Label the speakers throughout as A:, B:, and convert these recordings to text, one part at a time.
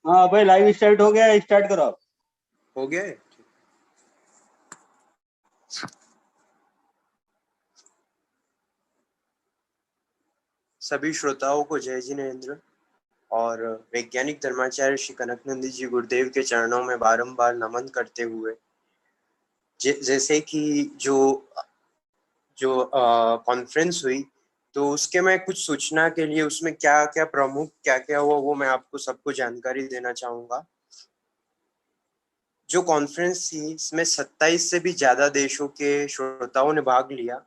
A: हाँ भाई, live start हो गया, स्टार्ट करो।
B: हो गया है। सभी श्रोताओं को जय जिनेन्द्र और वैज्ञानिक धर्माचार्य श्री कनकनंदी जी गुरुदेव के चरणों में बारंबार नमन करते हुए, जैसे कि जो जो कॉन्फ्रेंस हुई, तो उसके मैं कुछ सूचना के लिए उसमें क्या क्या प्रमुख क्या क्या हुआ वो मैं आपको सबको जानकारी देना चाहूंगा। जो कॉन्फ्रेंस थी इसमें 27 से भी ज्यादा देशों के श्रोताओं ने भाग लिया,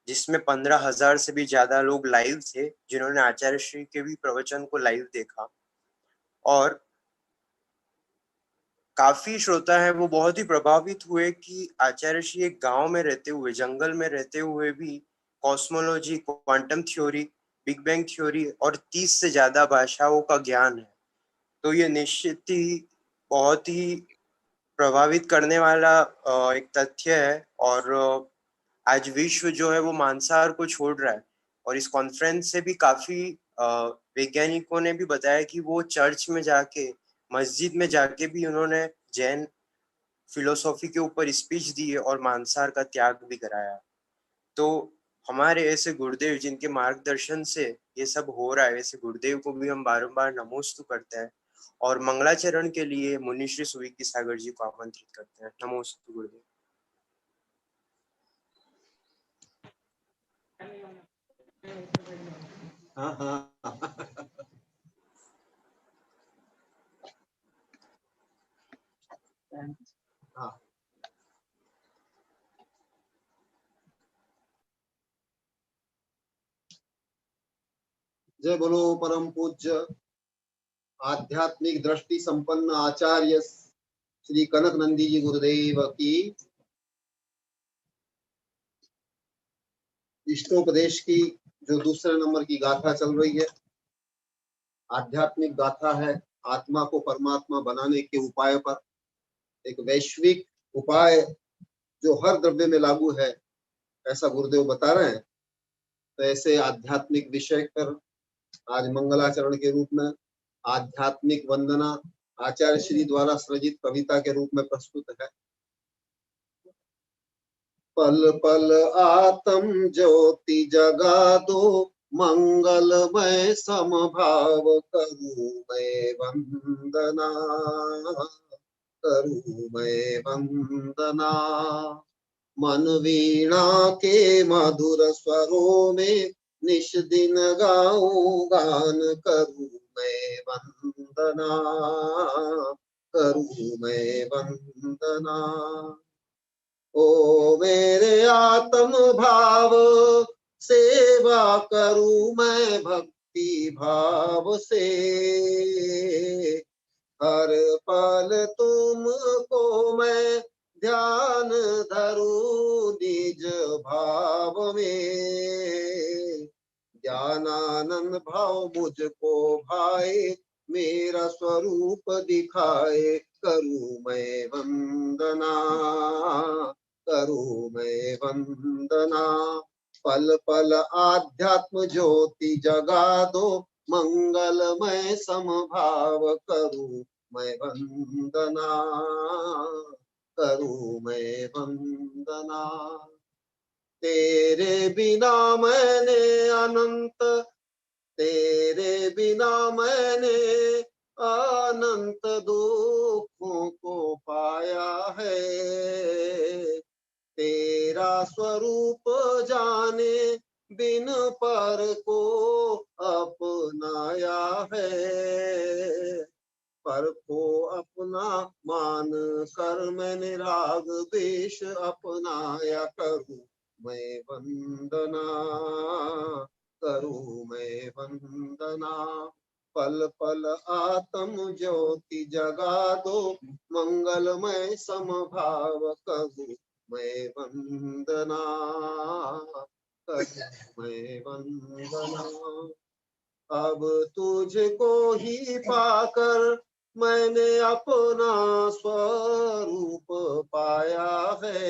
B: जिसमें 15,000 से भी ज्यादा लोग लाइव थे जिन्होंने आचार्य श्री के भी प्रवचन को लाइव देखा। और काफी श्रोता है वो बहुत ही प्रभावित हुए कि आचार्य श्री एक गांव में रहते हुए, जंगल में रहते हुए भी cosmology, quantum theory, big bang theory और 30 से ज्यादा भाषाओं का ज्ञान है। तो ये निश्चित ही बहुत ही प्रभावित करने वाला एक तथ्य है। और आज विश्व जो है वो मांसाहार को छोड़ रहा है। और इस कॉन्फ्रेंस से भी काफी वैज्ञानिकों ने भी बताया कि वो चर्च में जाके, मस्जिद में जाके भी उन्होंने जैन फिलोसॉफी के ऊपर स्पीच दी है और मांसाहार का त्याग भी कराया। तो हमारे ऐसे गुरुदेव जिनके मार्गदर्शन से ये सब हो रहा है, ऐसे गुरुदेव को भी हम बारंबार नमोस्तु करते हैं और मंगलाचरण के लिए मुनिश्री सुविकी सागर जी को आमंत्रित करते हैं। नमोस्तु गुरुदेव।
C: हाँ हाँ हाँ। जय बोलो परम पूज्य आध्यात्मिक दृष्टि संपन्न आचार्य श्री कनक नंदी जी गुरुदेव की इष्टोपदेश की जो दूसरे नंबर की गाथा चल रही है, आध्यात्मिक गाथा है। आत्मा को परमात्मा बनाने के उपाय पर एक वैश्विक उपाय जो हर द्रव्य में लागू है, ऐसा गुरुदेव बता रहे हैं। तो ऐसे आध्यात्मिक विषय पर आज मंगलाचरण के रूप में आध्यात्मिक वंदना आचार्य श्री द्वारा सृजित कविता के रूप में प्रस्तुत है। पल पल आत्म ज्योति जगा दो, मंगलमय समभाव करूं मैं वंदना, करूं मैं वंदना। मन वीणा के मधुर स्वरों में निश दिन गाऊं गान, करूं मैं वंदना, करूं मैं वंदना। ओ मेरे आत्म भाव सेवा करूं मैं भक्ति भाव से, हर पल तुमको मैं ध्यान धरूं निज भाव में। ज्ञानानंद भाव मुझको भाए, मेरा स्वरूप दिखाए, करूं मैं वंदना, करूं मैं वंदना। पल पल आध्यात्म ज्योति जगा दो, मंगलमय समभाव करूं मैं वंदना, करूं मैं वंदना। तेरे बिना मैंने अनंत, तेरे बिना मैंने अनंत दुखों को पाया है। तेरा स्वरूप जाने बिन पर को अपनाया है। पर को अपना मान कर मैंने राग वेश अपनाया, करूं मैं वंदना, करूं मैं वंदना। पल पल आत्म ज्योति जगा दो, मंगलमय समभाव करूं मैं वंदना, करूं मैं वंदना। अब तुझको ही पाकर मैंने अपना स्वरूप पाया है।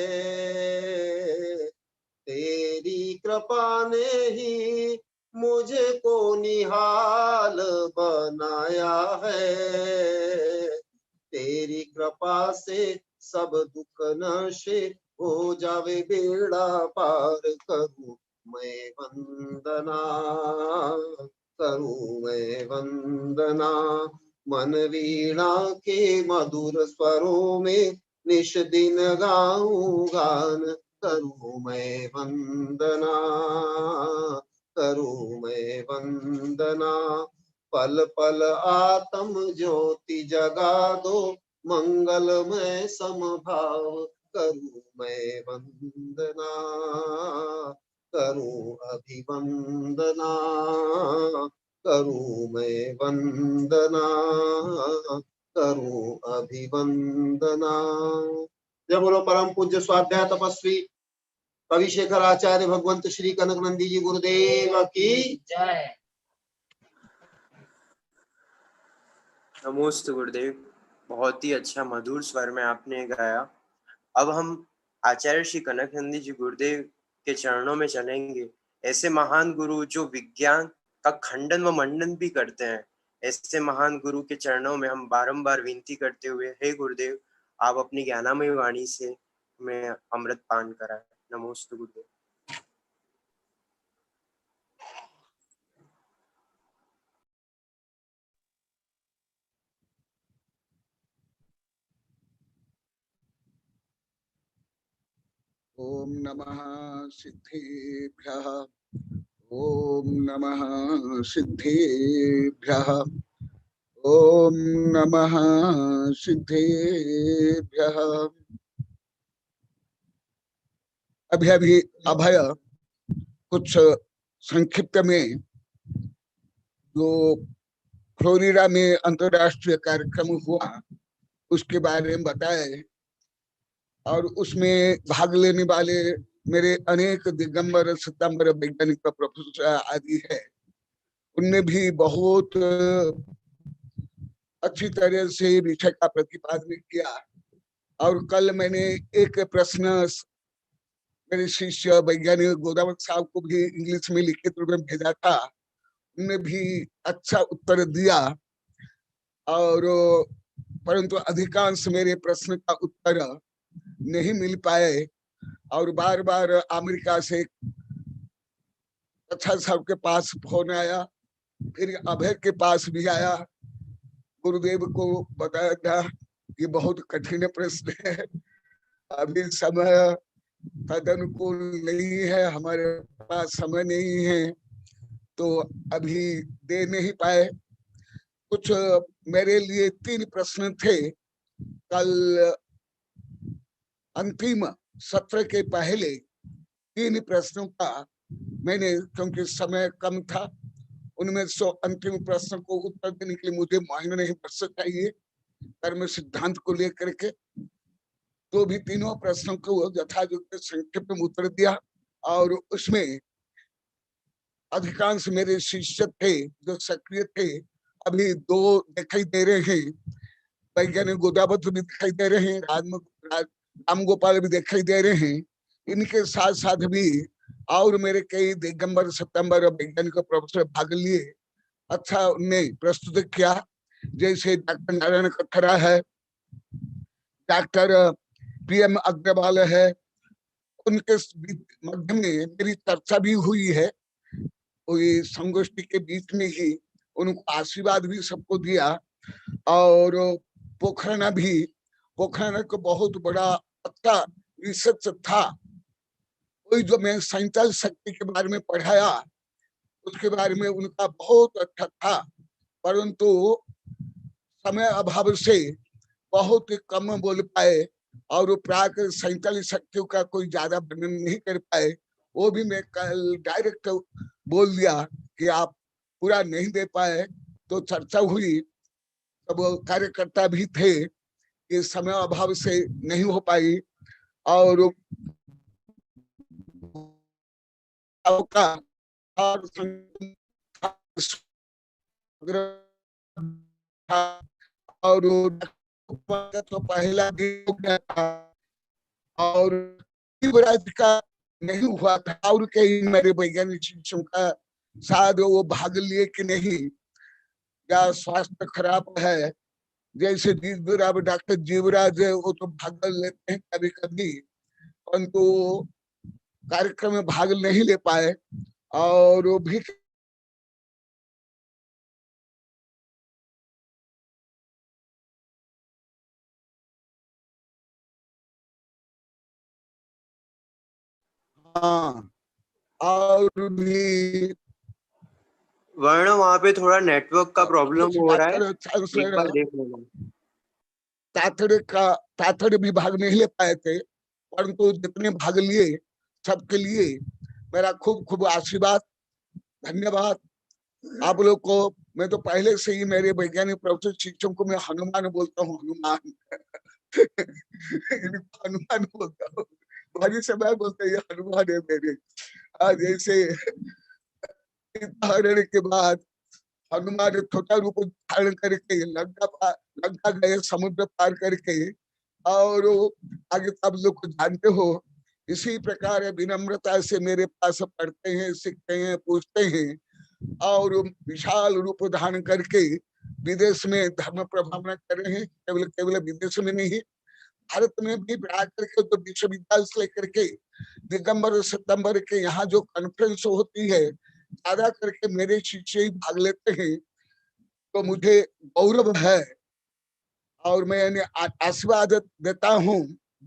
C: तेरी कृपा ने ही मुझे को निहाल बनाया है। तेरी कृपा से सब दुख नशे हो जावे, बेड़ा पार करूं मैं वंदना, करूं मैं वंदना। मन वीणा के मधुर स्वरों में निश दिन गाऊं गान, करूं मैं वंदना, करूं मैं वंदना। पल पल आत्म ज्योति जगा दो, मंगलमय समभाव, करूं मैं वंदना, करूं अभिवंदना, करूं मैं वंदना, करूं अभिवंदना। जय बोलो परम पूज्य स्वाध्याय तपस्वी कवि शेखर आचार्य भगवंत श्री कनक नंदी जी गुरुदेव की जय।
B: नमोस्तु गुरुदेव, बहुत ही अच्छा मधुर स्वर में आपने गाया। अब हम आचार्य श्री कनक नंदी जी गुरुदेव के चरणों में चलेंगे। ऐसे महान गुरु जो विज्ञान का खंडन व मंडन भी करते हैं, ऐसे महान गुरु के चरणों में हम बारंबार विनती करते हुए, हे गुरुदेव, आप अपनी ज्ञानामय वाणी से हमें अमृत पान कराएं। नमोस्तु गुरुदेव।
D: ओम नमः सिद्धेभ्यः, ओम नमः सिद्धेभ्यः, ओम नमः सिद्धेभ्यः। अभी अभी अभय कुछ संक्षिप्त में जो फ्लोरिडा में अंतर्राष्ट्रीय कार्यक्रम हुआ उसके बारे में बताए, और उसमें भाग लेने वाले मेरे अनेक दिगंबर सितंबर वैज्ञानिक प्रोफेसर आदि है, उनने भी बहुत अच्छी तरह से विषय का प्रतिपादन किया। और कल मैंने एक प्रश्न मेरे शिष्य वैज्ञानिक गोदावत साहब को भी इंग्लिश में लिखित रूप में भेजा था, उनने भी अच्छा उत्तर दिया। और परंतु अधिकांश मेरे प्रश्न का उत्तर नहीं मिल पाए, और बार बार अमेरिका से अच्छा साहब के पास फोन आया, फिर अभय के पास भी आया। गुरुदेव को बताया था कि बहुत कठिन प्रश्न है, अभी समय तदनुकूल नहीं है, हमारे पास समय नहीं है, तो अभी दे नहीं पाए। कुछ मेरे लिए 3 प्रश्न थे। कल अंतिम सत्र के पहले 3 प्रश्नों का मैंने, क्योंकि समय कम था, उनमें से अंतिम प्रश्न को उत्तर देने के लिए मुझे महीने नहीं वर्ष चाहिए कर्म सिद्धांत को लेकर के, तो भी तीनों प्रश्नों को यथायोग्य संक्षिप्त में उत्तर दिया। और उसमें अधिकांश मेरे शिष्य थे जो सक्रिय थे, अभी 2 दिखाई दे रहे हैं, वैज्ञानिक गोदावत भी दिखाई दे रहे हैं, राम गोपाल भी दिखाई दे रहे हैं। इनके साथ साथ भी और मेरे कई दिगंबर सितंबर वैज्ञानिक प्रोफेसर भाग लिए, अच्छा उनने प्रस्तुत किया। जैसे डॉक्टर नारायण कथरा है, डॉक्टर PM अग्रवाल है, उनके मध्य में मेरी चर्चा भी हुई है, संगोष्ठी के बीच में ही उनको आशीर्वाद भी सबको दिया। और पोखराना को बहुत बड़ा अच्छा रिसर्च था, वही जो मैं संचाल शक्ति के बारे में पढ़ाया उसके बारे में उनका बहुत अच्छा था, परंतु समय अभाव से बहुत कम बोल पाए और प्राक संचालित शक्तियों का कोई ज्यादा वर्णन नहीं कर पाए। वो भी मैं कल डायरेक्ट बोल दिया कि आप पूरा नहीं दे पाए, तो चर्चा हुई, तब कार्यकर्ता भी थे कि समय अभाव से नहीं हो पाई। और और तो पहला दिन हो गया था और शिवराज का नहीं हुआ था, और कई मेरे वैज्ञानिक शिक्षकों का शायद वो भाग लिए कि नहीं, या स्वास्थ्य खराब है। जैसे जीवराज, डॉक्टर जीवराज है, वो तो भाग लेते हैं कभी कभी, परंतु कार्यक्रम में भाग नहीं ले पाए। और वो भी हाँ, और भी
B: वर्ण वहां पे थोड़ा नेटवर्क का प्रॉब्लम हो रहा है, एक बार देख लेना।
D: ताथड़े भी भाग नहीं ले पाए थे, परंतु जितने भाग लिए सबके लिए मेरा खूब खूब आशीर्वाद, धन्यवाद। आप लोग को मैं तो पहले से ही मेरे वैज्ञानिक प्रोफेसर शिक्षकों को मैं हनुमान बोलता हूँ, हनुमान हनुमान बोलता हूँ, भारी समय बोलते ये हनुमान है मेरे। जैसे हरण के बाद हनुमान छोटा रूप धारण करके लंका गए, समुद्र पार करके, और आगे सब लोग को जानते हो। इसी प्रकार विनम्रता से मेरे पास पढ़ते हैं, सीखते हैं, पूछते हैं, और विशाल रूप धारण करके विदेश में धर्म प्रभावना कर रहे हैं। केवल केवल विदेश में नहीं, भारत में भी बढ़ा करके तो विश्वविद्यालय से लेकर के दिसंबर सितंबर के यहाँ जो कॉन्फ्रेंस होती है, ज्यादा करके मेरे शिष्य ही भाग लेते हैं। तो मुझे गौरव है, और मैं आशीर्वाद देता हूँ,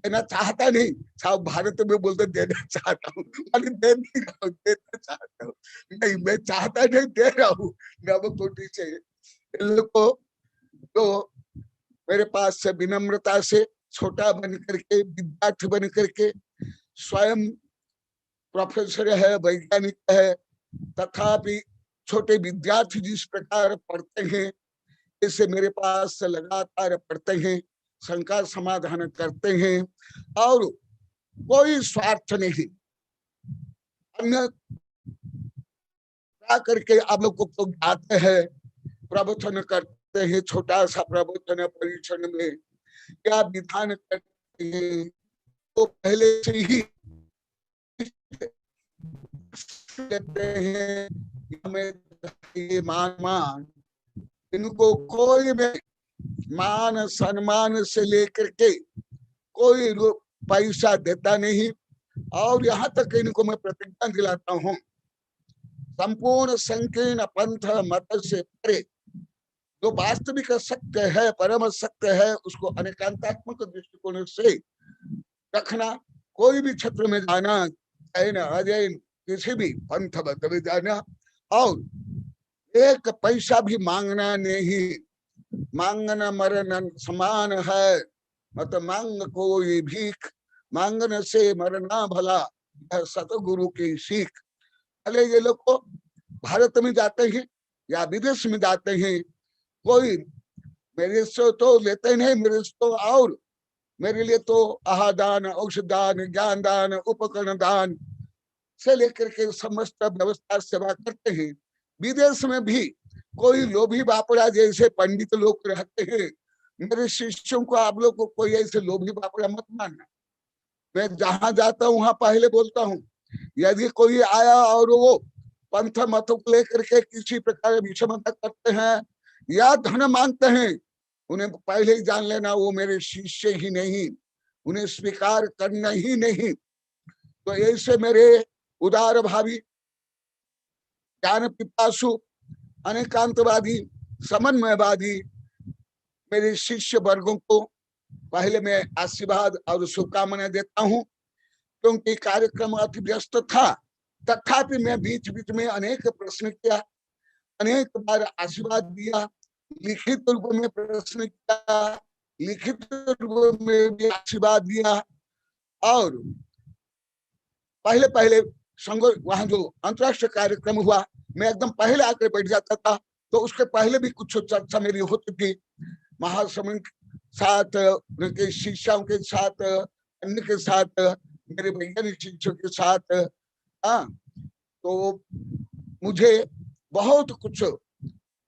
D: देना चाहता नहीं, साहब भारत में बोलते देना चाहता हूँ, दे नहीं रहा हूँ, देना चाहता हूँ नहीं, मैं चाहता नहीं, दे रहा हूँ नवकोटि से। इन लोग को तो मेरे पास से विनम्रता से छोटा बन करके, विद्यार्थी बन करके, स्वयं प्रोफेसर है, वैज्ञानिक है, तथापि छोटे विद्यार्थी जिस प्रकार पढ़ते हैं, इससे मेरे पास लगातार पढ़ते हैं, शंका समाधान करते हैं, और कोई स्वार्थ नहीं। अन्य करके आप लोग को तो आते हैं, प्रवचन करते हैं, छोटा सा प्रवचन परीक्षण में क्या विधान करते हैं, तो पहले से ही कहते हैं हमें ये मान, इनको कोई में मान सम्मान से लेकर के कोई पैसा देता नहीं। और यहाँ तक इनको मैं प्रतिज्ञा दिलाता हूँ, संपूर्ण संकीर्ण पंथ मत से परे जो वास्तविक सत्य है, परम सत्य है, उसको अनेकांतात्मक दृष्टिकोण से रखना। कोई भी क्षेत्र में जाना, जैन अजैन किसी भी पंथ मत में जाना, और एक पैसा भी मांगना नहीं। मांगना मरण समान है, मत मांग कोई भीख, मांगने से मरना भला, यह सतगुरु की सीख। भले ये लोग को भारत में जाते हैं या विदेश में जाते हैं, कोई मेरे से तो लेते नहीं, मेरे से तो, और मेरे लिए तो आहादान, औषधान, ज्ञान दान, उपकरण दान से लेकर के समस्त व्यवस्था सेवा करते हैं। विदेश में भी कोई लोभी बापड़ा जैसे पंडित लोग रहते हैं, मेरे शिष्यों को आप लोग को कोई ऐसे लोभी बापड़ा मत मानना। मैं जहां जाता हूँ वहां पहले बोलता हूँ, यदि कोई आया और वो पंथ मत को लेकर के किसी प्रकार विषमता करते हैं या धन मांगते हैं, उन्हें पहले ही जान लेना वो मेरे शिष्य ही नहीं, उन्हें स्वीकार करना ही नहीं। तो ऐसे मेरे उदार भावी, ज्ञान पिपासु, अनेकांतवादी, समन्वयवादी मेरे शिष्य वर्गों को पहले मैं आशीर्वाद और शुभकामनाएं देता हूं। क्योंकि कार्यक्रम अति व्यस्त था, तथापि मैं बीच बीच में अनेक प्रश्न किया, अनेक बार आशीर्वाद दिया, लिखित रूप में प्रश्न किया, लिखित रूप में भी आशीर्वाद दिया। और पहले पहले संघ वहां जो अंतरराष्ट्रीय कार्यक्रम हुआ, मैं एकदम पहले आकर बैठ जाता था, तो उसके पहले भी कुछ चर्चा मेरी होती थी महासमुनि साथ, उनके शिष्यों के साथ, अन्य के साथ, मेरे वैज्ञानिक शिक्षकों के साथ। तो मुझे बहुत कुछ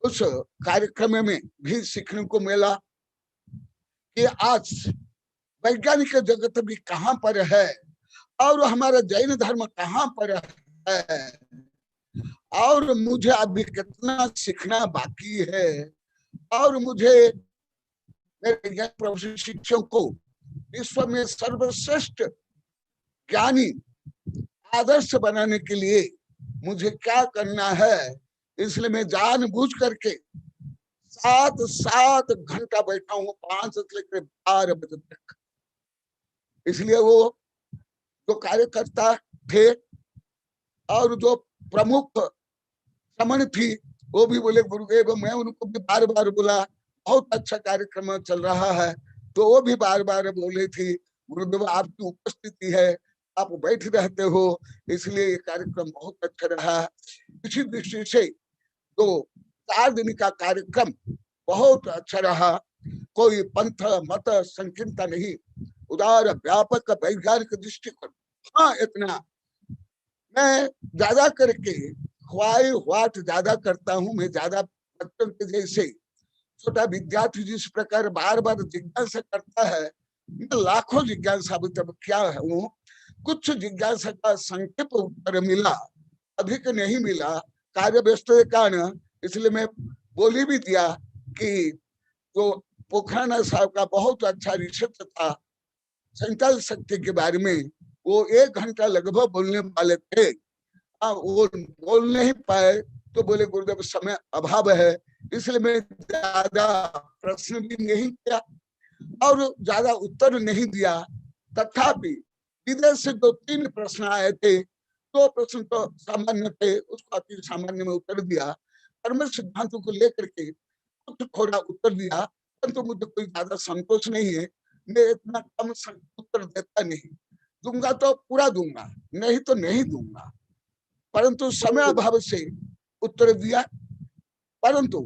D: उस कार्यक्रम में भी सीखने को मिला कि आज वैज्ञानिक जगत भी कहाँ पर है और हमारा जैन धर्म कहाँ पर है, और मुझे अभी कितना सीखना बाकी है, और मुझे मेरे प्रोफेसर शिक्षकों को विश्व में सर्वश्रेष्ठ ज्ञानी आदर्श बनाने के लिए मुझे क्या करना है। इसलिए मैं जानबूझ करके 7 घंटा बैठा हूँ, 5 से लेकर 12 बजे तक। इसलिए वो जो कार्यकर्ता थे और जो प्रमुख श्रमण थी वो भी बोले गुरुदेव, मैं उनको भी बार बार बोला बहुत अच्छा कार्यक्रम चल रहा है, तो वो भी बार बार बोले थी गुरुदेव आपकी उपस्थिति है, आप बैठ रहते हो, इसलिए ये कार्यक्रम बहुत अच्छा रहा। इसी दृष्टि से तो 4 दिन का कार्यक्रम बहुत अच्छा रहा। कोई पंथ मत संकीर्णता नहीं, उदार व्यापक वैज्ञानिक दृष्टिकोण। हाँ, इतना मैं ज्यादा करके व्हाट ज्यादा करता हूँ। मैं ज्यादा बच्चों के जैसे छोटा विद्यार्थी जिस प्रकार बार बार जिज्ञासा करता है, मैं लाखों जिज्ञासा अभी तक क्या हूँ। कुछ जिज्ञासा का संक्षिप्त उत्तर मिला, अधिक नहीं मिला, कार्य व्यस्त के कारण। इसलिए मैं बोली भी दिया कि जो पोखराना साहब का बहुत अच्छा रिसर्च था संचाल शक्ति के बारे में, वो 1 घंटा लगभग बोलने वाले थे, वो बोल नहीं पाए, तो बोले गुरुदेव समय अभाव है, इसलिए मैं ज्यादा प्रश्न भी नहीं किया और ज्यादा उत्तर नहीं दिया। तथापि विदेश से 2-3 प्रश्न आए थे, 2 प्रश्न तो सामान्य थे, उसको अति सामान्य में उत्तर दिया। कर्म सिद्धांतों को लेकर के कुछ थोड़ा उत्तर दिया, परंतु मुझे कोई ज्यादा संतोष नहीं है। मैं इतना कम उत्तर देता नहीं, दूंगा तो पूरा दूंगा, नहीं तो नहीं दूंगा, परंतु समय अभाव से उत्तर दिया। परंतु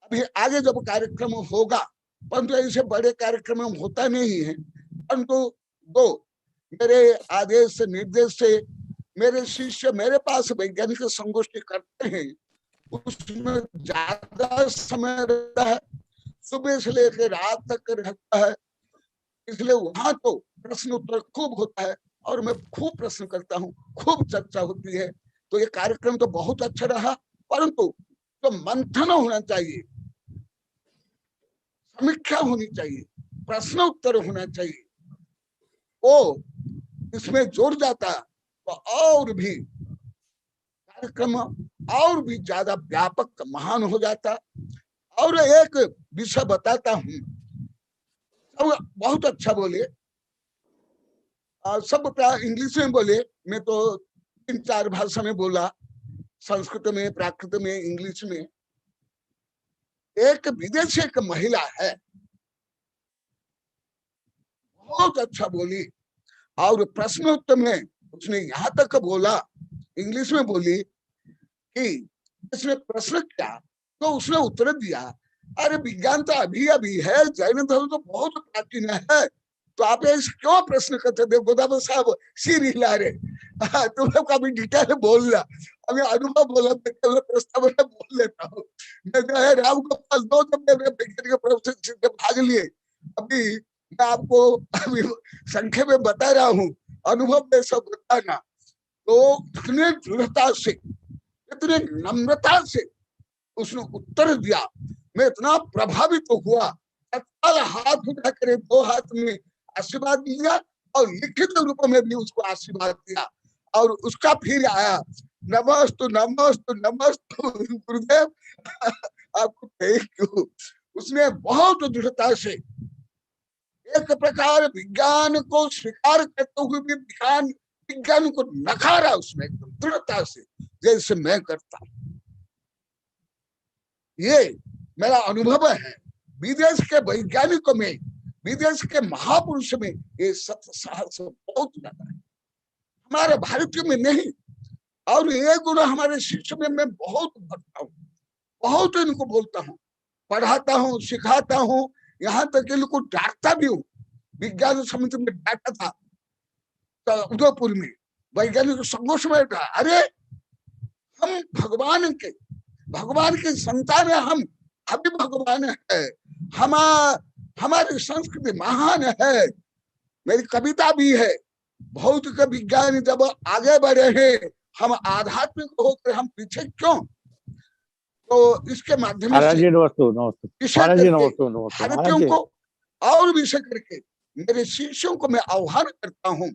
D: अभी आगे जब कार्यक्रम होगा, परंतु ऐसे बड़े कार्यक्रम होता नहीं है, परंतु दो मेरे आदेश से निर्देश से मेरे शिष्य मेरे पास वैज्ञानिक संगोष्ठी करते हैं, उसमें ज्यादा समय रहता है, सुबह से लेकर रात तक रहता है। इसलिए वहां तो प्रश्न उत्तर खूब होता है और मैं खूब प्रश्न करता हूँ, खूब चर्चा होती है। तो ये कार्यक्रम तो बहुत अच्छा रहा, परंतु तो मंथन होना चाहिए, समीक्षा होनी चाहिए, प्रश्न उत्तर होना चाहिए, वो इसमें जोड़ जाता तो और भी कार्यक्रम और भी ज्यादा व्यापक महान हो जाता। और एक विषय बताता हूँ, सब बहुत अच्छा बोले, सब इंग्लिश में बोले, मैं तो 3-4 भाषा में बोला, संस्कृत में, प्राकृत में, इंग्लिश में। एक विदेशी एक महिला है, बहुत अच्छा बोली, और प्रश्नोत्तर में उसने यहाँ तक बोला, इंग्लिश में बोली कि इसने प्रश्न किया तो उसने उत्तर दिया, अरे विज्ञान तो अभी अभी है, जैन धर्म तो बहुत प्राचीन है, तो आप ऐसे क्यों प्रश्न करते थे? गोदाम साहब सिर हिला रहे, तुम लोग कभी डिटेल बोल रहा, अभी अनुभव बोला प्रस्ताव में बोल लेता हूँ। मैं जो है राम गोपाल 2 वैज्ञानिक प्रोफेसर भाग लिए, अभी मैं आपको अभी संख्या में बता रहा हूँ, अनुभव में सब बताना। तो इतने दृढ़ता से, इतने नम्रता से उसने उत्तर दिया, मैं इतना प्रभावित हुआ, तत्काल हाथ उठा कर 2 हाथ में आशीर्वाद लिया और लिखित रूप में भी उसको आशीर्वाद दिया। और उसका फिर आया, नमस्तु नमस्तु नमस्तु गुरुदेव, आपको थैंक यू। उसने बहुत दृढ़ता से, एक प्रकार विज्ञान को स्वीकार करते हुए भी विज्ञान को नकारा उसने एकदम दृढ़ता से, जैसे मैं करता हूं। ये मेरा अनुभव है। विदेश के वैज्ञानिकों में, विदेश के महापुरुष में ये सत्य साहस बहुत ज्यादा है, हमारे भारतीयों में नहीं। और ये गुण हमारे शिष्य में मैं बहुत भरता हूँ, बहुत इनको बोलता हूँ, पढ़ाता हूँ, सिखाता हूँ, यहाँ तक कि इनको डांटता भी हूँ। विज्ञान समिति में डांटा था तो उदयपुर में वैज्ञानिक संघर्ष में था, अरे हम भगवान के संतान है, हम अभी भगवान है, हमारी संस्कृति महान है। मेरी कविता भी है, भौतिक विज्ञान जब आगे बढ़े हैं हम आध्यात्मिक होकर हम पीछे क्यों? तो इसके माध्यम
E: महाराज जी
D: से
E: नमस्ते नमस्ते
D: विषय
E: महाराज जी
D: करके
E: नमस्ते नमस्ते महाराज
D: भारतीयों
E: जी
D: को और विषय करके मेरे शिष्यों को मैं आह्वान करता हूँ,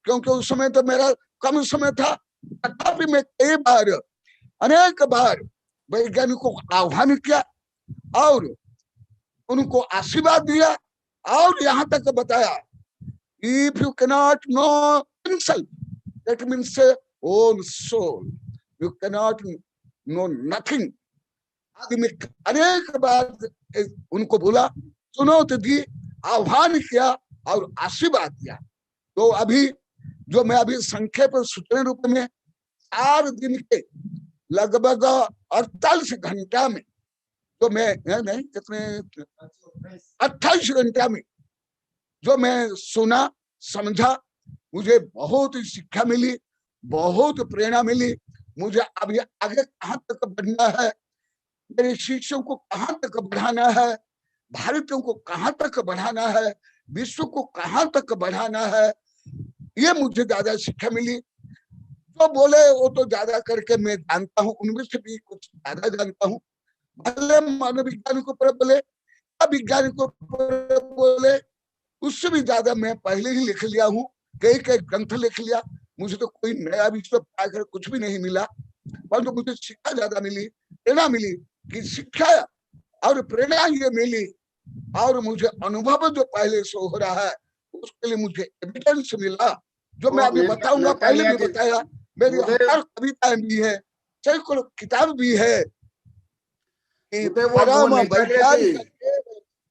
D: क्योंकि उस समय तो मेरा कम समय था, तथापि मैं कई बार अनेक बार वैज्ञानिकों को आह्वान किया और उनको आशीर्वाद दिया और यहाँ तक बताया, if you cannot know himself that means own soul, you cannot know nothing. आदि में अनेक बार उनको बोला, चुनौती दी, आह्वान किया और आशीर्वाद दिया। तो अभी जो मैं अभी संक्षेप सूचना रूप में 4 दिन के लगभग 48 घंटा में, तो मैं नहीं कितने 28 घंटा में जो मैं सुना समझा, मुझे बहुत शिक्षा मिली, बहुत प्रेरणा मिली। मुझे अभी आगे कहाँ तक बढ़ना है, मेरे शिष्यों को कहाँ तक बढ़ाना है, भारतीयों को कहाँ तक बढ़ाना है, विश्व को कहाँ तक बढ़ाना है, ये मुझे ज्यादा शिक्षा मिली। तो बोले वो तो ज्यादा करके मैं जानता हूँ, उनमें से भी कुछ ज्यादा जानता हूँ। भले मनोविज्ञानिकों पर बोले, विज्ञानिकों पर बोले, उससे भी ज्यादा मैं पहले ही लिख लिया हूँ, कई कई ग्रंथ लिख लिया। मुझे तो कोई नया विषय पाकर कुछ भी नहीं मिला, परंतु मुझे शिक्षा ज्यादा मिली, प्रेरणा मिली कि शिक्षा और प्रेरणा ये मिली, और मुझे अनुभव जो पहले से हो रहा है उसके लिए मुझे एविडेंस मिला, जो मैं अभी बताऊंगा। पहले भी बताया, मेरी हर कविताएं भी है, सैकड़ों किताब भी है।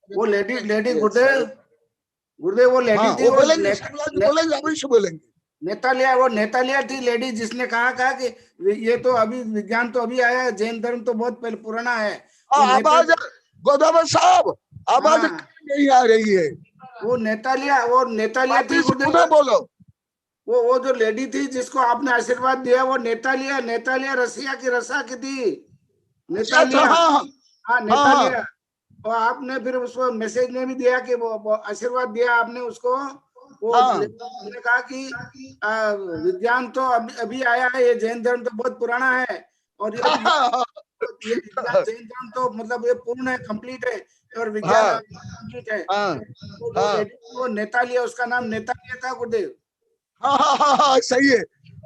F: वो लेडी गुरुदेव वो लेडी थी,
D: बोलेंगे अवश्य बोलेंगे।
F: नेतालिया थी लेडी, जिसने कहा कि ये तो अभी विज्ञान तो अभी आया है, जैन धर्म तो बहुत पहले पुराना है।
D: आवाज गोदावरी साहब आवाज नहीं आ रही है।
F: वो नेतालिया थी गुरुदेव,
D: बोलो।
F: वो जो लेडी थी जिसको आपने आशीर्वाद दिया, वो नेतालिया रसिया की रसा की थी, नेतालिया। हाँ नेतालिया। और आपने फिर उसको मैसेज में भी दिया कि वो आशीर्वाद दिया आपने उसको। वो ने कहा कि विज्ञान तो अभी आया है, ये जैन धर्म तो बहुत पुराना है, और ये जैन धर्म तो मतलब ये पूर्ण है, कंप्लीट है, और विज्ञान कंप्लीट है। वो नेतालिया, उसका नाम नेतालिया था गुरुदेव।
D: हाँ सही है।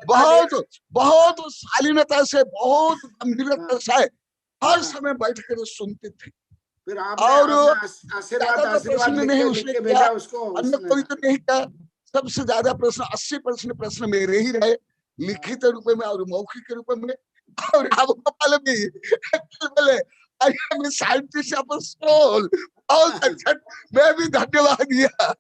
D: बहुत शालीनता से, बहुत गंभीरता से हर समय बैठ कर सुनते थे।
F: फिर
D: और
F: आशीर्वाद
D: नहीं उसने भेजा
F: उसको,
D: अन्य कोई तो नहीं किया। सबसे ज्यादा प्रश्न 80% प्रश्न मेरे ही रहे, लिखित रूप में और मौखिक रूप में। और रामगोपाल भी बोले I am scientist of soul, बहुत अच्छा, मैं भी धन्यवाद दिया।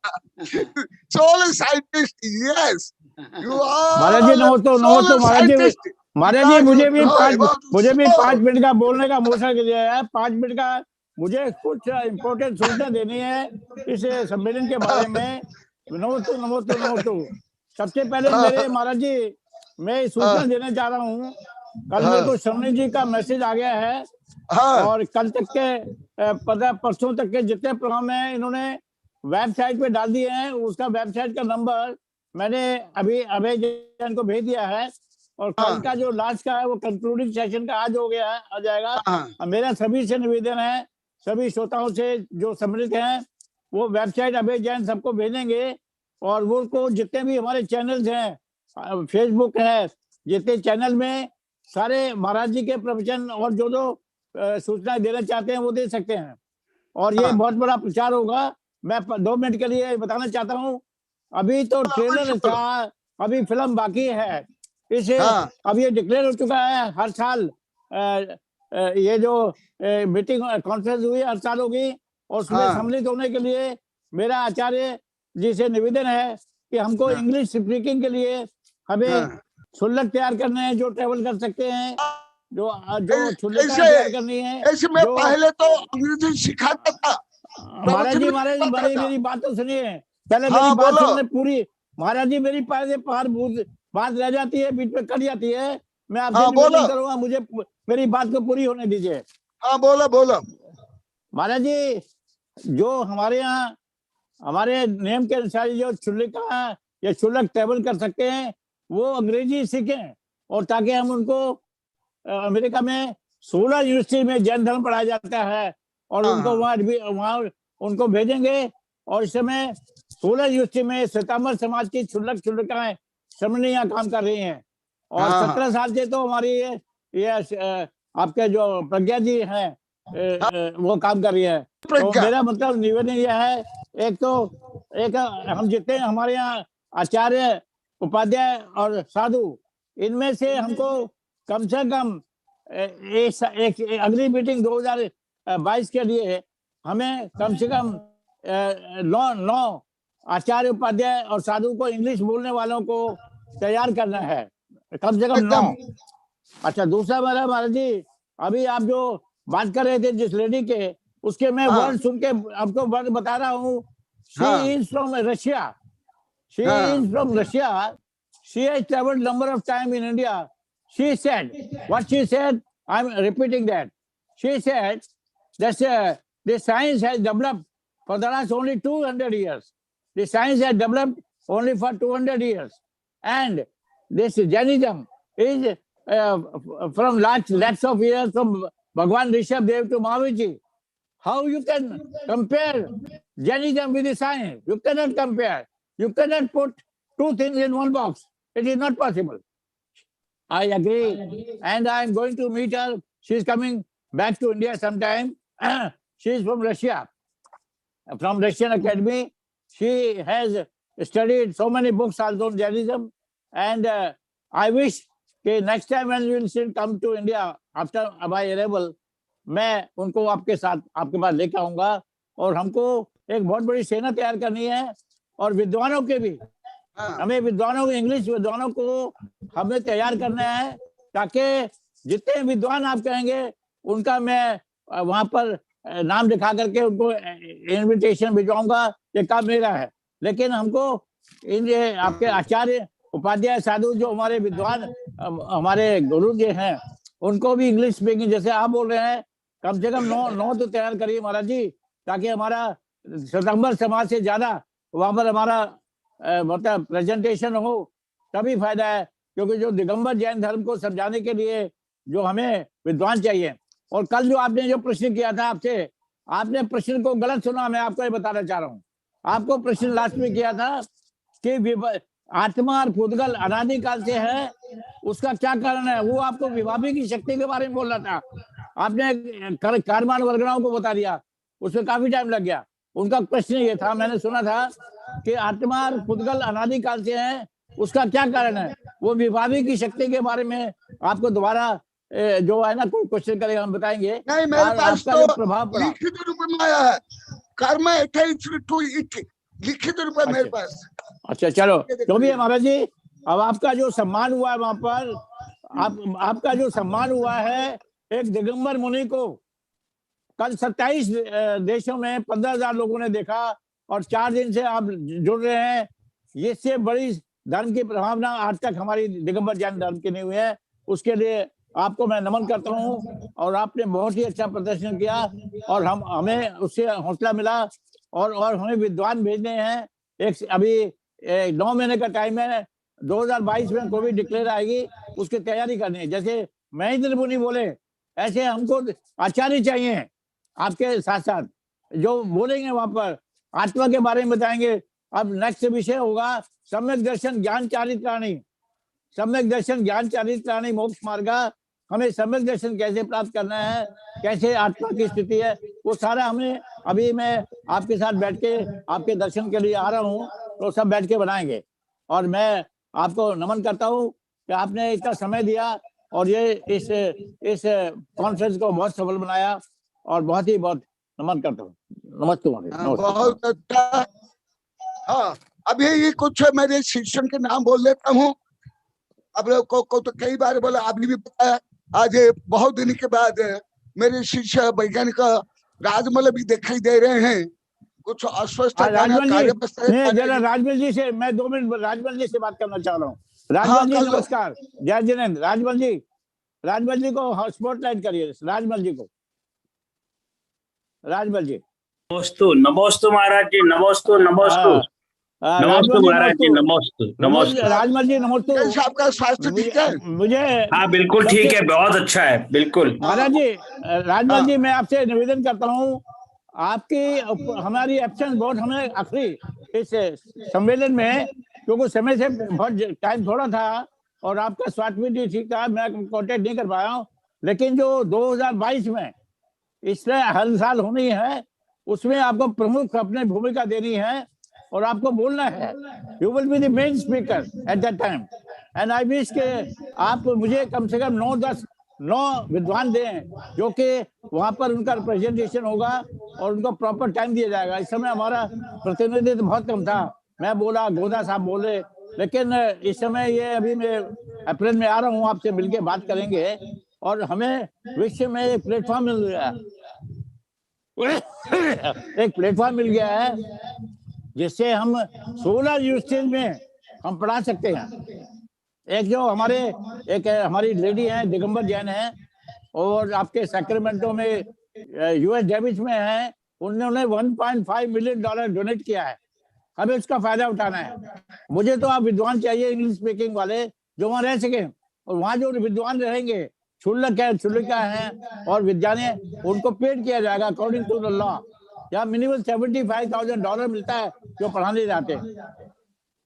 D: Soul scientist, yes you are.
E: Maharaj ji नमस्ते महाराज जी मुझे भी 5 मिनट का बोलने का मौका दिया है। 5 मिनट का मुझे कुछ इम्पोर्टेंट सूचना देनी है इस सम्मेलन के बारे में। नमस्ते। सबसे पहले मेरे महाराज जी, मैं सूचना देना चाह रहा हूँ। कल मेरे को शमनी जी का मैसेज आ गया है, और कल तक के परसों तक के जितने प्रोग्राम हैं इन्होंने वेबसाइट पे डाल दिए हैं। उसका वेबसाइट का नंबर मैंने अभी अभय जैन को भेज दिया है, और कल का जो लास्ट का है वो कंक्लूडिंग सेशन का आज हो गया है, आ जाएगा। मेरा सभी से निवेदन है, सभी श्रोताओं से जो सम्मिलित हैं, वो वेबसाइट अभय जैन सबको भेजेंगे, और वो को जितने भी हमारे चैनल्स हैं, फेसबुक है, जितने चैनल में सारे महाराज जी के प्रवचन और जो सूचनाएं देना चाहते हैं वो दे सकते हैं। और ये बहुत बड़ा प्रचार होगा। मैं 2 मिनट के लिए बताना चाहता हूँ, अभी तो ट्रेलर था, अभी फिल्म बाकी है। इसे अब ये डिक्लेयर हो चुका है, हर साल ये जो मीटिंग कॉन्फ्रेंस हुई हर साल होगी, और उसमें सम्मिलित होने के लिए मेरा आचार्य जी से निवेदन है कि हमको इंग्लिश स्पीकिंग के लिए हमें शुल्क तैयार करने हैं, जो ट्रेवल कर सकते हैं, जो शुल्क तैयार करनी है।
D: ऐसे मैं पहले तो अंग्रेजी सिखाता था।
E: महाराज जी मेरी बात तो सुनिए, पहले मेरी बात सुनने पूरी। महाराज जी मेरी बात रह जाती है, बीच में कट जाती है। मैं आपसे निवेदन करूंगा, मुझे मेरी बात को पूरी होने दीजिए।
D: बोलो।
E: महाराज जी, जो हमारे यहाँ हमारे नियम के अनुसार जो शुल्क या शुल्क ट्रेवल कर सकते हैं, वो अंग्रेजी सीखें। और ताकि हम उनको अमेरिका में 16 यूनिवर्सिटी में जैन धर्म पढ़ाया जाता है और उनको वहाँ उनको भेजेंगे। और इस समय 16 यूनिवर्सिटी में श्वेतांबर समाज की क्षुल्लकाएं श्रमणी यहाँ काम कर रही हैं। और 17 साल से तो हमारी ये आपके जो प्रज्ञा जी हैं वो काम कर रही है। तो मेरा मतलब निवेदन यह है, एक हम जितने हमारे यहाँ आचार्य उपाध्याय और साधु, इनमें से हमको कम से कम एक अगली मीटिंग 2022 के लिए हमें कम से कम 9 आचार्य उपाध्याय और साधु को इंग्लिश बोलने वालों को तैयार करना है, कम से कम 9। अच्छा, दूसरा मेरा महाराज जी, अभी आप जो बात कर रहे थे जिस लेडी के, उसके मैं वर्ड सुन के आपको वर्ड बता रहा हूँ। She is from Russia, she is from Russia. She has traveled number of time in India. She said, what she said, I'm repeating that. She said that the science has developed for the last only 200 years. The science has developed only for 200 years. And this Jainism is from lots of years, from Bhagwan Rishabh to Mahaviji. How you can compare Jainism with the science? You cannot compare. You cannot put two things in one box. It is not possible. I agree. And I am going to meet her. She is coming back to India sometime. She is from Russia, from Russian Academy. She has studied so many books also on Jainism. And I wish that next time when you will come to India after my arrival, मैं उनको आपके साथ आपके पास लेकर आऊंगा। और हमको एक बहुत बड़ी सेना तैयार करनी है, और विद्वानों के भी, हमें विद्वानों को, इंग्लिश विद्वानों को हमें तैयार करना है, ताकि जितने विद्वान आप कहेंगे उनका मैं वहां पर नाम दिखा करके उनको इनविटेशन भिजवाऊंगा। ये काम मेरा है। लेकिन हमको इन आपके आचार्य उपाध्याय साधु जो हमारे विद्वान हमारे गुरु जी हैं, उनको भी इंग्लिश स्पीकिंग जैसे आप बोल रहे हैं, कम से कम 9 तो तैयार करिए महाराज जी, ताकि हमारा श्वेतांबर समाज से ज्यादा वहां पर हमारा मतलब प्रेजेंटेशन हो, तभी फायदा है। क्योंकि जो दिगंबर जैन धर्म को समझाने के लिए जो हमें विद्वान चाहिए। और कल जो आपने जो प्रश्न किया था आपसे, आपने प्रश्न को गलत सुना। मैं आपको ये बताना चाह रहा हूँ। आपको प्रश्न लास्ट में किया था कि आत्मा और पुद्गल अनादिकाल से है, उसका क्या कारण है। वो आपको विभावी की शक्ति के बारे में बोल रहा था। आपने कारमान वर्गणाओं को बता दिया, उसमें काफी टाइम लग गया। उनका प्रश्न ये था, मैंने सुना था कि आत्मा और पुद्गल अनादिकाल से है, उसका क्या कारण है। वो विभावी की शक्ति के बारे में आपको दोबारा जो है ना कोई क्वेश्चन करेगा, हम बताएंगे।
D: नहीं, मेरे पास तो
E: प्रभाव
D: लिखित रूप में आया है, कर्म लिखित रूप में मेरे पास।
E: अच्छा चलो, जो भी है महाराज जी, अब आपका जो सम्मान हुआ है वहां पर, आपका जो सम्मान हुआ है एक दिगंबर मुनि को, कल 27 देशों में 15,000 लोगों ने देखा, और 4 दिन से आप जुड़ रहे हैं। इससे बड़ी धर्म की प्रभावना आज तक हमारी दिगंबर जैन धर्म की नहीं हुई है। उसके लिए आपको मैं नमन करता हूँ। और आपने बहुत ही अच्छा प्रदर्शन किया, और हमें उससे हौसला मिला। और हमें विद्वान भेजने हैं। एक अभी 9 महीने का टाइम है, 2022 में कोविड डिक्लेयर आएगी, उसकी तैयारी करनी है। जैसे महेंद्र मुनि बोले, ऐसे हमको आचार्य चाहिए आपके साथ साथ, जो बोलेंगे वहां पर आत्मा के बारे में बताएंगे। अब नेक्स्ट विषय होगा सम्यक दर्शन ज्ञान चारित्राणी। सम्यक दर्शन ज्ञान चारित्राणी मोक्ष मार्ग। हमें सम्यक दर्शन कैसे प्राप्त करना है, कैसे आत्मा की स्थिति है, वो सारा हमें अभी मैं आपके साथ बैठ के आपके दर्शन के लिए आ रहा हूँ, तो सब बैठ के बनाएंगे। और मैं आपको नमन करता हूँ कि आपने इतना समय दिया, और ये इस कॉन्फ्रेंस को बहुत सफल बनाया, और बहुत नमन करता हूँ। नमस्ते।
D: बहुत अच्छा। हाँ, अभी ये कुछ मेरे शिष्यों के नाम बोल लेता हूँ। अब को तो कई बार बोला, आपने भी बताया। आज बहुत दिन के बाद मेरे शिष्य वैज्ञानिक राजमल भी दिखाई दे रहे हैं। कुछ अस्वस्थ
E: राजमल जी से मैं 2 मिनट राजमल जी से बात करना चाह रहा हूँ। राजमल जी नमस्कार। जय जिनेन्द्र। राजमल जी को स्पॉटलाइट करिए। राजमल जी को। राजमल जी
G: नमोस्तु महाराज जी। नमोस्तु।
E: राजमल
G: महाराज जी, नमस्ते।
E: राजमल जी नमस्ते।
D: कैसे आपका स्वास्थ्य ठीक है?
E: मुझे
G: हाँ बिल्कुल ठीक है, बहुत अच्छा है, बिल्कुल।
E: महाराज जी, राजमल जी, मैं आपसे निवेदन करता हूँ, आपकी हमारी एब्सेंस बहुत हमें आखिरी इस सम्मेलन में, क्योंकि समय से बहुत टाइम थोड़ा था और आपका स्वास्थ्य भी ठीक था, मैं कांटेक्ट नहीं कर पाया हूँ। लेकिन जो 2022 में इसमें हर साल होनी है, उसमें आपको प्रमुख अपनी भूमिका देनी है और आपको बोलना है। You will be the main speaker at that time and I wish के आप मुझे कम से कम 9 विद्वान दें, जो कि वहां पर उनका प्रेजेंटेशन होगा और उनको प्रॉपर टाइम दिया जाएगा। इस समय हमारा प्रतिनिधित्व बहुत कम था, मैं बोला, गोदा साहब बोले, लेकिन इस समय ये अभी मैं अप्रैल में आ रहा हूँ, आपसे मिलके बात करेंगे और हमें विश्व में एक प्लेटफॉर्म मिल गया एक प्लेटफॉर्म मिल गया है जिससे हम 16 यूनिवर्सिटीज में हम पढ़ा सकते हैं। एक जो हमारी लेडी है दिगंबर जैन है और आपके सैक्रामेंटो में यूएस डेविस में है, उन्होंने $1.5 मिलियन डोनेट किया है। हमें उसका फायदा उठाना है। मुझे तो आप विद्वान चाहिए इंग्लिश स्पीकिंग वाले जो वहां रह सके, और वहां जो विद्वान रहेंगे क्षुल्लक है और विद्यालय उनको पेड किया जाएगा अकॉर्डिंग टू द लॉ। या मिनिमम $75,000 मिलता है जो पढ़ाने जाते हैं।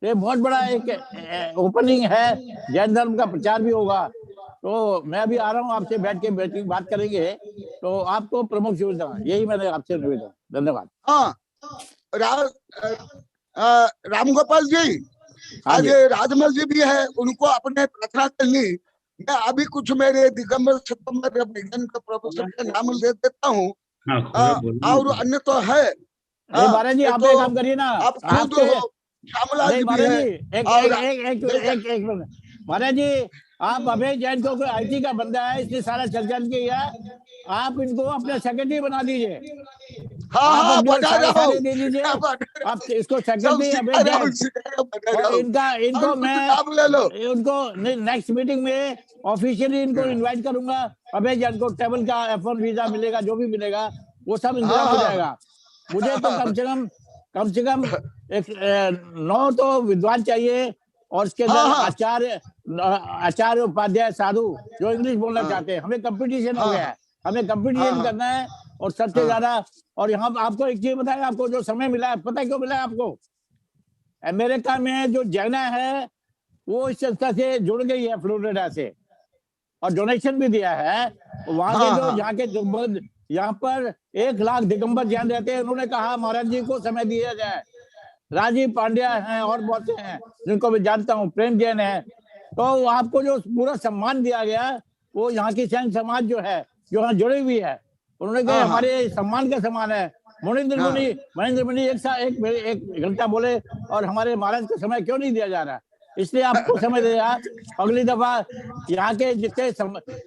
E: ये बहुत बड़ा एक ओपनिंग है, जैन धर्म का प्रचार भी होगा। तो मैं अभी आ रहा हूँ, आपसे बैठ के बात करेंगे, तो आपको प्रमुख सुविधा, यही मैंने आपसे निवेदन। धन्यवाद।
D: हाँ, राम गोपाल जी, आज राजमल जी भी है, उनको अपने प्रार्थना करनी। मैं अभी कुछ मेरे दिगंबर सितंबर विज्ञान का प्रोफेसर का नाम ले देता हूँ। और अन्य तो है।
E: महाराज जी, आप एक काम करिए ना,
D: आप खुद हो, श्यामला जी भी है।
E: एक महाराज जी, आप अभय जैन को आईटी का बंदा है, इसने सारा चर्चा किया, आप इनको अपने सेक्रेटरी बना दीजिए।
D: हाँ, बना रहा हूँ।
E: दे दीजिए आप इसको सेक्रेटरी अभय जैन। इनको मैं उनको नेक्स्ट मीटिंग में ऑफिशियली इनको इनवाइट करूंगा। अभय जैन को ट्रेवल का F1 वीजा मिलेगा, जो भी मिलेगा वो सब इंतजाम हो जाएगा। मुझे तो कम से कम 9 तो विद्वान चाहिए और उसके अंदर आचार्य उपाध्याय साधु जो इंग्लिश बोलना चाहते हैं। हमें कंपटीशन हो गया है, हमें कंपटीशन करना है और सबसे ज्यादा। और यहाँ आपको एक चीज बताया, आपको जो समय मिला है, पता है क्यों मिला है आपको? अमेरिका में जो जैना है वो इस संस्था से जुड़ गई है फ्लोरिडा से, और डोनेशन भी दिया है। वहां के जो यहाँ पर 1 लाख दिगंबर जैन रहते हैं। उन्होंने कहा महाराज जी को समय दिया जाए। राजीव पांड्या हैं और बहुत से हैं जिनको मैं जानता हूँ, प्रेम जैन है। तो आपको जो पूरा सम्मान दिया गया, वो यहाँ की सैन्य समाज जो है, जो यहाँ जुड़ी हुई है, उन्होंने कहा हमारे सम्मान का समान है। महेंद्र मुनि एक घंटा बोले और हमारे महाराज को समय क्यों नहीं दिया जा रहा? इसलिए आपको समय दिया। अगली दफा यहाँ के जितने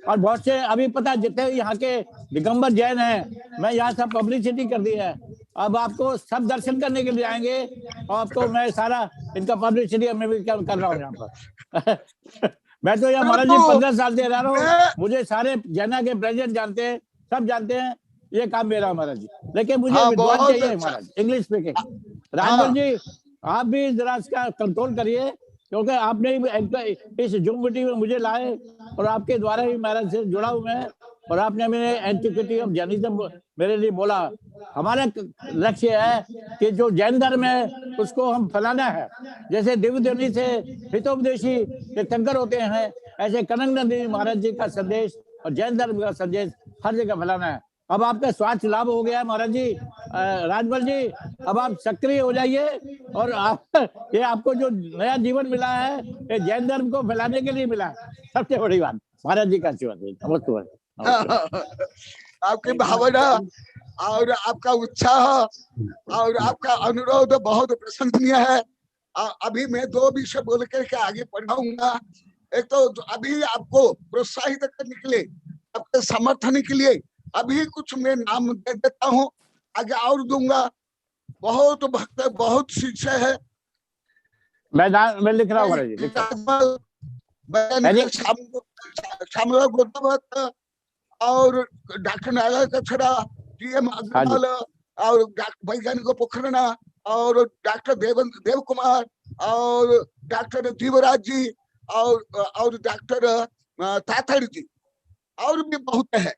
E: और बहुत से अभी पता जितने यहाँ के दिगंबर जैन हैं, मैं यहाँ सब पब्लिसिटी कर दी है। अब आपको सब दर्शन करने के लिए आएंगे और आपको मैं सारा इनका पब्लिसिटी मैं भी कर रहा हूँ यहाँ पर। मैं तो यहाँ महाराज जी 15 साल से रह रहा हूँ, मुझे सारे जैना के प्रेसिडेंट जानते हैं, सब जानते हैं। ये काम मेरा महाराज जी, लेकिन मुझे विद्वान चाहिए महाराज, इंग्लिश स्पीकिंग। राजमल जी, आप भी जरा इसका कंट्रोल करिए, क्योंकि आपने इस जूम मीटिंग में मुझे लाए और आपके द्वारा ही महाराज से जुड़ा हूं मैं, और आपने मेरे एंटिक्विटी ऑफ जैनिज्म मेरे लिए बोला। हमारा लक्ष्य है कि जो जैन धर्म है उसको हम फैलाना है। जैसे दिव्यदेवी से हितोपदेशी तीर्थंकर होते हैं, ऐसे कनक नंदी महाराज जी का संदेश और जैन धर्म का संदेश हर जगह फैलाना है। अब आपका स्वास्थ्य लाभ हो गया है महाराज जी, राजमल जी, अब आप सक्रिय हो जाइए। और ये आपको जो नया जीवन मिला है, ये जैन धर्म को फैलाने के लिए मिला है। सबसे बड़ी बात महाराज जी का आशीर्वाद।
D: आपकी भावना और आपका उत्साह और आपका अनुरोध बहुत प्रशंसनीय है। अभी मैं 2 विषय बोल करके आगे बढ़ाऊंगा। एक तो अभी आपको प्रोत्साहित करने के लिए, आपके समर्थन के लिए अभी कुछ मैं नाम दे देता हूँ, आगे और दूंगा। बहुत भक्त, बहुत शिष्य है।
E: मैं लिख रहा हूँ जी,
D: श्यामला गोदावत और डॉक्टर नारायण कछड़ा, DM अग्रवाल और वैज्ञानिक पोखरना और डॉक्टर देव कुमार और डॉक्टर जीवराज जी और डॉक्टर ताथड़ जी, और भी बहुत है,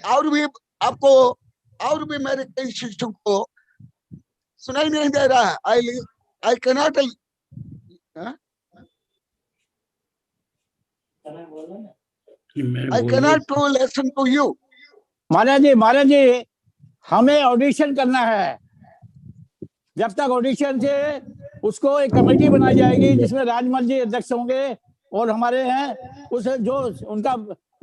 D: और भी आपको, और भी मेरे कई शिष्यों को सुनाई नहीं दे रहा है। I cannot to listen to you.
E: Maharaj ji हमें ऑडिशन करना है। जब तक ऑडिशन से उसको एक कमेटी बनाई जाएगी जिसमें राजमल जी अध्यक्ष होंगे और हमारे हैं, उस जो उनका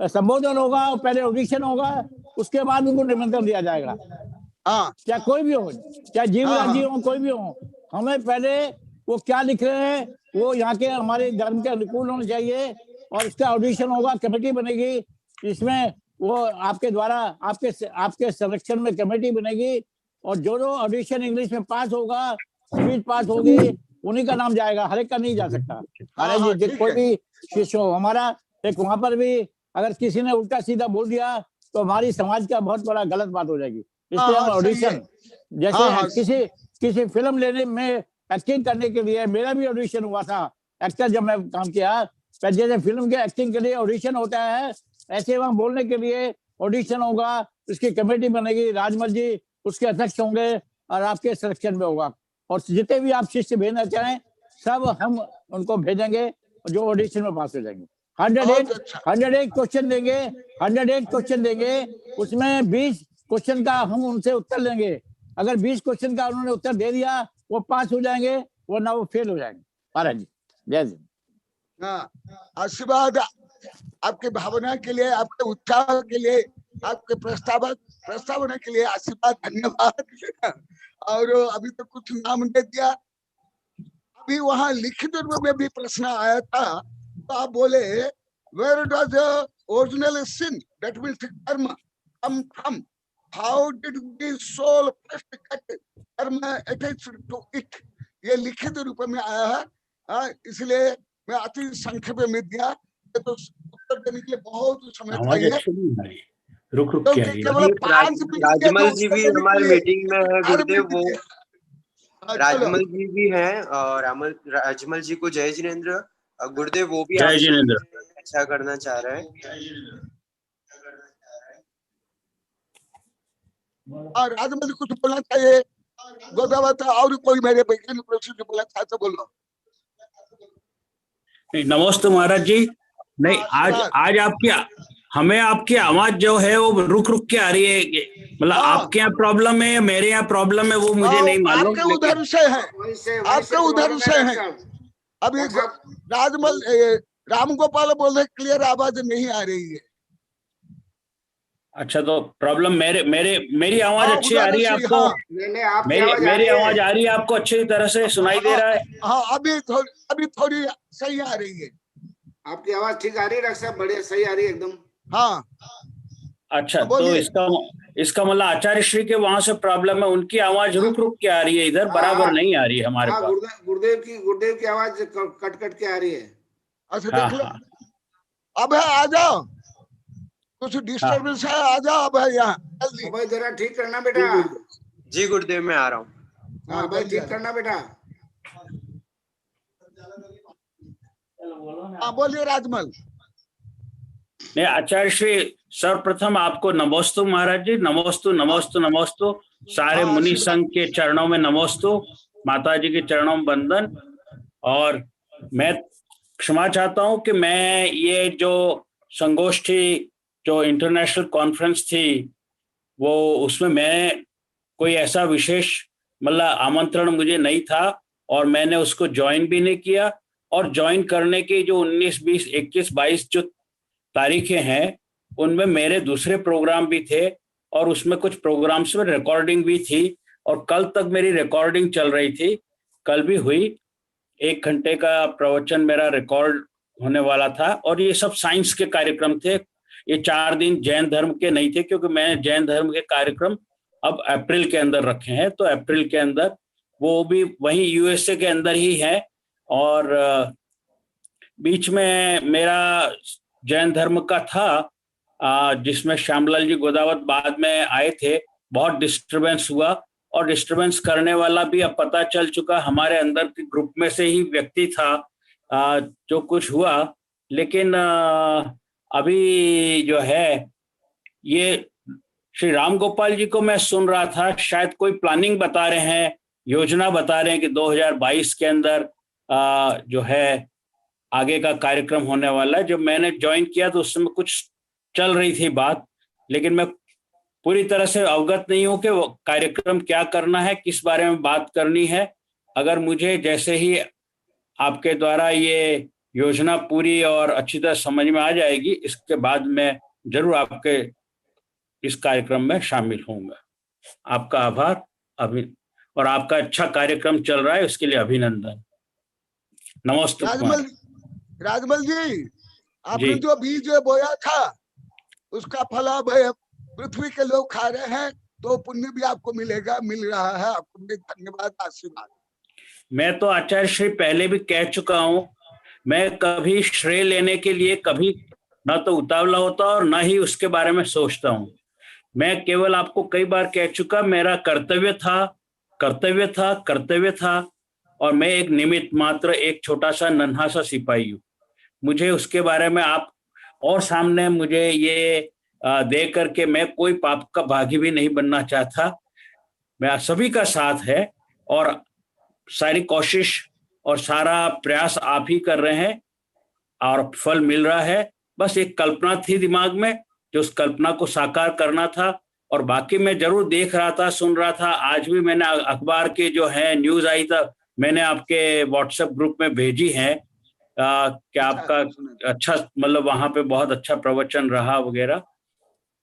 E: संबोधन होगा, पहले ऑडिशन होगा, उसके बाद उनको निमंत्रण दिया जाएगा।
D: हाँ,
E: चाहे कोई भी हो, चाहे जीवराज जी हो, कोई भी हो, हमें पहले वो क्या लिख रहे हैं वो यहाँ के हमारे धर्म के अनुकूल होना चाहिए, और उसका ऑडिशन होगा, कमेटी बनेगी, इसमें वो आपके द्वारा आपके संरक्षण में कमेटी बनेगी, और जो ऑडिशन इंग्लिश में पास होगा, स्पीच पास होगी, उन्हीं का नाम जाएगा, हर एक का नहीं जा सकता। अरे जी कोई भी शिष्य हो हमारा, एक वहां पर भी अगर किसी ने उल्टा सीधा बोल दिया तो हमारी समाज का बहुत बड़ा गलत बात हो जाएगी। इसलिए हम ऑडिशन, जैसे किसी फिल्म लेने में एक्टिंग करने के लिए, मेरा भी ऑडिशन हुआ था एक्टर जब मैं काम किया, जैसे फिल्म के एक्टिंग के लिए ऑडिशन होता है, ऐसे वहां बोलने के लिए ऑडिशन होगा, उसकी कमेटी बनेगी, राजमल जी उसके अध्यक्ष होंगे और आपके संरक्षण में होगा, और जितने भी आप शिष्य भेजना चाहें सब हम उनको भेजेंगे जो ऑडिशन में पास हो जाएंगे। 108 क्वेश्चन देंगे, 108 क्वेश्चन देंगे, उसमें 20 क्वेश्चन का हम उनसे उत्तर लेंगे। अगर 20 क्वेश्चन का उन्होंने उत्तर दे दिया वो पास हो जाएंगे, वरना वो फेल हो जाएंगे। महाराज जी जय जी।
D: आशीर्वाद आपके भावना के लिए, आपके उत्साह के लिए, आपके प्रस्तावना के लिए आशीर्वाद, धन्यवाद। और अभी तो कुछ नाम दे दिया, अभी वहां लिखित रूप में भी प्रश्न आया था, तो आप बोले where does original sin that means karma come from, how did the soul first cut karma attached to it. ये लिखित रूप में आया है, इसलिए मैं अति संक्षेप में दिया, तो उत्तर देने के लिए बहुत समय चाहिए।
G: रुक के
B: राजमल जी भी हमारे मीटिंग में है गुरुदेव, वो राजमल जी भी हैं, और राजमल जी को जय जिनेंद्र गुरुदेव, वो भी
G: जय जिनेंद्र
B: अच्छा करना चाह रहे हैं।
D: और राजमल जी कुछ बोलना चाहिए गोदावत, और कोई मेरे बहन प्रश्न बोला था तो बोलो।
G: नमस्ते महाराज जी। नहीं, आज आपकी हमें आपकी आवाज जो है वो रुक के आ रही है, मतलब आपके यहाँ प्रॉब्लम है या मेरे यहाँ प्रॉब्लम है वो मुझे नहीं मालूम।
D: आपके उधर से है, आपके उधर से है। अभी राजमल रामगोपाल बोल रहे क्लियर आवाज नहीं आ रही है।
G: अच्छा, तो प्रॉब्लम मेरी आवाज अच्छी आ रही है आपको? मेरी आवाज आ रही है आपको अच्छी तरह से सुनाई दे रहा है?
D: हाँ, अभी थोड़ी सही आ रही है।
F: आपकी आवाज ठीक आ रही है डॉक्टर साहब, बढ़िया सही आ रही है एकदम।
D: हाँ,
G: अच्छा, तो इसका मतलब आचार्य श्री के वहां से प्रॉब्लम है, उनकी आवाज रुक के आ रही है, इधर बराबर नहीं आ रही है हमारे पास।
F: गुरुदेव की आवाज कट के आ रही है।
D: अच्छा देख लो, अब है, आ जाओ, कुछ डिस्टर्बेंस है, आ जाओ अब है यहाँ जल्दी।
F: भाई जरा ठीक करना बेटा।
B: जी गुरुदेव मैं आ रहा हूँ।
F: हाँ भाई ठीक करना बेटा।
D: हाँ बोलिए राजमल।
G: नहीं, आचार्य श्री सर्वप्रथम आपको नमोस्तु महाराज जी, नमोस्तु नमोस्तु नमोस्तु, सारे मुनि संघ के चरणों में नमोस्तु, माता जी के चरणों में वंदन। और मैं क्षमा चाहता हूं कि मैं ये जो संगोष्ठी, जो इंटरनेशनल कॉन्फ्रेंस थी, वो उसमें मैं कोई ऐसा विशेष मतलब आमंत्रण मुझे नहीं था, और मैंने उसको ज्वाइन भी नहीं किया, और ज्वाइन करने की जो 19, 20, 21, 22 जो तारीखें हैं उनमें मेरे दूसरे प्रोग्राम भी थे, और उसमें कुछ प्रोग्राम्स में रिकॉर्डिंग भी थी, और कल तक मेरी रिकॉर्डिंग चल रही थी, कल भी हुई। 1 घंटे का प्रवचन मेरा रिकॉर्ड होने वाला था, और ये सब साइंस के कार्यक्रम थे। ये 4 दिन जैन धर्म के नहीं थे, क्योंकि मैंने जैन धर्म के कार्यक्रम अब अप्रैल के अंदर रखे हैं, तो अप्रैल के अंदर वो भी वहीं यूएसए के अंदर ही है। और बीच में मेरा जैन धर्म का था, जिसमें श्यामलाल जी गोदावत बाद में आए थे, बहुत डिस्टरबेंस हुआ, और डिस्टरबेंस करने वाला भी अब पता चल चुका, हमारे अंदर के ग्रुप में से ही व्यक्ति था जो कुछ हुआ। लेकिन अभी जो है ये श्री राम गोपाल जी को मैं सुन रहा था, शायद कोई प्लानिंग बता रहे हैं, योजना बता रहे हैं कि 2022 के अंदर जो है आगे का कार्यक्रम होने वाला है। जब मैंने ज्वाइन किया तो उस समय कुछ चल रही थी बात, लेकिन मैं पूरी तरह से अवगत नहीं हूं कि वो कार्यक्रम क्या करना है, किस बारे में बात करनी है। अगर मुझे जैसे ही आपके द्वारा ये योजना पूरी और अच्छी तरह समझ में आ जाएगी, इसके बाद मैं जरूर आपके इस कार्यक्रम में शामिल होऊंगा। आपका आभार और आपका अच्छा कार्यक्रम चल रहा है, उसके लिए अभिनंदन। नमस्ते।
D: राजमल जी, आपने जो बीज बोया था उसका फल अब पृथ्वी के लोग खा रहे हैं, तो पुण्य भी आपको मिलेगा, मिल रहा है। आपको धन्यवाद, आशीर्वाद।
G: मैं तो आचार्य श्री पहले भी कह चुका हूं, मैं कभी श्रेय लेने के लिए कभी ना तो उतावला होता और ना ही उसके बारे में सोचता हूं। मैं केवल आपको कई बार कह चुका, मेरा कर्तव्य था और मैं एक निमित्त मात्र, एक छोटा सा नन्हा सा सिपाही हूँ। मुझे उसके बारे में आप और सामने मुझे ये दे करके मैं कोई पाप का भागी भी नहीं बनना चाहता। मैं सभी का साथ है और सारी कोशिश और सारा प्रयास आप ही कर रहे हैं और फल मिल रहा है। बस एक कल्पना थी दिमाग में, जो उस कल्पना को साकार करना था। और बाकी मैं जरूर देख रहा था, सुन रहा था। आज भी मैंने अखबार के जो है न्यूज आई था, मैंने आपके व्हाट्सएप ग्रुप में भेजी है कि आपका अच्छा मतलब वहां पे बहुत अच्छा प्रवचन रहा वगैरह।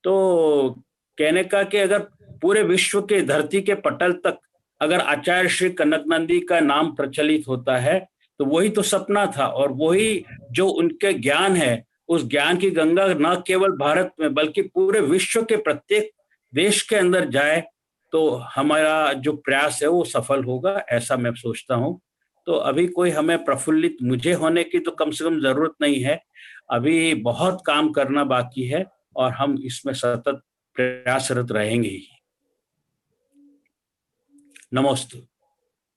G: तो कहने का कि अगर पूरे विश्व के धरती के पटल तक अगर आचार्य श्री कनकनंदी का नाम प्रचलित होता है तो वही तो सपना था। और वही जो उनके ज्ञान है, उस ज्ञान की गंगा न केवल भारत में बल्कि पूरे विश्व के प्रत्येक देश के अंदर जाए तो हमारा जो प्रयास है वो सफल होगा, ऐसा मैं सोचता हूँ। तो अभी कोई हमें प्रफुल्लित मुझे होने की तो कम से कम जरूरत नहीं है। अभी बहुत काम करना बाकी है और हम इसमें सतत प्रयासरत रहेंगे ही। नमस्ते।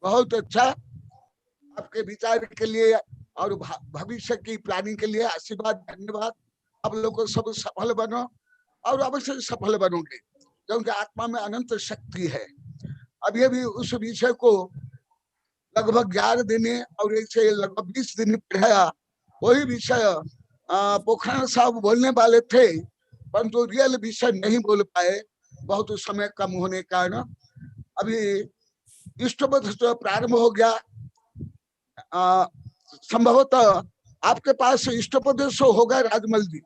D: बहुत अच्छा, आपके विचार के लिए और भविष्य की प्लानिंग के लिए आशीर्वाद, धन्यवाद। आप लोग सब सफल बनो और अवश्य सफल बनोगे, क्योंकि आत्मा में अनंत शक्ति है। अभी उस विषय को लगभग 11 दिन और ऐसे लगभग 20 दिन पढ़ाया। वही विषय पोखरण साहब बोलने वाले थे, परंतु रियल विषय नहीं बोल पाए, बहुत समय कम होने के कारण। अभी इष्टबोध तो प्रारंभ हो गया। संभवतः आपके पास इष्टोपदेश होगा राजमल जी,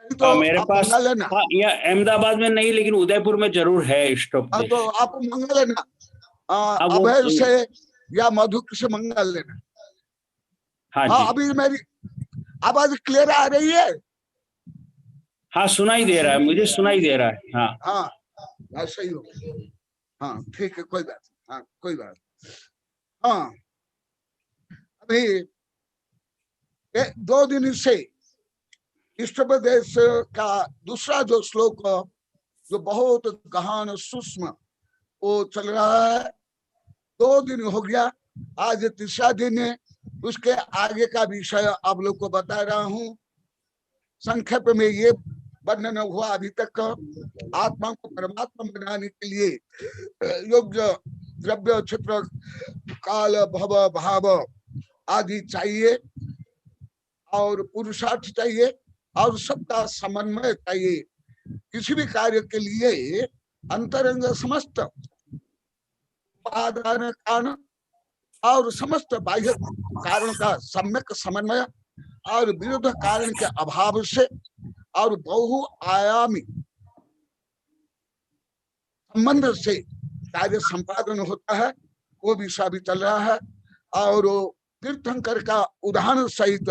D: नहीं तो
G: मेरे पास
D: लेना।
G: या अहमदाबाद में नहीं, लेकिन उदयपुर में जरूर है इष्टोपदेश।
D: तो आप मंगा लेना, अभय से या मधु से मंगा लेना। हाँ, अभी मेरी आवाज क्लियर आ रही है?
G: हाँ, सुनाई दे रहा है, मुझे सुनाई दे रहा है।
D: हाँ सही हो। हाँ ठीक है, कोई बात। हाँ कोई बात। हाँ, अभी 2 दिन से इष्टोपदेश का दूसरा जो श्लोक जो बहुत गहन सूक्ष्म वो चल रहा है। 2 दिन हो गया, आज तीसरा दिन है। उसके आगे का विषय आप लोग को बता रहा हूँ। संक्षेप में ये वर्णन हुआ अभी तक। आत्मा को परमात्मा बनाने के लिए योग्य द्रव्य, क्षेत्र, काल, भव, भाव आदि चाहिए और पुरुषार्थ चाहिए और सबका समन्वय चाहिए। किसी भी कार्य के लिए अंतरंग समस्त उपादान कारण और समस्त बाह्य कारण का सम्यक समन्वय और विरुद्ध कारण के अभाव से और बहुआयामी संबंध से कार्य संपादन होता है, वो विषय भी चल रहा है। और तीर्थंकर का उदाहरण सहित,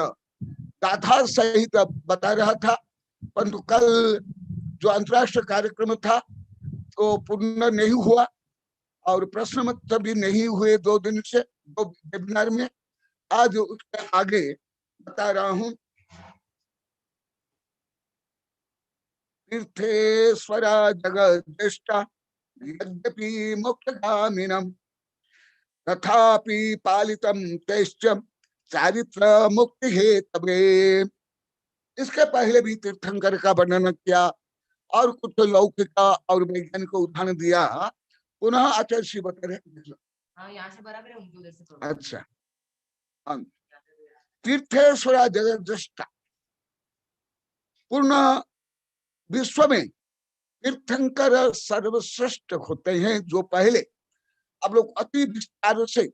D: गाथा सहित बता रहा था, परंतु कल जो अंतरराष्ट्रीय कार्यक्रम था तो पूर्ण नहीं हुआ और प्रश्न मत भी नहीं हुए 2 दिन से 2 वेबिनार में। आज उसके आगे बता रहा हूं। तीर्थेश्वर जगत ज्येष्ठा यद्यपि मोक्षगामिनम् तथापि पालितम तेश्च चारित्र मुक्ति हेतवे। इसके पहले भी तीर्थंकर का वर्णन किया और कुछ लौकिक और वैज्ञानिक उदाहरण दिया। पुनः आचार्य श्री बता रहे
H: यहाँ से बराबर है, उनके उधर से थोड़ा।
D: अच्छा, तीर्थेश्वरा जगत दृष्टा, पूर्ण विश्व में तीर्थंकर सर्वश्रेष्ठ होते हैं। जो पहले आप लोग अति विस्तार से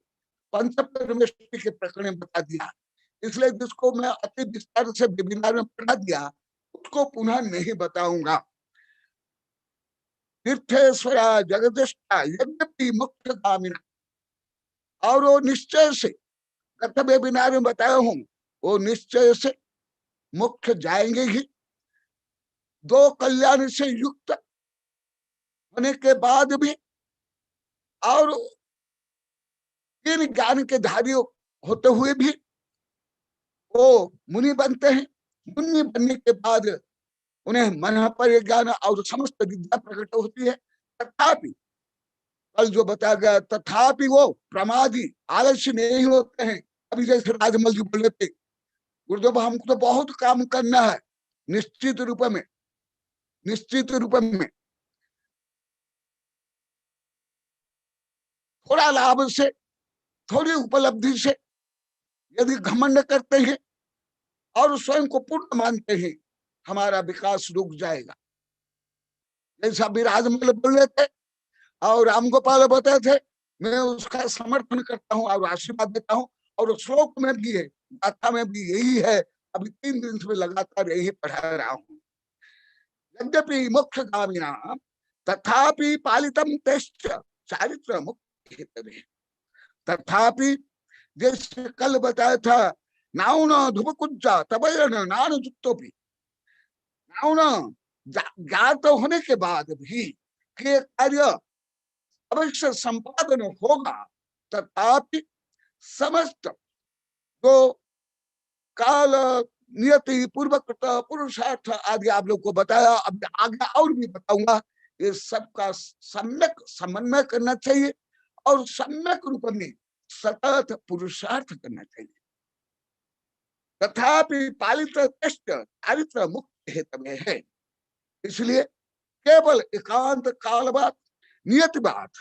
D: पंचपरमेष्टि के प्रकरण में बता दिया, इसलिए जिसको मैं अति विस्तार से वेबिनार में पढ़ा दिया उसको पुनः नहीं बताऊंगा। तीर्थेश्वरा जगदृष्टा यद्यपि मोक्षगामिना, और वो निश्चय से गत वेबिनार में बताया हूं, वो निश्चय से मोक्ष जाएंगे ही। दो कल्याण से युक्त होने के बाद भी और तीन ज्ञान के धारी होते हुए भी वो मुनि बनते हैं। मुनि बनने के बाद उन्हें मन पर ज्ञान और समस्त विद्या प्रकट होती है। तथापि कल जो बताया गया, तथापि वो प्रमादी आलस्य नहीं होते हैं। अभी जैसे राजमल जी बोले थे, गुरुदेव हमको तो बहुत काम करना है, निश्चित रूप में थोड़ा लाभ से, थोड़ी उपलब्धि से यदि घमंड करते हैं और स्वयं को पूर्ण मानते हैं, हमारा विकास रुक जाएगा। जैसा विराजमल बोल रहे थे और राम गोपाल बताए थे, मैं उसका समर्थन करता हूँ और आशीर्वाद देता हूँ। और श्लोक में भी है, गाथा में भी यही है। अभी 3 दिन से लगातार यही पढ़ा रहा हूँ। यद्यपि मोक्षगामिना तथापि पालितम तेश्च चारित्र मुक्ति हेतवे। तथापि जैसे कल बताया था, नाउन धुपकुज्जा तबैन नान जुक्तोपि, नाउन ज्ञात होने के बाद भी कि कार्य अवश्य संपादन होगा, तथापि समस्त जो काल नियति पूर्वकृत पुरुषार्थ आदि आप लोग को बताया, अब आगे और भी बताऊंगा। ये सबका सम्यक समन्वय करना चाहिए और सम्यक रूप में सतत पुरुषार्थ करना चाहिए। तथापि पालित चारित्र मुक्त हेतवे है। इसलिए केवल एकांत काल बात, नियत बात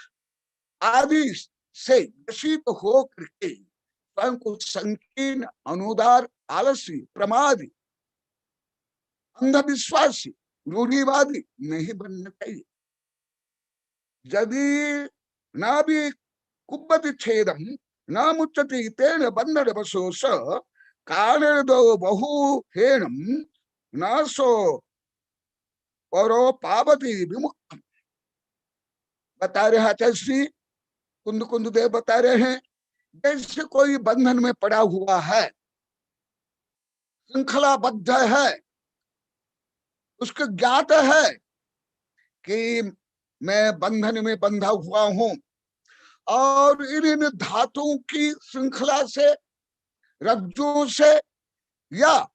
D: आदि से ग्रसित हो करके स्वयं को संकीर्ण, अनुदार, आलसी, प्रमादी, अंधविश्वासी, रूढ़िवादी नहीं बनना चाहिए। यदि न भी कुब्बति छेदम न मुच्यति तेन बंधन वशो स कारण दो बहु हेणम न सो परो पावती विमुक्तम। बता रहे आचार्य श्री कुंद देव बता रहे हैं, जैसे कोई बंधन में पड़ा हुआ है, श्रृंखलाबद्ध है, उसको ज्ञात है कि मैं बंधन में बंधा हुआ हूं और इन धातुओं की श्रृंखला से, रज्जू से या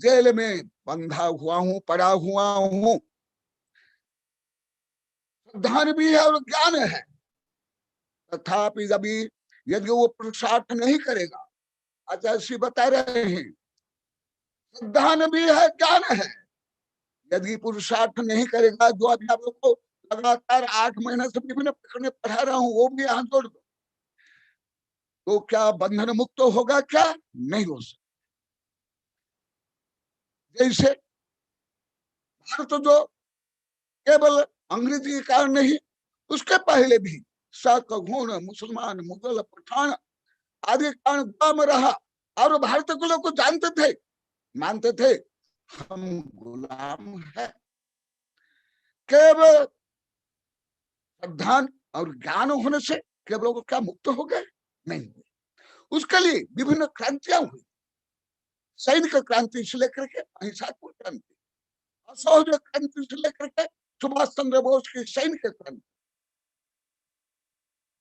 D: जेल में बंधा हुआ हूं, पड़ा हुआ हूं। सावधान भी है और ज्ञान है, तथापि अभी यदि वो पुरुषार्थ नहीं करेगा, आचार्य श्री बता रहे हैं, सावधान भी है, ज्ञान है, यदि पुरुषार्थ नहीं करेगा, जो अभी आप लोग को लगातार 8 महीने से विभिन्न प्रकरण पढ़ा रहा हूं, वो भी यहाँ जोड़ दो, तो क्या बंधन मुक्त होगा? क्या नहीं हो सकता। जैसे भारत जो केवल अंग्रेजी के कारण नहीं, उसके पहले भी शक, घूण, मुसलमान, मुगल, पठान आदि कारण गुलाम रहा और भारत के लोग को जानते थे, मानते थे हम गुलाम है। केवल सावधान और ज्ञान होने से केवल लोग क्या मुक्त हो गए? नहीं। उसके लिए विभिन्न क्रांतियां हुई, सैनिक क्रांति से लेकर के अहिंसात्मक क्रांति, असहयोग क्रांति से लेकर के सुभाष चंद्र बोस की सैनिक क्रांति,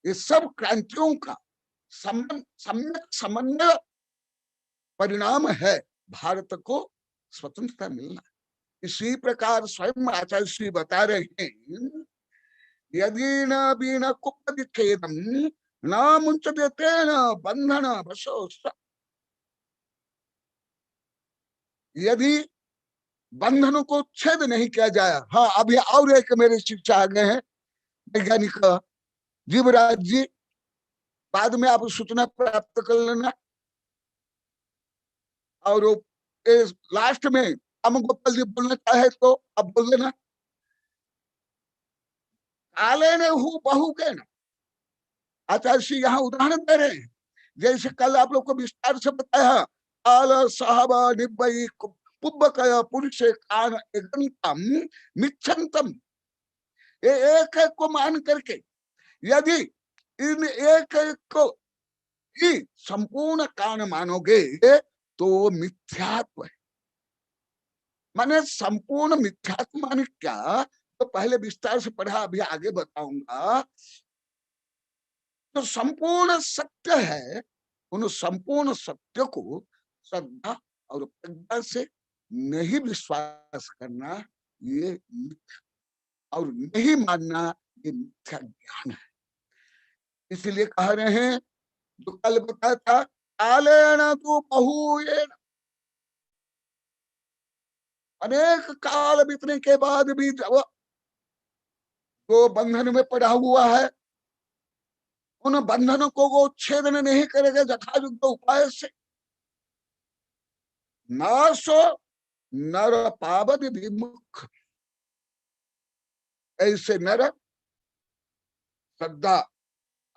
D: ये सब क्रांतियों का सम्यक समन्वय परिणाम है भारत को स्वतंत्रता मिलना। इसी प्रकार स्वयं आचार्य श्री बता रहे हैं, यदि न बीन कुपदिच्छेदम न मुंचते तेन बंधन वशो। यदि बंधन को छेद नहीं किया जाए। हाँ, अभी और एक मेरे शिक्षा आ गए हैं वैज्ञानिक जीवराज जी, बाद में आप सूचना प्राप्त कर लेना। और लास्ट में राम गोपाल जी बोलना चाहे तो अब बोल देना। काले ने हु बहु के न, आचार्य श्री यहाँ उदाहरण दे रहे हैं। जैसे कल आप लोग को विस्तार से बताया, आल साहब निबई पुब्बकय पुरुष कान एगंतम मिच्छन्तम। ये एक एक को मान करके यदि इन एक एक को ही संपूर्ण कान मानोगे तो वो मिथ्यात्व है। माने संपूर्ण मिथ्यात्व माने क्या, तो पहले विस्तार से पढ़ा, अभी आगे बताऊंगा। तो संपूर्ण सत्य है, उन संपूर्ण सत्य को श्रद्धा और प्रज्ञा से नहीं विश्वास करना, ये मिथ्या, और नहीं मानना, ये मिथ्या ज्ञान है। इसलिए कह रहे हैं, जो कल बताया था, कालेन तु बहुयेन, अनेक काल बीतने के बाद भी जब वो बंधन में पड़ा हुआ है, उन बंधनों को वो छेदन नहीं करेगा यथायुक्त उपाय से। नासो नर पावद विमुख, ऐसे नर श्रद्धा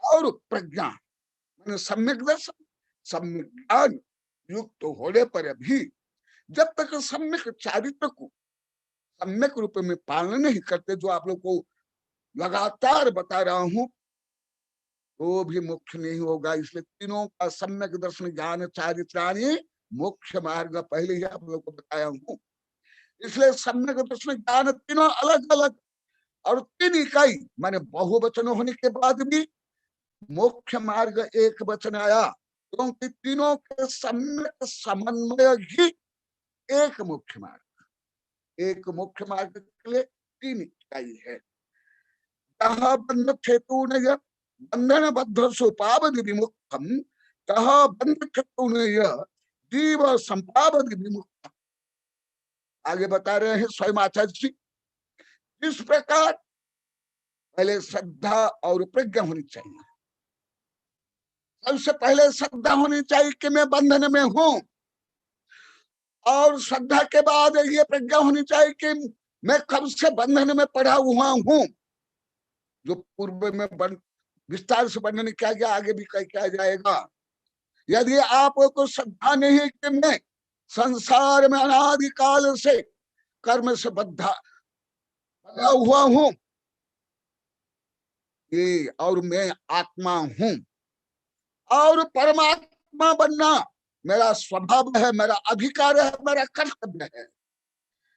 D: और प्रज्ञा मैंने सम्यक दर्शन सम्यक ज्ञान युक्त होने पर भी जब तक सम्यक चारित्र को सम्यक रूप में पालन नहीं करते, जो आप लोग को लगातार बता रहा हूं, तो भी मोक्ष नहीं होगा। इसलिए तीनों का सम्यक दर्शन ज्ञान चारित्राणि मोक्ष मार्ग पहले ही आप लोग को बताया हूं। इसलिए सम्यक दर्शन ज्ञान तीनों अलग अलग और तीन इकाई माने बहुवचन होने के बाद भी मोक्ष मार्ग एक वचन आया, क्योंकि तीनों के सम्यक समन्वय ही एक मोक्ष मार्ग। एक मोक्ष मार्ग के लिए तीन इकाई है। बंध क्षेतु न बंधन बद्ध सोपावधि विमुक्तम, तह बंध क्षेतु न जीव संपावधि विमुक्तम। आगे बता रहे हैं स्वयं आचार्य जी, इस प्रकार पहले श्रद्धा और प्रज्ञा होनी चाहिए। सबसे पहले श्रद्धा होनी चाहिए कि मैं बंधन में हूं, और श्रद्धा के बाद ये प्रज्ञा होनी चाहिए कि मैं कब से बंधन में पड़ा हुआ हूं। जो पूर्व में विस्तार से वर्णन किया गया, आगे भी किया जाएगा। यदि आपको श्रद्धा नहीं कि मैं संसार में अनादिकाल से कर्म से बद्धा हुआ हूं, ये और मैं आत्मा हूं, और परमात्मा बनना मेरा स्वभाव है, मेरा अधिकार है, मेरा कर्तव्य है।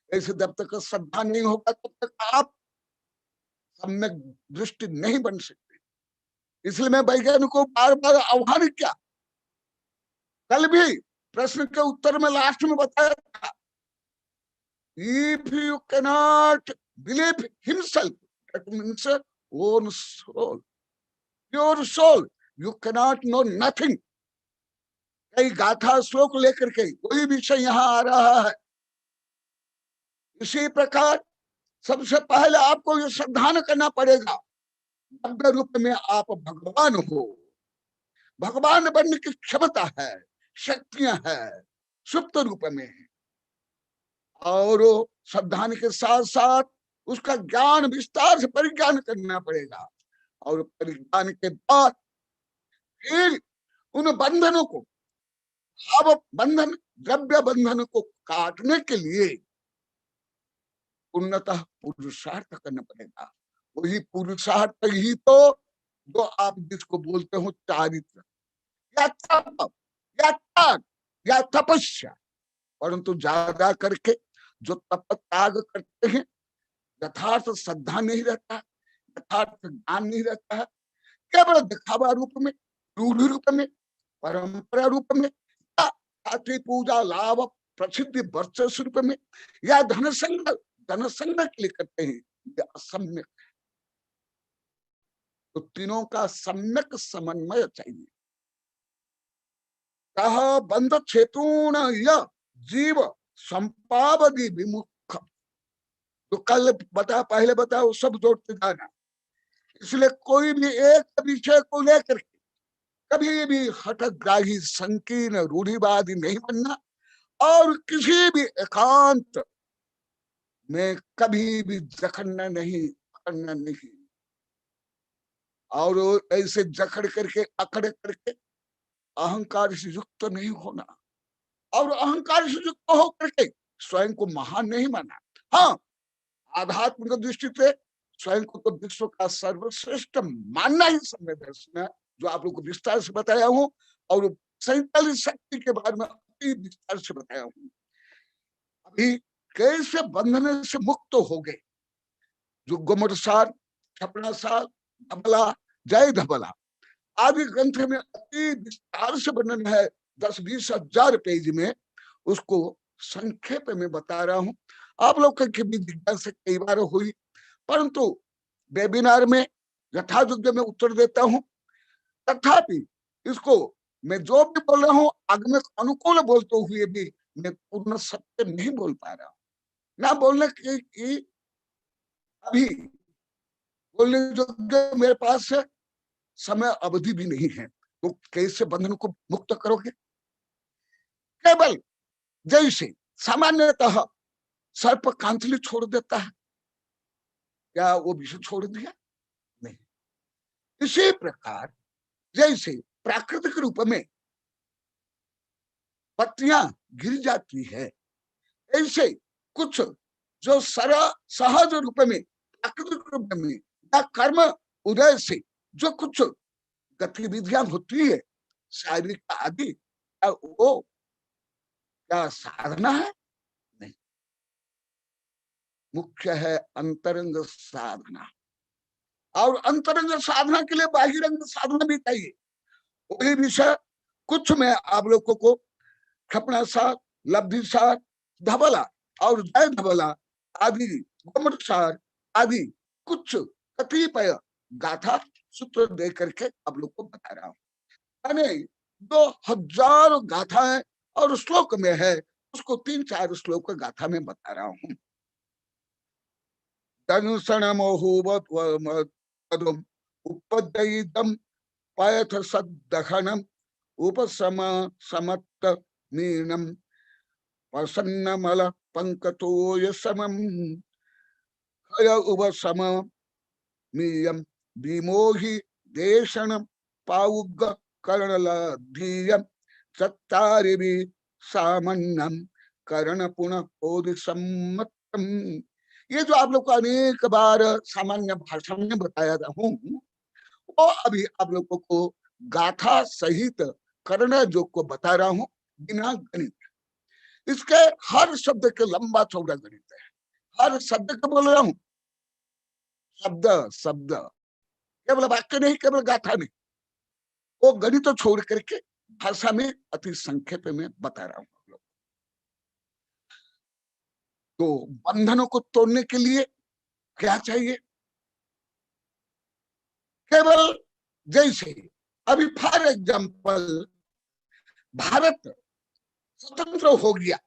D: ऐसे जब तक श्रद्धा नहीं होगा तब तक आप सम्यक दृष्टि नहीं बन सकते। इसलिए मैं वैज्ञानिक को बार बार आह्वान किया। कल भी प्रश्न के उत्तर में लास्ट में बताया था, if you cannot believe himself, that means own soul, pure soul, you cannot know nothing. कई गाथा श्लोक लेकर के वही विषय यहाँ आ रहा है। इसी प्रकार सबसे पहले आपको ये श्रद्धान करना पड़ेगा, भव्य रूप में आप भगवान हो, भगवान बनने की क्षमता है, शक्तियां है सुप्त रूप में। और श्रद्धान के साथ साथ उसका ज्ञान विस्तार से परिज्ञान करना पड़ेगा, और परिज्ञान के बाद फिर उन बंधनों को, अब बंधन द्रव्य बंधन को काटने के लिए पूर्णतः पुरुषार्थ करना पड़ेगा। वही पुरुषार्थ ही तो जो आप जिसको बोलते हो चारित्र या तप या त्याग या तपस्या, परंतु ज्यादा करके जो तप त्याग करते हैं यथार्थ श्रद्धा नहीं रहता, यथार्थ ज्ञान नहीं रहता है, केवल दिखावा रूप में, रूढ़ रूप में, परंपरा रूप में, या पूजा लाभ प्रसिद्धि वर्चस्व रूप में, या धन संग्रह के लिए करते हैं, ये असम्यक है। तो तीनों का सम्यक समन्वय चाहिए। कहा बंध क्षेत्रून यह जीव संपावधि विमुख, तो कल बता पहले बता वो सब जोड़ते जाना। इसलिए कोई भी एक विषय को लेकर के कभी भी हठग्राही संकीर्ण रूढ़िवादी नहीं बनना, और किसी भी एकांत में कभी भी जखड़ना नहीं, अकड़ना नहीं, और ऐसे जखड़ करके अकड़ करके अहंकार से युक्त नहीं होना, और अहंकार से युक्त होकर के स्वयं को महान नहीं माना। हाँ, आध्यात्मिक दृष्टि से स्वयं को तो विश्व का सर्वश्रेष्ठ मानना ही समय दर्शन है, जो आप लोग को विस्तार से बताया हूँ, और 47 शक्ति के बारे में अति विस्तार से बताया हूँ। अभी कैसे बंधन से मुक्त हो गए, जो गुमरसार, छपड़ासार, धबला, जय धबला आदि ग्रंथ में अति विस्तार से वर्णन है, 10-20 हजार पेज में, उसको संक्षेप में बता रहा हूं। आप लोग की भी जिज्ञासा कई बार हुई, परंतु वेबिनार में यथायोग्य में उत्तर देता हूं। तथापि इसको मैं जो भी बोल रहा हूं आगम अनुकूल बोलते हुए भी मैं पूर्ण सत्य नहीं बोल पा रहा हूं। ना बोलने की अभी बोलने जो मेरे पास समय अवधि भी नहीं है, तो कैसे बंधन को मुक्त करोगे? केवल जैसे सामान्यतः सर्प कांचली छोड़ देता है, क्या वो विषय छोड़ दिया? नहीं। इसी प्रकार जैसे प्राकृतिक रूप में पत्तियां गिर जाती है, ऐसे कुछ जो सहज रूप में प्राकृतिक रूप में या कर्म उदय से जो कुछ गतिविधियां होती है शारीरिक आदि, वो क्या साधना है? नहीं, मुख्य है अंतरंग साधना, और अंतरंग साधना के लिए बाहिरंग साधना भी चाहिए। वही विषय कुछ में आप लोगों को खपना सार, लब्धि सार, धबला और जय धबला आदि, गुमर सार आदि कुछ कतिपय गाथा सूत्र दे करके आप लोग को बता रहा हूं। यानी 2000 गाथाएं और श्लोक में है, उसको 3-4 श्लोक गाथा में बता रहा हूं। उपदयितम पयथ सद्दखनम उपसम समत्त मीनम प्रसन्नमल पंकतोय समम हय उपसम मीयम विमोहि देशनम पाउग कर्णलधीयम सत्तारिवि सामन्नम कर्ण पुनः ओदि सम्मतम। ये जो आप लोग को अनेक बार सामान्य भाषा में बताया हूं, वो अभी आप लोगों को गाथा सहित कर्ण जो को बता रहा हूं बिना गणित। इसके हर शब्द के लंबा चौड़ा गणित है, हर शब्द को बोल रहा हूं, शब्द शब्द, केवल वाक्य नहीं, केवल गाथा नहीं, वो गणित तो छोड़ करके भाषा में अति संक्षेप में बता रहा हूं। तो बंधनों को तोड़ने के लिए क्या चाहिए? केवल जैसे अभी फॉर एग्जाम्पल भारत स्वतंत्र हो गया,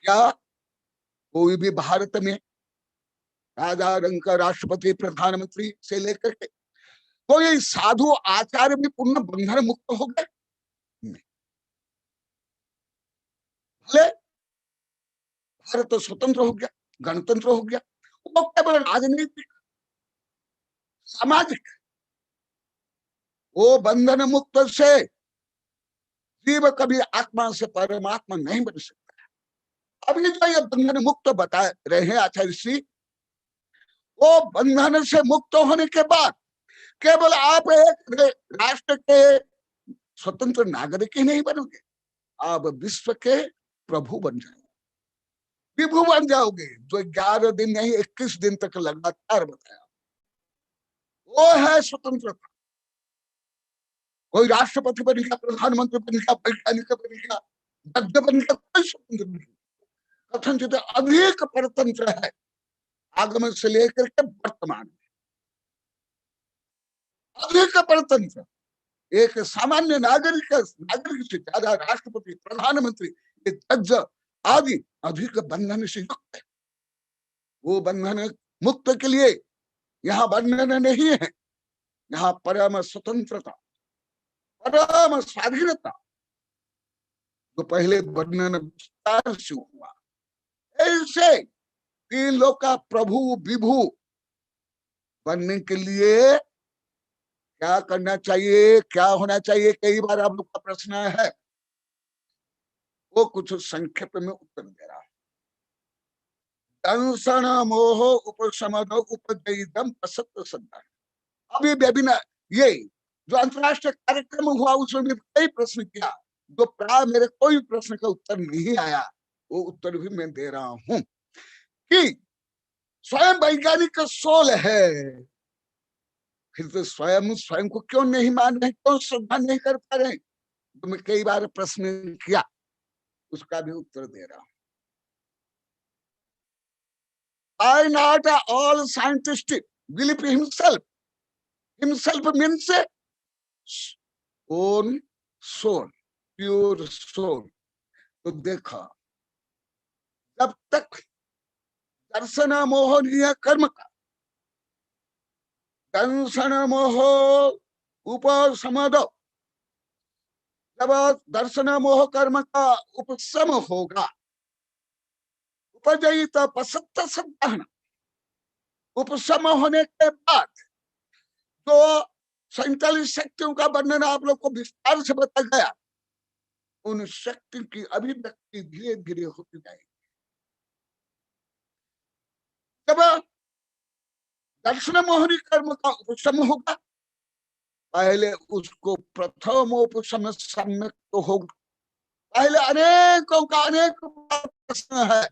D: क्या कोई भी भारत में राजा रंग राष्ट्रपति प्रधानमंत्री से लेकर के कोई साधु आचार्य भी पूर्ण बंधन मुक्त हो गए? नहीं। भले भारत तो स्वतंत्र हो गया, गणतंत्र हो गया, वो केवल राजनीतिक सामाजिक वो बंधन मुक्त से जीव कभी आत्मा से परमात्मा नहीं बन सकता। अभी जो ये बंधन मुक्त बता रहे हैं आचार्य श्री, वो बंधन से मुक्त होने के बाद केवल आप एक राष्ट्र के स्वतंत्र नागरिक ही नहीं बनोगे, आप विश्व के प्रभु बन जाओगे, विभु बन जाओगे, जो 11 दिन नहीं 21 दिन तक लगातार बताया। वो है स्वतंत्रता। कोई राष्ट्रपति बन गया, प्रधानमंत्री बन गया, वैज्ञानिक बन गया, दग्ध बन गया, कोई स्वतंत्र नहीं। कथनचित अधिक परतंत्र है आगमन से लेकर के वर्तमान में। अधिक परतंत्र, एक सामान्य नागरिक से ज्यादा राष्ट्रपति, प्रधानमंत्री, जज आदि अधिक बंधन से युक्त है। वो बंधन मुक्त के लिए यहाँ बंधन नहीं है, यहाँ परम स्वतंत्रता, परम स्वाधीनता। तो पहले बंधन विस्तार से हुआ। ऐसे तीन लोग का प्रभु विभु बनने के लिए क्या करना चाहिए, क्या होना चाहिए, कई बार आप लोग का प्रश्न है, वो कुछ संक्षेप में उत्तर दे रहा है। दंसन मोह उपशमन उपजयिदम असत्य संधान। अभी वेबिनार ये जो अंतरराष्ट्रीय कार्यक्रम हुआ उसमें भी कई प्रश्न किया, जो प्राय मेरे कोई प्रश्न का उत्तर नहीं आया, वो उत्तर भी मैं दे रहा हूं कि स्वयं वैज्ञानिक सोल है, फिर तो स्वयं को क्यों नहीं मान रहे, क्यों श्रद्धा नहीं कर पा रहे। तो मैं कई बार प्रश्न किया, उसका भी उत्तर दे रहा हूं। Why not all scientists believe himself? Himself means own soul, pure soul. तो देखा, जब तक दर्शन मोह नहीं कर्म का, दर्शन मोह उपशमन, जब दर्शन मोह कर्म का उपशम होगा, उपजयित पसत्त संधान, उपशम होने के बाद जो 47 शक्तियों का वर्णन आप लोग को विस्तार से बताया गया, उन शक्ति की अभिव्यक्ति धीरे धीरे होती जाएगी। जब दर्शन मोहनी कर्म का उपशम होगा, पहले उसको प्रथम उपशम सम्यक तो होगा। पहले अनेकों का अनेक प्रश्न है,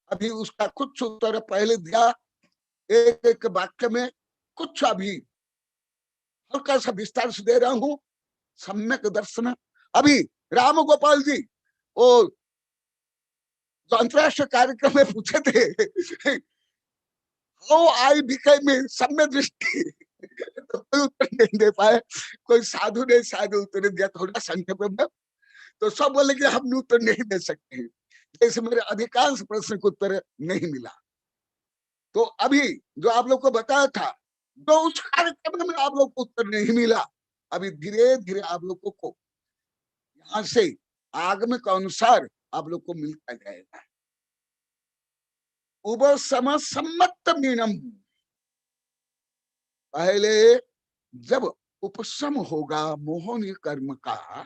D: अभी उसका कुछ उत्तर पहले दिया, एक एक वाक्य में कुछ अभी हल्का सा विस्तार से दे रहा हूं। सम्यक दर्शन, अभी राम गोपाल जी वो जो अंतरराष्ट्रीय कार्यक्रम में पूछे थे, हाउ आई बिकेम सम्यक दृष्टि, तो कोई उत्तर नहीं दे पाए। कोई साधु ने शायद उत्तर दिया थोड़ा संक्षेप में, तो सब बोले कि हम उत्तर नहीं दे सकते, जैसे मेरे अधिकांश प्रश्न को उत्तर नहीं मिला। तो अभी जो आप लोग को बताया था, जो उस कार्यक्रम में आप लोग को उत्तर नहीं मिला, अभी धीरे धीरे आप लोगों को यहाँ से आगम के अनुसार आप लोग को मिलता जाएगा। उपशम सम्मत मीनम, पहले जब उपशम होगा मोहनी कर्म का,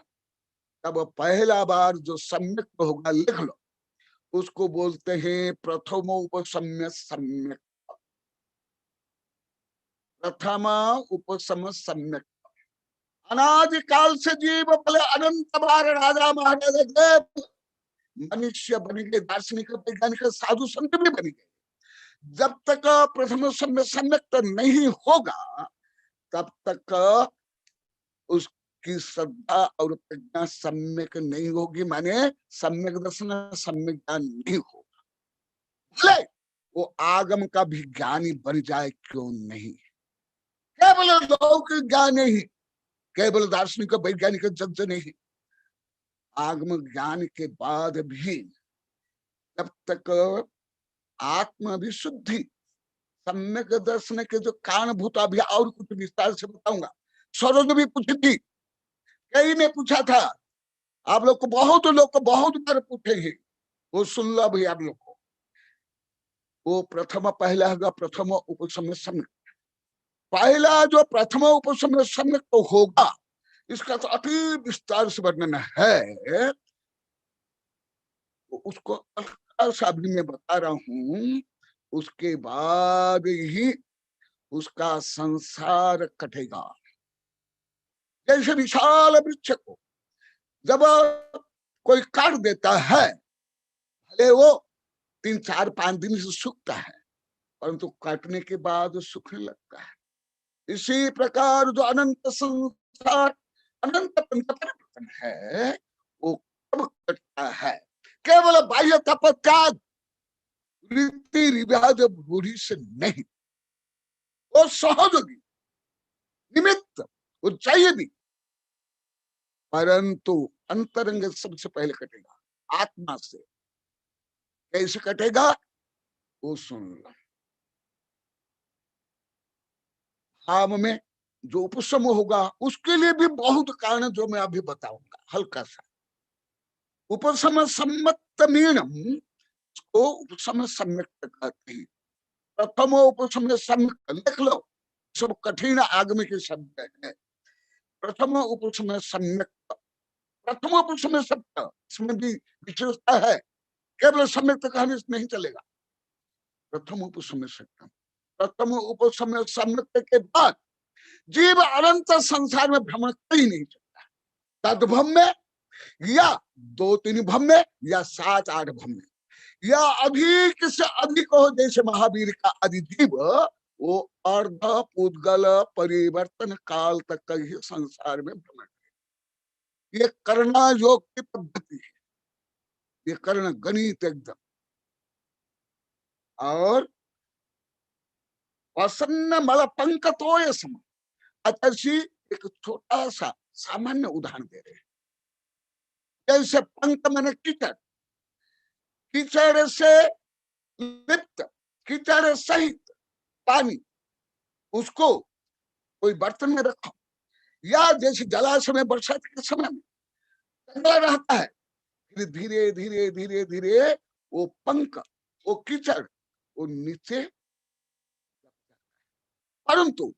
D: तब पहला बार जो सम्यक होगा, लिख लो, उसको बोलते हैं प्रथम उपशम्य सम्यक। प्रथम उपशम सम्यक अनादिकाल से जीव बोले अनंत बार राजा महाराजा मनुष्य बन गए, दार्शनिक वैज्ञानिक साधु संत भी बन गए। जब तक प्रथम सम्यक नहीं होगा, तब तक उसकी श्रद्धा और प्रज्ञा सम्यक नहीं होगी, माने सम्यक दर्शन सम्यक ज्ञान नहीं होगा। भले वो आगम का भी ज्ञानी बन जाए, क्यों नहीं, केवल लौकिक ज्ञान नहीं, केवल दार्शनिक वैज्ञानिक जग नहीं, आगम ज्ञान के बाद भी जब तक आत्म विशुद्धि सम्यक दर्शन के जो कारणभूत, अभी और कुछ विस्तार से बताऊंगा। सरोज भी पूछी थी, कई ने पूछा था, आप लोग को बहुत बार पूछे हैं, वो सुन लो भाई आप लोग को। वो प्रथम पहला होगा प्रथम उपशम सम्यक, पहला जो प्रथम उपशम सम्यक तो होगा, इसका तो अति विस्तार से वर्णन है, उसको अभी मैं बता रहा हूं। उसके बाद ही उसका संसार कटेगा। जैसे विशाल वृक्ष को जब कोई काट देता है, भले वो 3, 4, 5 दिन से सूखता है, परंतु काटने के बाद सूखने लगता है। इसी प्रकार जो अनंत संसार अनंत परिवर्तन है, वो कब कटता है? केवल बाह्य तपत्याग रीति रिवाज रूढ़ी से नहीं, वो सहयोगी वो चाहिए भी, परंतु अंतरंग सबसे पहले कटेगा, आत्मा से। कैसे कटेगा वो सुन लो। भाव में जो उपशम होगा उसके लिए भी बहुत कारण जो मैं अभी बताऊंगा हल्का सा। उपशम सम्मतमीनम को उपशम सम्यक कहते हैं। प्रथम उपशम सम्यक लिख लो, सब कठिन आगम के शब्द है। प्रथम उपशम सम्यक, प्रथम उपशम सत्य, इसमें भी विशेषता है, केवल सम्यक कहने से नहीं चलेगा। प्रथम उपशम सत्य, प्रथम उपशम सम्यक के बाद जीव अनंत संसार में भ्रमण कर ही नहीं सकता। तद्भम में या 2-3 भम में या 7-8 भम में या अधिक से अधिक हो, जैसे महावीर का अधिजीव वो अर्ध पुद्गल परिवर्तन काल तक का ही संसार में भ्रमण करे। ये करना योग की पद्धति है, ये करना गणित एकदम। और प्रसन्न मल पंकतोय सम, अतसी एक छोटा सा सामान्य उदाहरण दे रहे हैं। जैसे पंक मैंने कीचड़, कीचड़ से लिप्त, कीचड़ सहित पानी, उसको कोई बर्तन में रखो, या जैसे जलाशय में बरसात के समय में ठंडा रहता है, फिर धीरे धीरे धीरे धीरे वो पंक, वो कीचड़ वो नीचे, परंतु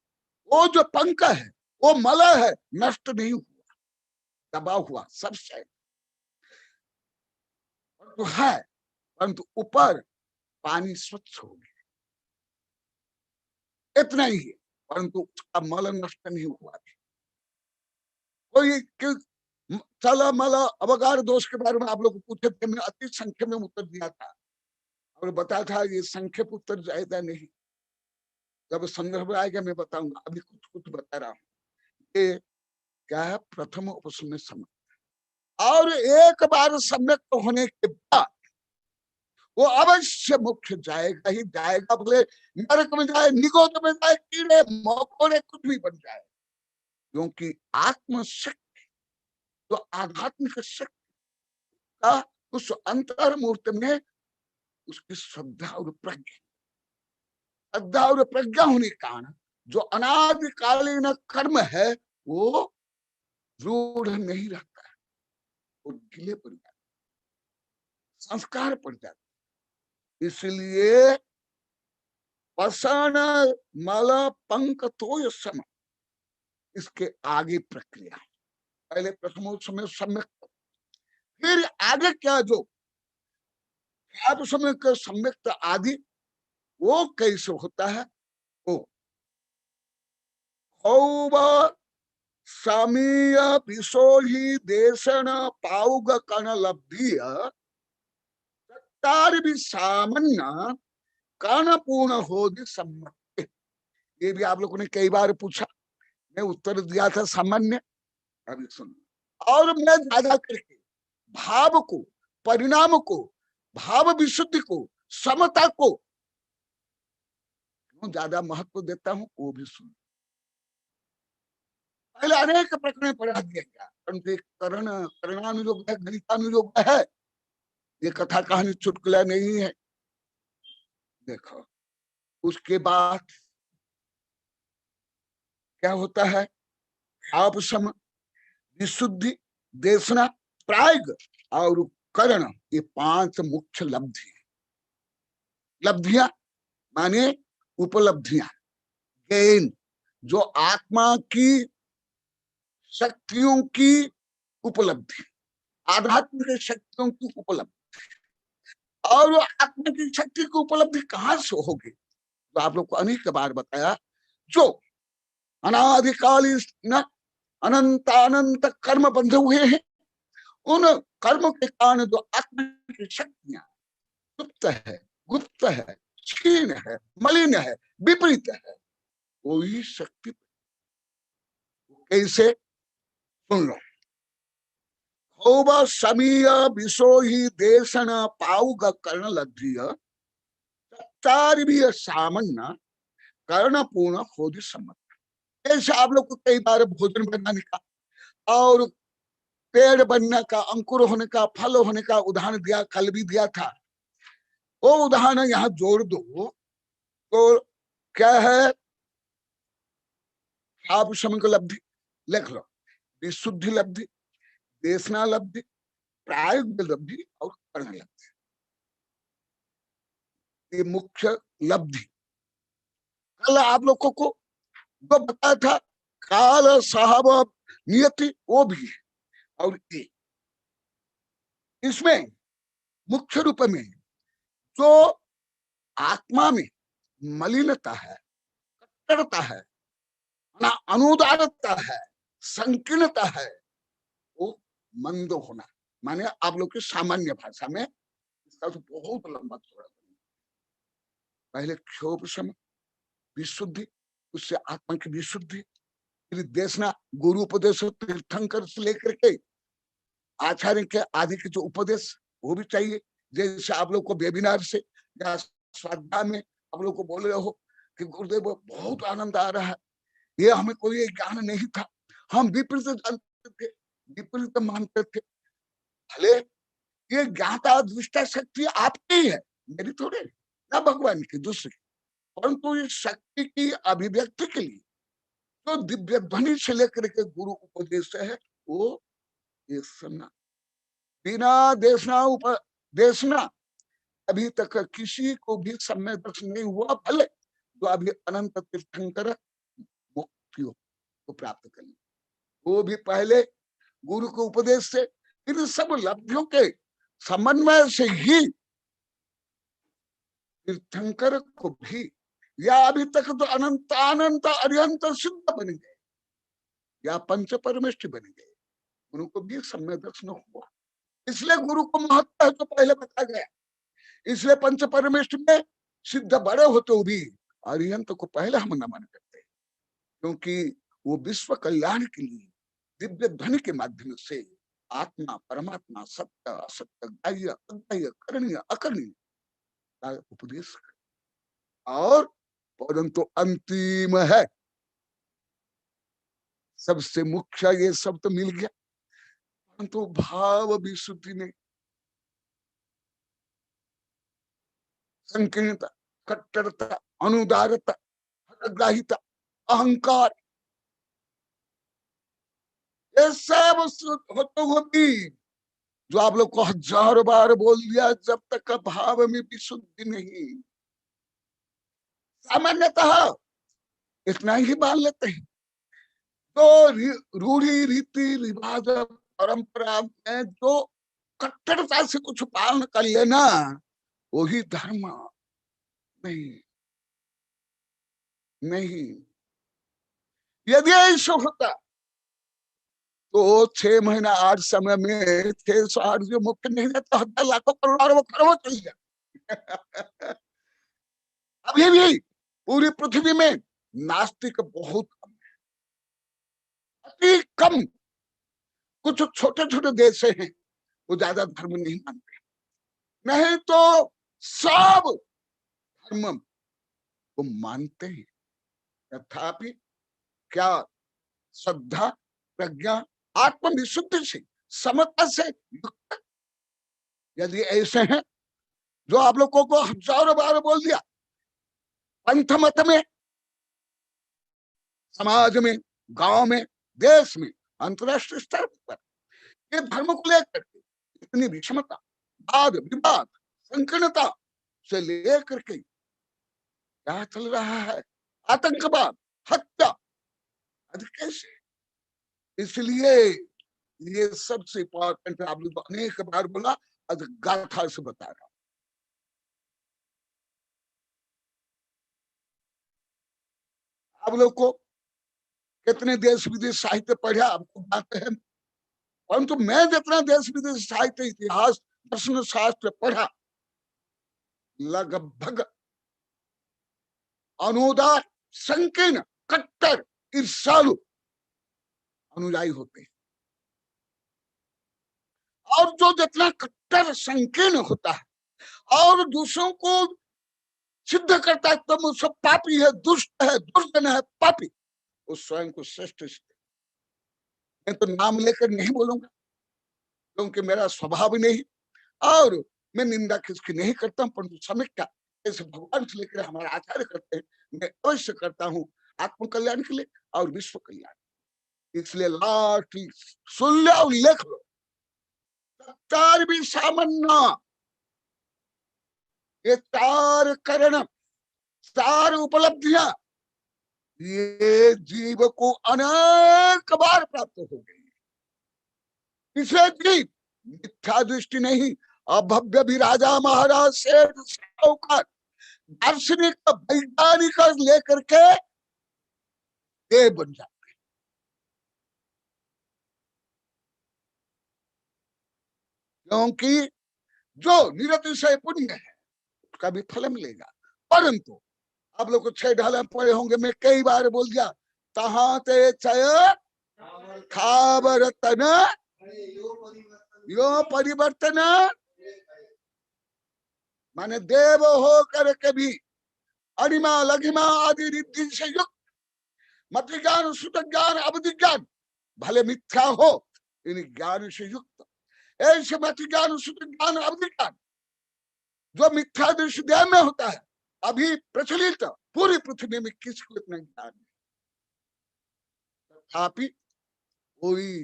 D: वो जो पंख है वो मल है, नष्ट नहीं हुआ, दबा हुआ सब शायद तो है, परंतु ऊपर पानी स्वच्छ हो गया, इतना ही है, परंतु उसका मल नष्ट नहीं हुआ। कोई चला मल अवगार दोष के बारे में आप लोग पूछे थे, मैं अति संख्या में उत्तर दिया था और बताया था ये संक्षेप उत्तर ज्यादा नहीं, जब संदर्भ आएगा मैं बताऊंगा, अभी कुछ कुछ बता रहा हूं। ये क्या है, प्रथम उपशम सम्यक, और एक बार सम्यक होने के बाद वो अवश्य मुख्य जाएगा ही जाएगा, बोले नरक में जाए, निगोद में जाए, कीड़े मकोड़े कुछ भी बन जाए, क्योंकि आत्मशक्ति तो आध्यात्मिक शक्ति का उस अंतर मूर्ति में उसकी श्रद्धा और प्रज्ञा, श्रद्धा और प्रज्ञा होने के कारण जो अनादिकालीन कर्म है वो रूढ़ नहीं रहता है, वो ढीले पड़ जाता, संस्कार पड़ जाता। इसलिए पसन मल पंक तो सम, इसके आगे प्रक्रिया, पहले प्रथमोत्सव सम्यक, फिर आगे क्या जो समय का सम्यक आदि वो कैसे होता है, वो समीय विशोही देशन पाउग कण लब्धिय तार भी सामान्य कण पूर्ण हो सम्मत। ये भी आप लोगों ने कई बार पूछा, मैं उत्तर दिया था सामान्य, अभी सुन। और मैं ज्यादा करके भाव को, परिणाम को, भाव विशुद्धि को, समता को ज्यादा महत्व देता हूं, वो भी सुन। पहले अनेक प्रकरण पढ़ा दिया गया, परंतु करणानुयोग है, गणितानुयोग है, ये कथा कहानी चुटकुला नहीं है। देखो उसके बाद क्या होता है, आपसम, विशुद्धि, देशना, प्राग और करण, ये 5 मुख्य लब्धि, लब्धियां माने उपलब्धियां, गेन, जो आत्मा की शक्तियों की उपलब्धि, आध्यात्मिक शक्तियों की उपलब्धि। और आत्मा की शक्ति की उपलब्धि कहां से होगी, तो आप लोग को अनेक बार बताया, जो अनादिकालीन अनंत अनंत कर्म बंधे हुए हैं, उन कर्मों के कारण जो आत्मा की शक्तियां सुप्त है, गुप्त है, क्षीण है, मलिन है, विपरीत है, वही शक्ति कैसे, सुन लो। समीय विशोही देशन पाउग कर्ण लब्धिय सामान्य कर्ण पूर्ण खोज सम्मत। ऐसे आप लोग को कई बार भोजन बनाने का और पेड़ बनने का, अंकुर होने का, फल होने का उदाहरण दिया, कल भी दिया था। वो उदाहरण यहाँ जोड़ दो तो क्या है? आप समय को लब्धि लिख लो, विशुद्धि लब्धि, देशना लब्धि, प्रायोगिक लब्धि और कर्ण लब्धि, ये मुख्य लब्धि। कल आप लोगों को जो बताया था काल साहब नियति, वो भी है। और ये इसमें मुख्य रूप में जो आत्मा में मलिनता है, कट्टरता है, अनुदारता है, संकीर्णता है, वो मंद होना, माने आप लोग की सामान्य भाषा में इसका तो बहुत लंबा चौड़ा। पहले क्षोभ समय विशुद्धि, उससे आत्मा की विशुद्धि, फिर देशना, गुरु उपदेश तीर्थंकर से लेकर के आचार्य के आदि के जो उपदेश वो भी चाहिए। जैसे आप लोग को वेबिनार से या स्वाध्याय में आप लोग को बोल रहे हो कि गुरुदेव बहुत आनंद आ रहा है, ये हमें कोई ज्ञान नहीं था, हम विपरीत जानते थे, विपरीत मानते थे। भले ये ज्ञाता दृष्टा शक्ति आपकी है, मेरी थोड़ी ना, भगवान की, दूसरी, परंतु इस शक्ति की अभिव्यक्ति के लिए जो तो दिव्य ध्वनि से लेकर के गुरु उपदेश है वो ये सुनना, बिना देशना अभी तक किसी को भी समय दर्शन नहीं हुआ। भले तो अभी अनंत तीर्थंकर मुक्तियों को प्राप्त करने, वो भी पहले गुरु के उपदेश से, इन सब लब्धियों के समन्वय से ही तीर्थंकर को भी, या अभी तक तो अनंत अनंत अरिहंत सिद्ध बन गए या पंच परमेष्ठ बन गए, उनको भी समय दर्शन हुआ। इसलिए गुरु को महत्व है तो पहले बता गया। इसलिए पंच परमेष्ठ में सिद्ध बड़े होते हुए भी अरिहंत को पहले हम नमन करते हैं, क्योंकि वो विश्व कल्याण के लिए दिव्य ध्वनि के माध्यम से आत्मा, परमात्मा, सत्य, असत्य, ग्राह्य, अग्राह्य, करणीय, अकरणीय का उपदेश कर। और परंतु अंतिम है, सबसे मुख्य, ये सब तो मिल गया, परंतु भाव विशुद्धि में संकीर्णता, कट्टरता, अनुदारता, हठग्राहिता, अहंकार, ये सब होते हुए भी जो आप लोग को 1000 बार बोल दिया, जब तक भाव में विशुद्धि नहीं, सामान्यतः इतना ही मान लेते हैं। तो रूढ़ी रीति रिवाज परंपरा में जो कट्टरता से कुछ पालन कर लेना वही धर्म नहीं। यदि ऐसा होता तो 6 महीना 8 समय में 608 जो मुक्त नहीं रहता, 1000 लाखों करोड़ों खरबों चल गया। अभी भी पूरी पृथ्वी में नास्तिक बहुत कम है, अति कम। कुछ छोटे छोटे देश हैं वो ज्यादा धर्म नहीं मानते, नहीं तो सब धर्म वो मानते हैं। तथापि क्या श्रद्धा, प्रज्ञा, आत्मविशुद्धि से, समता से युक्त यदि ऐसे हैं जो आप लोगों को 1000 बार बोल दिया, पंथ मत में, समाज में, गांव में, देश में, अंतरराष्ट्रीय स्तर पर ये धर्म को लेकर के इतनी विषमता, वाद विवाद, संकीर्णता से लेकर के क्या चल रहा है, आतंकवाद, हत्या, आदि कैसे। इसलिए ये सबसे इंपॉर्टेंट, आप लोग अनेक बार बोला, आज गाथा से बता रहा हूं। आप लोग को कितने देश विदेश साहित्य पढ़ा आपको बात है, परंतु मैं जितना देश विदेश साहित्य, इतिहास, दर्शन शास्त्र पढ़ा, लगभग अनुदार, संकीर्ण, कट्टर, ईर्ष्यालु अनुयायी होते हैं। और जो जितना कट्टर संकीर्ण होता है और दूसरों को सिद्ध करता है तुम सब पापी है, दुष्ट है, दुर्जन है, पापी, उस स्वयं को श्रेष्ठ। मैं तो नाम लेकर नहीं बोलूंगा क्योंकि मेरा स्वभाव नहीं, और मैं निंदा किसकी नहीं करता हूं, परंतु समीक्षा ऐसे भगवान से लेकर हमारे आचार्य करते हैं, मैं अवश्य करता हूं आत्म कल्याण के लिए और विश्व कल्याण। इसलिए लास्ट सुन लो, लिख लो, 17वीं सामान्य, ये 4 करण, 4 उपलब्धियां ये जीव को अनेक बार प्राप्त हो गई। इसे जीव मिथ्या दृष्टि नहीं, अभव्य भी राजा महाराज सेठ साहूकार दार्शनिक वैज्ञानिक लेकर के देव बन जाते, क्योंकि जो निरतिशय पुण्य है उसका भी फल मिलेगा। परंतु आप लोग को 6 ढाला पढ़े होंगे, मैं कई बार बोल दिया, तहां ते चय खाबर तन यो परिवर्तन, माने देव हो करके भी अणिमा लघिमा आदि रिद्धि से युक्त मत ज्ञान सुत ज्ञान अवधि ज्ञान भले मिथ्या हो, इन ज्ञान से युक्त ऐसे मत ज्ञान सुत ज्ञान अवधि ज्ञान जो मिथ्या दृष्टि देह में होता है, अभी प्रचलित पूरी पृथ्वी में किसी को इतना ज्ञान नहीं। तथापि कोई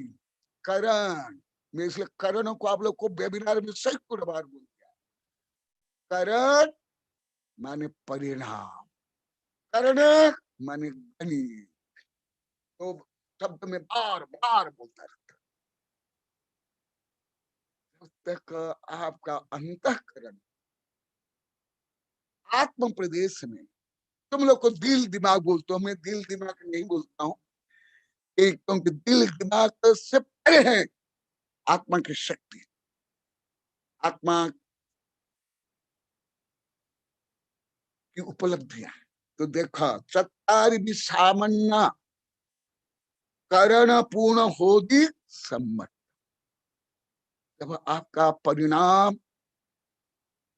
D: करण में, इसलिए करणों को आप लोग को वेबिनार में सैकड़ों बार बोल दिया, करण माने परिणाम, करण माने गणित, तो शब्द में बार बार बोलता रहता। जब तक आपका अंतःकरण आत्म प्रदेश में, तुम लोग को दिल दिमाग बोलते हो, मैं दिल दिमाग नहीं बोलता हूं, क्योंकि दिल दिमाग से परे है आत्मा की शक्ति, आत्मा की उपलब्धियां। तो देखा 17वीं सामान्य करण पूर्ण होगी सम्मत, जब आपका परिणाम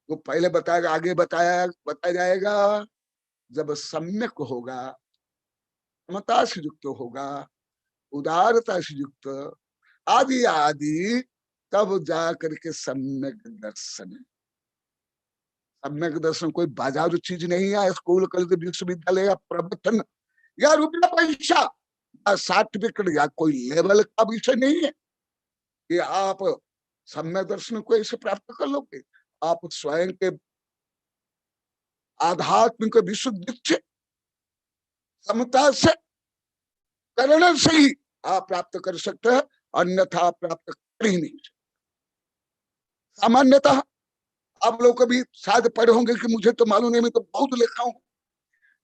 D: वो पहले बताएगा, आगे बताया जाएगा, जब सम्यक होगा, समता से युक्त होगा, उदारता से युक्त आदि आदि, तब जा करके सम्यक दर्शन। सम्यक दर्शन कोई बाजारू चीज नहीं है, स्कूल कॉलेज विश्वविद्यालय या प्रवचन या रुपया पैसा या सर्टिफिकेट या कोई लेवल का विषय नहीं है कि आप सम्यक दर्शन को ऐसे प्राप्त कर लोगे। आप स्वयं के आध्यात्मिक विशुद्धि से, समता से, करण से ही आप प्राप्त कर सकते हैं, अन्यथा प्राप्त कर ही नहीं सकते। सामान्यतः आप लोग कभी शायद पढ़े होंगे कि मुझे तो मालूम नहीं, मैं तो बहुत लिखा हूं,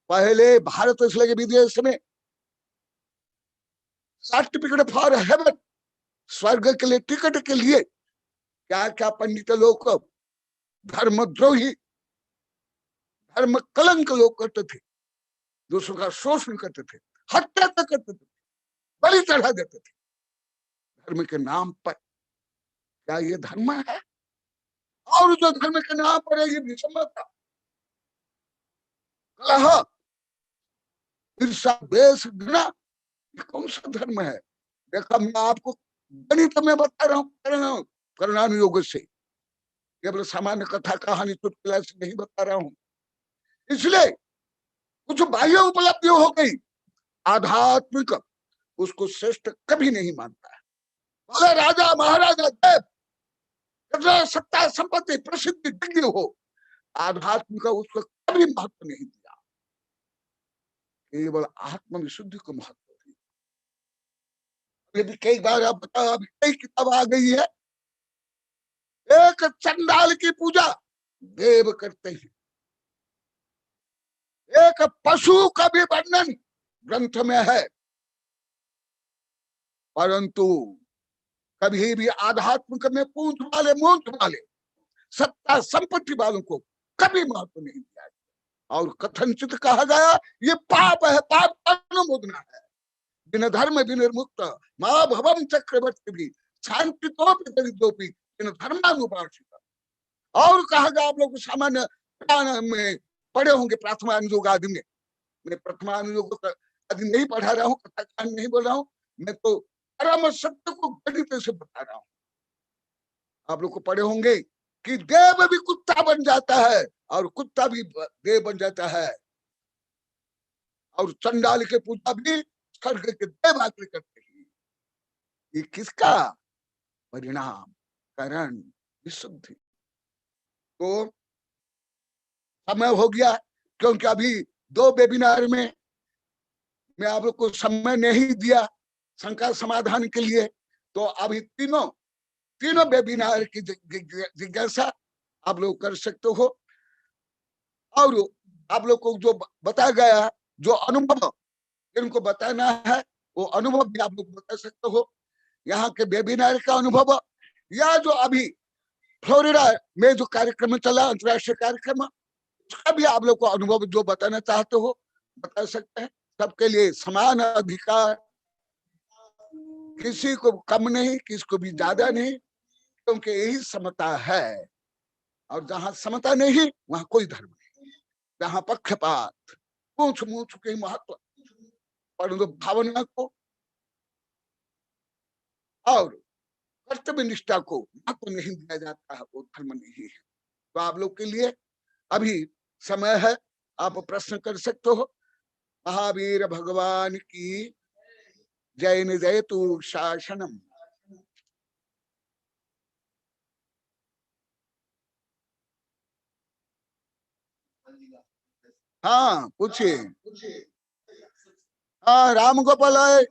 D: पहले भारत से लेकर विदेश में सर्टिफिकेट फॉर हेवन, स्वर्ग के लिए टिकट के लिए क्या क्या पंडित लोग धर्मद्रोही, धर्म कलंक लोग करते थे, दूसरों का शोषण करते थे, हत्या तक करते थे, बलि चढ़ा देते थे धर्म के नाम पर। क्या ये धर्म है? और जो धर्म के नाम पर है ये विषमता, कलह, ईर्ष्या, द्वेष, घृणा, ये कौन सा धर्म है? देखा, मैं आपको गणित में बता रहा हूँ करणानुयोग से, केवल सामान्य कथा कहानी चुटकुला से नहीं बता रहा हूं। इसलिए कुछ बाह्य उपलब्धि हो गई, आध्यात्मिक उसको श्रेष्ठ कभी नहीं मानता है। बोले राजा महाराजा देव, सत्ता संपत्ति प्रसिद्धि डिग्री हो, आध्यात्मिक उसको कभी महत्व नहीं दिया, केवल आत्म विशुद्धि को महत्व दिया। यदि कई बार आप बताओ, अभी कई किताब आ गई है, एक चंडाल की पूजा देव करते हैं, एक पशु का भी वर्णन ग्रंथ में है, परंतु कभी भी आध्यात्मिक में पूंछ वाले सत्ता संपत्ति वालों को कभी महत्व नहीं दिया। और कथनचित कहा गया ये पाप है, पाप अनुमोदना है, बिन धर्म विनिर्मुक्त मां भवम चक्रवर्ती भी शांति दरिद्रोपी धर्मानुपासित। और कहा गया, आप लोग सामान्य में पढ़े होंगे प्राथमानुयोग आदि में, मैं प्रथमानुयोग आदि नहीं पढ़ा रहा हूँ, कथा कांड नहीं बोल रहा हूँ, मैं तो परम सत्य को गणित से बता रहा हूँ। आप लोग को पढ़े होंगे कि देव भी कुत्ता बन जाता है और कुत्ता भी देव बन जाता है, और चंडाल के पूजा भी स्वर्ग के देव आकर करते हैं। ये किसका परिणाम? कारण विशुद्धि। तो समय हो गया, क्योंकि अभी 2 वेबिनार में मैं आप लोग को समय नहीं दिया शंका समाधान के लिए, तो अभी तीनों वेबिनार की जिज्ञासा आप लोग कर सकते हो। और आप लोग को जो बताया गया, जो अनुभव इनको बताना है, वो अनुभव भी आप लोग बता सकते हो। यहाँ के वेबिनार का अनुभव, या जो अभी फ्लोरिडा में जो कार्यक्रम चला, अंतर्राष्ट्रीय कार्यक्रम, उसका भी आप लोग को अनुभव जो बताना चाहते हो बता सकते हैं। सबके लिए समान अधिकार, किसी को कम नहीं, किसी को भी ज्यादा नहीं, क्योंकि यही समता है। और जहां समता नहीं वहां कोई धर्म नहीं, जहां पक्षपात, पूछ मूछ के महत्व, परंतु भावना को और कर्तव्य निष्ठा को महत्व नहीं दिया जाता है, वो धर्म नहीं है। तो आप लोग के लिए अभी समय है, आप प्रश्न कर सकते हो। महावीर भगवान की जय न जय तु शासनम। हाँ पूछिए। हाँ राम गोपाल है।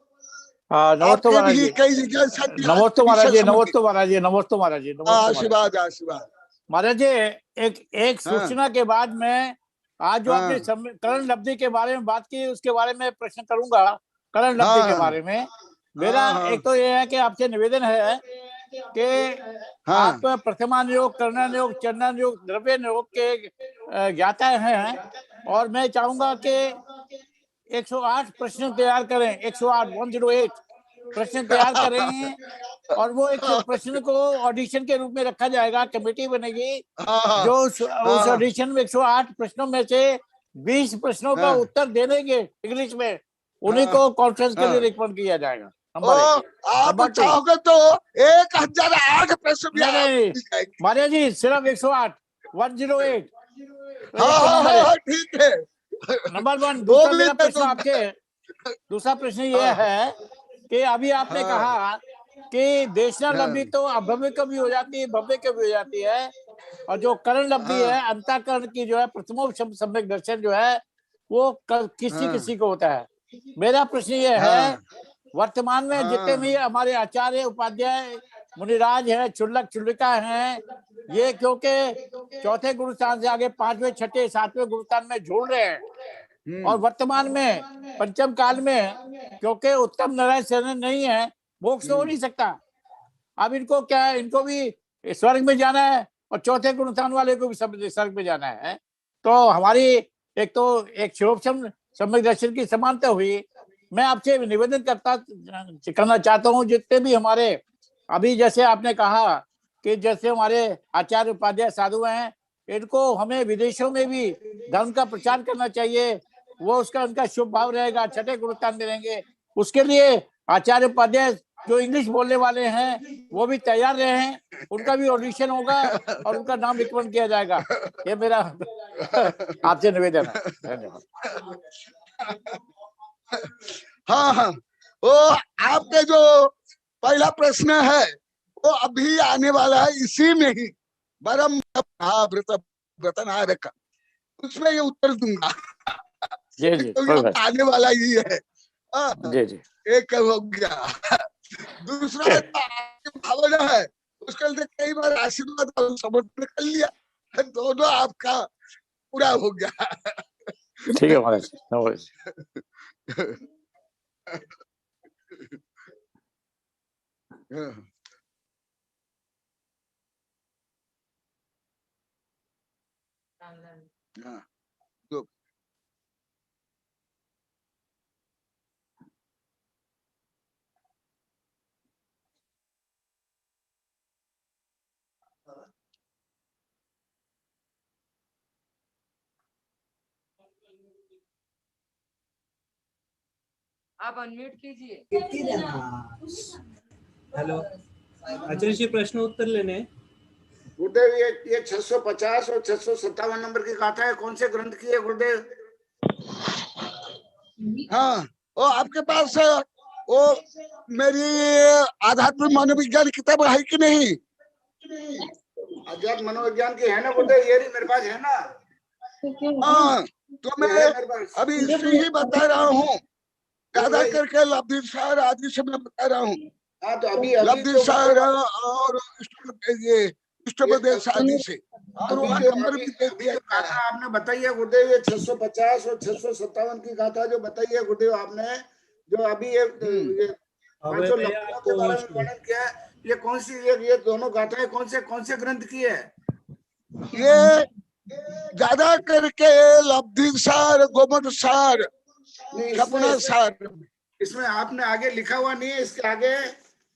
E: नमस्ते महाराज जी।
D: कई जगह
E: नमस्ते महाराज जी। नमस्ते महाराज जी। नमस्ते महाराज जी।
D: आशीर्वाद आशीर्वाद।
E: महाराज जी, एक सूचना के बाद में आज जो आपने करण लब्धि के बारे में बात की, उसके बारे में प्रश्न करूंगा। करण लब्धि के बारे में मेरा एक तो ये है कि आपसे निवेदन है कि आप प्रथमान योग, करण योग, चंदन योग, द्रव्य योग के ज्ञाता हैं, और मैं चाहूंगा कि 108 प्रश्न तैयार करें। 108 प्रश्न तैयार करें, और वो एक प्रश्न को ऑडिशन के रूप में रखा जाएगा। कमेटी बनेगी जो उस ऑडिशन में 108 प्रश्नों में से 20 प्रश्नों का उत्तर दे देंगे इंग्लिश में, उन्हीं को कॉन्फ्रेंस के लिए रिकमेंड किया जाएगा।
D: आप चाहोगे तो 1008 प्रश्न भी
E: नहीं मारिया जी, सिर्फ 108 108।
D: ठीक है।
E: नंबर 1। दूसरा मेरा प्रश्न आपसे, दूसरा प्रश्न ये है कि अभी आपने कहा कि देशना लब्धि तो अभव्य कभी हो जाती है, भव्य कभी हो जाती है, और जो करण लब्धि है, अंतःकरण की जो है प्रथमोपम सम्यक दर्शन जो है, वो किसी किसी को होता है। मेरा प्रश्न ये है, वर्तमान में जितने भी हमारे आचार्य, उपाध्याय, मुनिराज है, चुल्लक चुल्लिका हैं, ये क्योंकि चौथे गुरुस्थान से आगे 5वें, 6ठे, 7वें गुरुस्थान में झूल रहे हैं, और वर्तमान में पंचम काल में क्योंकि उत्तम नारायण शरण नहीं है, मोक्ष हो नहीं सकता। अब इनको क्या है, इनको भी स्वर्ग में जाना है, और चौथे गुणस्थान वाले को भी स्वर्ग में जाना है। तो हमारी एक शिरोपम सम्यक दर्शन की समानता हुई। मैं आपसे निवेदन करना चाहता हूँ, जितने भी हमारे अभी जैसे आपने कहा कि जैसे हमारे आचार्य उपाध्याय साधु हैं, इनको हमें विदेशों में भी धर्म का प्रचार करना चाहिए। वो उसका उनका शुभ भाव रहेगा, छठे गुरुस्थान में रहेंगे। उसके लिए आचार्य उपाध्याय जो इंग्लिश बोलने वाले हैं वो भी तैयार रहे हैं, उनका भी ऑडिशन होगा और उनका नाम रिकमेंड किया जाएगा। ये मेरा आपसे निवेदन है। धन्यवाद।
D: हाँ, वो आपके जो पहला प्रश्न है वो अभी आने वाला है, इसी में ही परम व्रतनारक, उसमें ये उत्तर दूंगा।
E: जी
D: आने वाला ही है।
E: जी।
D: एक हो गया। दूसरा भावना है, उसके लिए कई बार आशीर्वाद समर्पण कर लिया, दोनों आपका पूरा हो गया।
E: ठीक है महाराज।
H: आप अनम्यूट कीजिए।
I: हेलो आचार्य जी, प्रश्न उत्तर लेने हैं।
F: गुरुदेव ये 650 और 657 नंबर की गाथा है, कौन से ग्रंथ की है गुरुदेव?
D: हाँ, वो आपके पास वो मेरी आध्यात्मिक मनोविज्ञान किताब है कि नहीं?
F: अध्यात्म मनोविज्ञान की है ना गुरुदेव? ये मेरे पास है ना।
D: हाँ, तो मैं अभी इसे ही बता रहा हूँ, ज्यादा करके लब्धिसार आदि से मैं बता रहा हूँ।
F: हाँ, तो अभी
D: लब्धिसार और ये इष्टोपदेश आदि से, और वहाँ नंबर भी दे दिया गया है।
F: आपने बताई है गुरुदेव, ये 650 और 657 की गाथा जो बताई है गुरुदेव आपने, जो अभी ये पांचों लब्धियों के बारे में वर्णन किया है, ये कौन सी ये दोनों गाथाएं कौन से ग्रंथ की है?
D: ये ज्यादा करके लब्धिसार, गोमट सार, सपना सार।
F: इसमें आपने आगे लिखा हुआ नहीं है, इसके आगे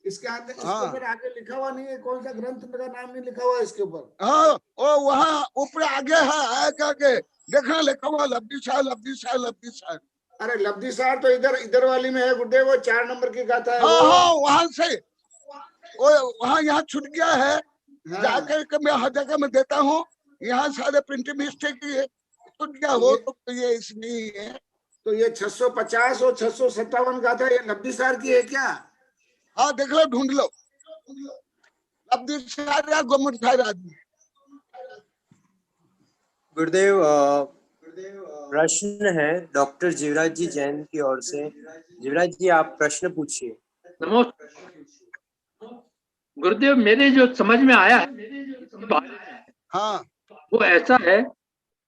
F: इसके ऊपर आगे लिखा हुआ नहीं है, कौन सा ग्रंथ का नाम नहीं लिखा हुआ इसके ऊपर।
D: हाँ, वो वहाँ ऊपर आगे है, आगे देखना लिखा हुआ लब्धिसार, लब्धिसार, लब्धिसार।
F: अरे लब्धिसार तो इधर वाली में है गुरुदेव, वो 4 नंबर की गाथा है।
D: हाँ, वहां से वो वहाँ यहाँ छूट गया है। जाकर के मैं हर जगह में देता हूँ, यहाँ सारे प्रिंटिंग मिस्टेक छूट गया हो तो ये इसमें है।
F: तो ये 650 और 657 गाथा ये लब्धिसार की है क्या?
D: हाँ, देख लो, ढूंढ लो, लब्धिसार या गोमट सार आदमी।
B: गुरुदेव प्रश्न है डॉक्टर जीवराज जी जैन की ओर से। जीवराज जी, आप प्रश्न पूछिए।
J: नमस्कार गुरुदेव, मेरे जो समझ में आया है
D: हाँ,
J: वो ऐसा है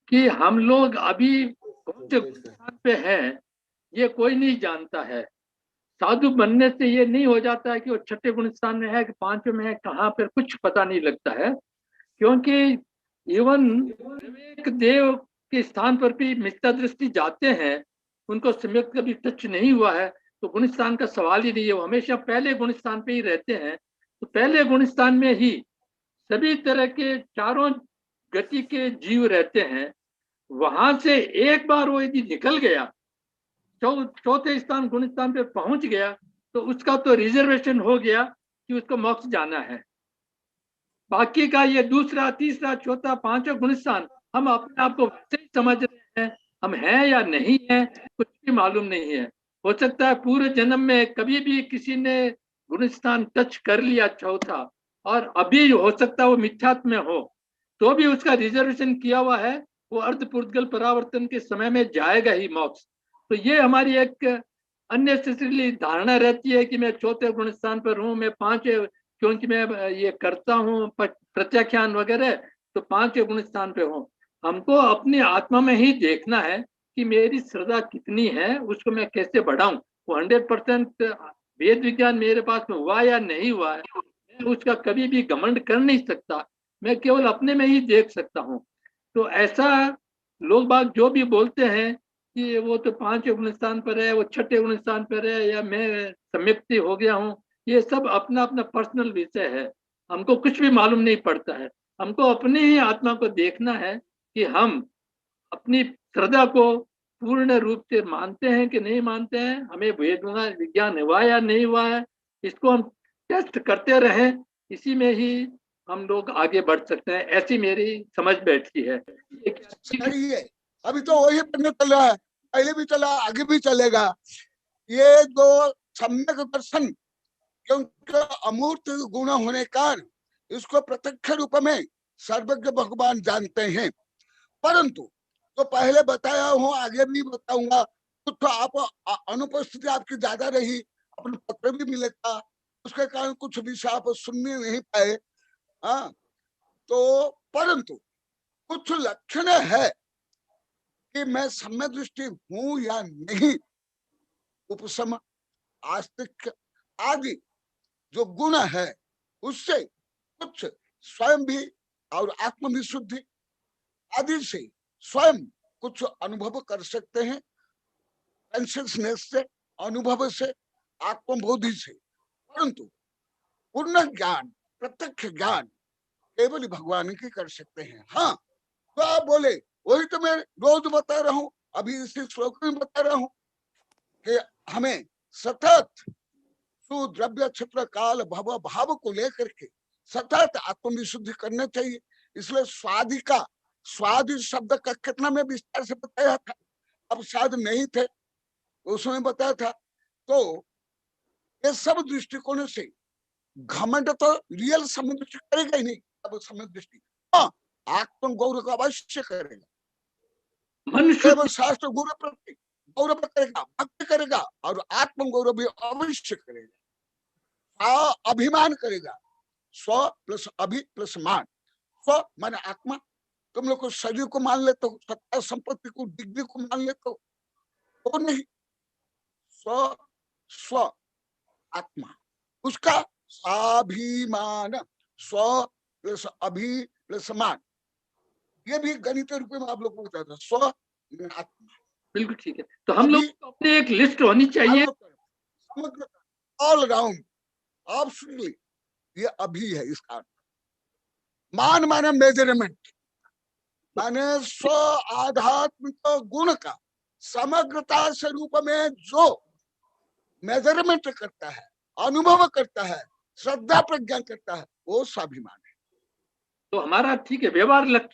J: कि हम लोग अभी कौन से स्थान पे हैं ये कोई नहीं जानता है। साधु बनने से ये नहीं हो जाता है कि वो छठे गुण स्थान में है कि पांचवें में है, कहाँ पर कुछ पता नहीं लगता है। क्योंकि इवन विवेक देव के स्थान पर भी मिथ्या दृष्टि जाते हैं, उनको सम्यक कभी टच नहीं हुआ है, तो गुण स्थान का सवाल ही नहीं है। वो हमेशा पहले गुण स्थान पे ही रहते हैं। तो पहले गुण स्थान में ही सभी तरह के चारों गति के जीव रहते हैं। वहां से एक बार वो यदि निकल गया, चौथे स्थान गुण स्थान पे पहुंच गया, तो उसका तो रिजर्वेशन हो गया कि उसको मोक्ष जाना है। बाकी का ये दूसरा, तीसरा, चौथा, पांचवा गुण स्थान हम अपने आप को वैसे ही समझ रहे हैं, हम हैं या नहीं है कुछ भी मालूम नहीं है। हो सकता है पूरे जन्म में कभी भी किसी ने गुण स्थान टच कर लिया चौथा, और अभी हो सकता है वो मिथ्यात्व में हो, तो भी उसका रिजर्वेशन किया हुआ है, वो अर्धपूर्तगल परावर्तन के समय में जाएगा ही मोक्ष। तो ये हमारी एक अननेसेसरीली धारणा रहती है कि मैं चौथे गुण स्थान पर हूँ, मैं पांचवें, क्योंकि मैं ये करता हूँ प्रत्याख्यान वगैरह, तो पांचवें गुण स्थान पे हूँ। हमको अपनी आत्मा में ही देखना है कि मेरी श्रद्धा कितनी है, उसको मैं कैसे बढ़ाऊं। वो 100% वेद विज्ञान मेरे पास में हुआ या नहीं हुआ है, मैं उसका कभी भी घमंड कर नहीं सकता, मैं केवल अपने में ही देख सकता हूँ। तो ऐसा लोग बाग जो भी बोलते हैं कि वो तो पांचवें गुण स्थान पर है, वो छठे गुण स्थान पर है, या मैं सम्यक्ति हो गया हूँ, ये सब अपना अपना पर्सनल विषय है, हमको कुछ भी मालूम नहीं पड़ता है। हमको अपनी ही आत्मा को देखना है कि हम अपनी श्रद्धा को पूर्ण रूप से मानते हैं कि नहीं मानते हैं, हमें वेद विज्ञान हुआ या नहीं हुआ है, इसको हम टेस्ट करते रहें, इसी में ही हम लोग आगे बढ़ सकते हैं। ऐसी मेरी समझ बैठती है।
D: सही है, अभी तो वही पढ़ने चल रहा है, पहले भी चला, आगे भी चलेगा। ये दो सम्यक दर्शन, क्योंकि अमूर्त गुण होने कारण इसको प्रत्यक्ष रूप में सर्वज्ञ भगवान जानते हैं। परंतु तो पहले बताया हूँ, आगे भी बताऊंगा, तो आप अनुपस्थिति आपकी ज्यादा रही, अपने पत्र भी मिले था, उसके कारण कुछ विषय आप सुनने नहीं पाए। हाँ, तो परंतु कुछ लक्षण है कि मैं सम्यक दृष्टि हूं या नहीं, उपशम, आस्तिक आदि जो गुण है, उससे कुछ स्वयं भी और आत्मविशुद्धि आदि से स्वयं कुछ अनुभव कर सकते हैं, कॉन्शियसनेस से, अनुभव से, आत्मबोधि से। परंतु पूर्ण ज्ञान, प्रत्यक्ष ज्ञान केवल भगवान की कर सकते हैं। हाँ, तो आप बोले वही तो मैं रोज बता रहा हूँ, अभी इसी श्लोक में बता रहा हूँ। कि हमें सतत सुद्रव्य क्षेत्र काल भव भाव को लेकर के सतत आत्मविशुद्धि करना चाहिए। इसलिए स्वादि का, स्वादि शब्द का कितना में विस्तार से बताया था, अब शायद नहीं थे उसमें बताया था। तो ये सब दृष्टिकोण से घमंड तो रियल समदृष्टि करेगा ही नहीं, अब समदृष्टि हाँ आत्म गौरव का अवश्य करेगा, केवल शास्त्र गुरु प्रति गौरव करेगा, भक्ति करेगा और आत्म गौरव भी अवश्य करेगा, अभिमान करेगा। स्व प्लस अभि प्लस मान। स्व माने आत्मा, तुम लोग को शरीर को मान लेते हो, सत्ता संपत्ति को डिग्री को मान लेते हो, तो नहीं, स्व स्व आत्मा, उसका स्वाभिमान, स्व प्लस अभि प्लस मान, ये भी गणित रूप में आप लोग को बताया था, स्व आत्मा।
J: बिल्कुल ठीक है। तो हम लोग अपने एक लिस्ट होनी चाहिए
D: समग्र ऑल राउंड एब्सोल्युटली, ये अभी है इसका अर्थ। मान माने मेजरमेंट, माने स्व आध्यात्मिक गुण का समग्रता से रूप में जो मेजरमेंट करता है, अनुभव करता है, श्रद्धा प्रज्ञा करता है, वो स्वाभिमान है।
J: तो हमारा ठीक है, व्यवहार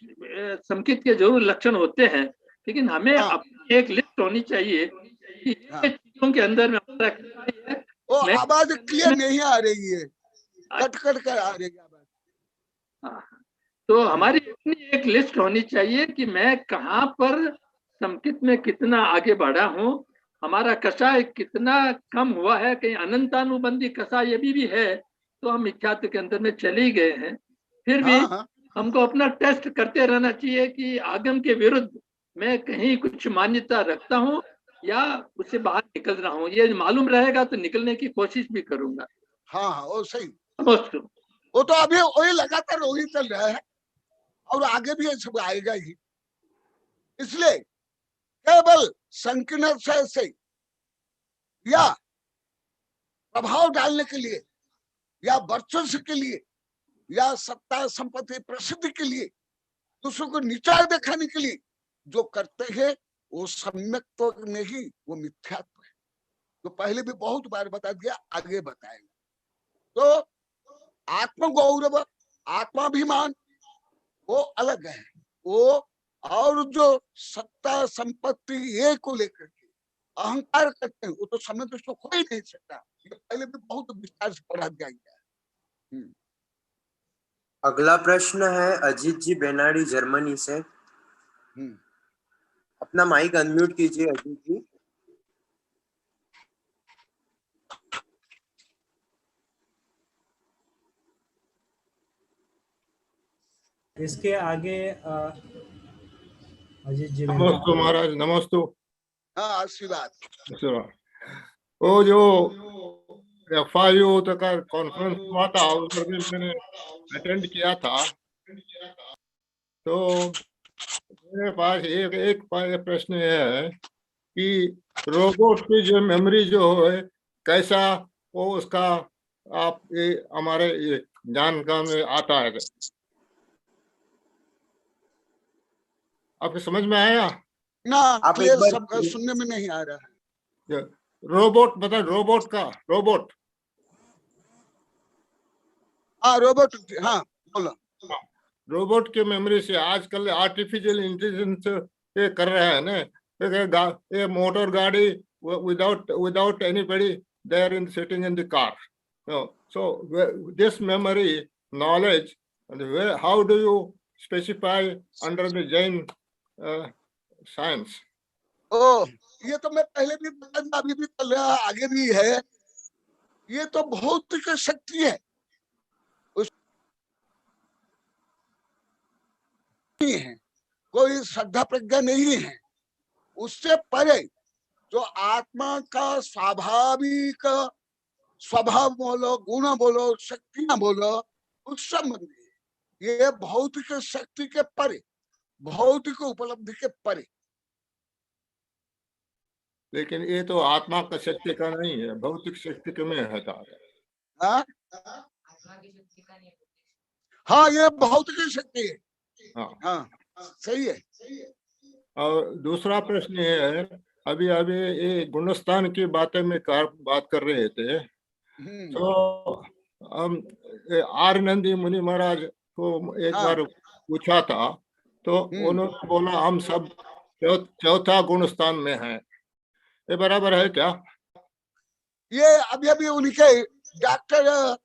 J: संकेत के जरूर लक्षण होते हैं, लेकिन हमें अपनी एक लिस्ट होनी चाहिए कि ये चीजों के अंदर में हमारा क्या है।
D: वो आवाज क्लियर नहीं आ रही है, कट कट कर आ रही है आवाज।
J: तो हमारी अपनी एक लिस्ट होनी चाहिए कि मैं कहाँ पर संकेत में कितना आगे बढ़ा हूँ, हमारा कषाय कितना कम हुआ है, कहीं अनंतानुबंधी कषाय ये भी है, तो हम मिथ्यात्व के अंदर में चले ही गए हैं। फिर भी हमको अपना टेस्ट करते रहना चाहिए कि आगम के विरुद्ध मैं कहीं कुछ मान्यता रखता हूँ या उससे बाहर निकल रहा हूँ। ये मालूम रहेगा तो निकलने की कोशिश भी करूंगा।
D: हाँ वो सही,
J: वो
D: तो अभी वही लगातार वही चल रहा है और आगे भी ये सब आएगा ही। इसलिए केवल संकीर्ण से या प्रभाव डालने के लिए या वर्चस्व के लिए या सत्ता संपत्ति प्रसिद्धि के लिए, दूसरों को नीचा दिखाने के लिए जो करते हैं वो सम्यक तो नहीं, वो मिथ्यात्व है। तो पहले भी बहुत बार बता दिया, आगे बताएंगे। तो आत्म गौरव, आत्माभिमान वो अलग है, वो और जो सत्ता संपत्ति ये को लेकर के अहंकार करते हैं, वो तो समय दृष्टि हो ही नहीं सकता। ये पहले भी बहुत विस्तार से पढ़ा गया है।
B: अगला प्रश्न है अजीत जी बेनाडी जर्मनी से। अपना माइक अनम्यूट कीजिए अजीत जी।
I: इसके आगे अजीत जी
K: नमस्ते महाराज, नमस्ते।
D: हाँ आशीर्वाद।
K: वो जो FIU तक का कॉन्फ्रेंस हुआ था उधर भी मैंने अटेंड किया था। तो मेरे पास एक प्रश्न है कि रोबोट की जो मेमोरी जो है कैसा वो उसका आप ये हमारे ये जानकारी में आता है, आपको समझ में आया?
D: ना आप क्लियर सब सुनने में नहीं आ रहा है।
K: रोबोट बता, रोबोट का रोबोट,
D: हाँ रोबोट, हाँ बोलो।
K: रोबोट के मेमोरी से आजकल आर्टिफिशियल इंटेलिजेंस ये कर रहा है ना, ये मोटर गाड़ी without anybody there in sitting in the car. So this memory knowledge, and how do you specify under the Jain science?
D: ओ ये तो मैं पहले भी बता, अभी भी चल रहा, आगे भी है। ये तो भौतिक शक्ति है, है कोई श्रद्धा प्रज्ञा नहीं है। उससे परे जो आत्मा का स्वाभाविक स्वभाव बोलो, गुण बोलो, शक्तियां बोलो, उस संबंधी ये भौतिक शक्ति के परे, भौतिक उपलब्धि के परे।
K: लेकिन ये तो आत्मा का शक्ति का नहीं है, भौतिक शक्ति के में है।
D: हाँ ये भौतिक शक्ति है।
K: हाँ
D: हाँ सही है।
K: और दूसरा प्रश्न ये है अभी अभी ये गुणस्थान की बातें में बात कर रहे थे, तो हम आर नंदी मुनि महाराज को एक बार पूछा था, तो उन्होंने बोला हम सब चौथा गुणस्थान में हैं। ये बराबर है क्या?
D: ये अभी अभी उनके डॉक्टर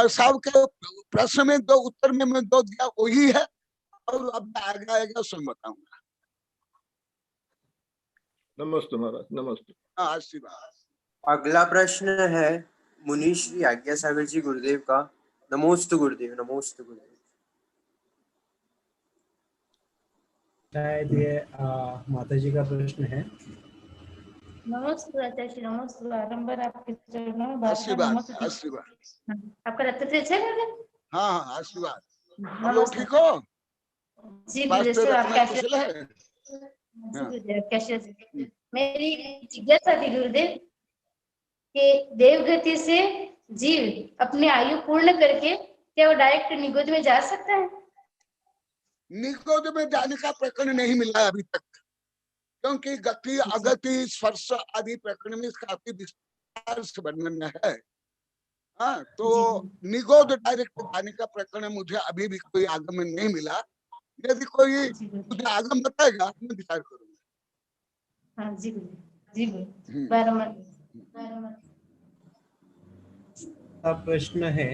D: साहब के प्रश्न में दो उत्तर में मैं दो दिया वही है, और अब आगे आएगा सुन बताऊंगा।
K: नमस्ते महाराज, नमस्ते।
D: आशीर्वाद।
B: अगला प्रश्न है मुनीश श्री आज्ञा सागर जी गुरुदेव का। नमोस्तु गुरुदेव, नमोस्तु गुरुदेव।
I: शायद ये माता जी का प्रश्न है।
H: नमस्ते आचार्य, नमस्ते बारंबार आपके चरणों में
D: आशीर्वाद, आशीर्वाद।
H: आपका रक्त से अच्छा है?
D: हाँ हाँ, आशीर्वाद। हम लोग ठीक हो?
H: जी गुरुदेव, आप कैसे हैं? कैसे? मेरी जिज्ञासा थी गुरुदेव कि देवगति से जीव अपनी आयु पूर्ण करके क्या वो डायरेक्ट निगोद में जा सकता है?
D: निगोद में जाने का प्रकरण नहीं मिला अभी तक, क्योंकि गति अगति स्पर्श आदि प्रकरण में काफी विस्तार से वर्णन है। हाँ, तो निगोद डायरेक्ट जाने का प्रकरण मुझे अभी भी कोई आगम नहीं मिला। यदि कोई मुझे आगम बताएगा मैं विचार करूंगा।
H: हाँ जी जी बारंबार।
I: प्रश्न है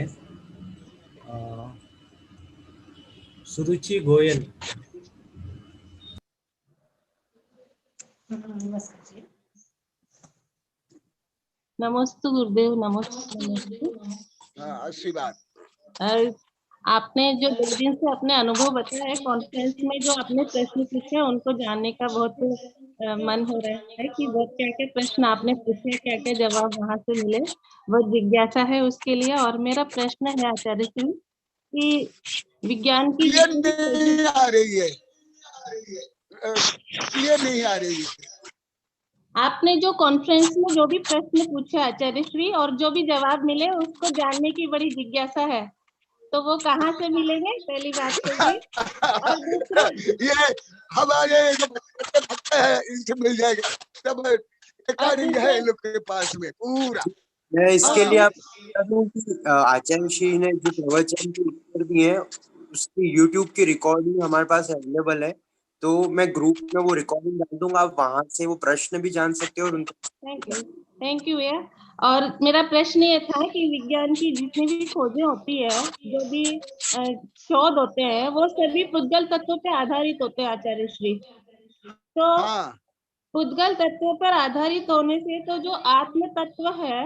I: सुरुचि गोयल।
L: नमस्ते गुरुदेव, नमस्ते।
D: आशीर्वाद।
L: आपने जो 2 दिन से अपने अनुभव बताया है कॉन्फ्रेंस में, जो आपने प्रश्न पूछे उनको जानने का बहुत मन हो रहा है कि वो क्या क्या प्रश्न आपने पूछे, क्या क्या जवाब वहां से मिले, बहुत जिज्ञासा है उसके लिए। और मेरा प्रश्न है आचार्य जी कि विज्ञान की
D: नहीं आ रही है, ये नहीं आ रही है।
L: आपने जो कॉन्फ्रेंस में जो भी प्रश्न पूछे आचार्य श्री और जो भी जवाब मिले उसको जानने की बड़ी जिज्ञासा है, तो वो कहाँ से मिलेंगे पहली बात तो ये। और दूसरी
D: ये हमारे जो भक्त है इनसे मिल जाएगा, सब रिकॉर्डिंग है इन लोग के पास में पूरा।
B: मैं इसके लिए आप आचार्य श्री ने जो प्रवचन के उत्तर दिए हैं उसकी यूट्यूब की रिकॉर्डिंग हमारे पास अवेलेबल है, तो मैं ग्रुप में वो रिकॉर्डिंग डाल दूंगा, आप वहां से वो प्रश्न भी जान सकते हो और उनका।
L: थैंक यू भैया। और मेरा प्रश्न ये था कि विज्ञान की जितनी भी खोजें होती है, जो भी शोध होते हैं, वो सभी पुद्गल तत्वों पे आधारित होते हैं आचार्य श्री। तो पुद्गल तत्वों पर आधारित होने से तो जो आत्म तत्व है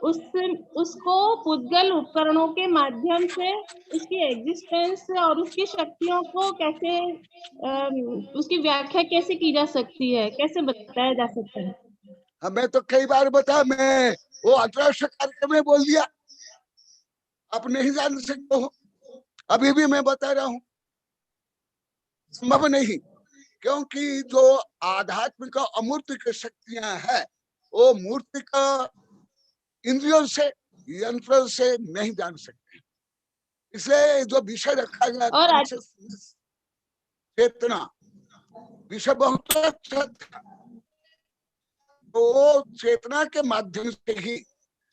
L: उसको पुद्गल उपकरणों के माध्यम से उसकी एग्जिस्टेंस और उसकी शक्तियों को कैसे उसकी व्याख्या कैसे की जा सकती है, कैसे बताया जा सकता है?
D: हमें तो कई बार बता, मैं वो अंतरराष्ट्रीय कार्यक्रम में बोल दिया, आप नहीं जान सकते हो। अभी भी मैं बता रहा हूँ, संभव नहीं, क्योंकि जो आध्यात्मिक अमूर्तिक शक्तियां हैं वो मूर्तिक इंद्रियों से यंत्र से नहीं जान सकते। इसलिए जो विषय रखा गया चेतना विषय बहुत अच्छा था, तो चेतना के माध्यम से ही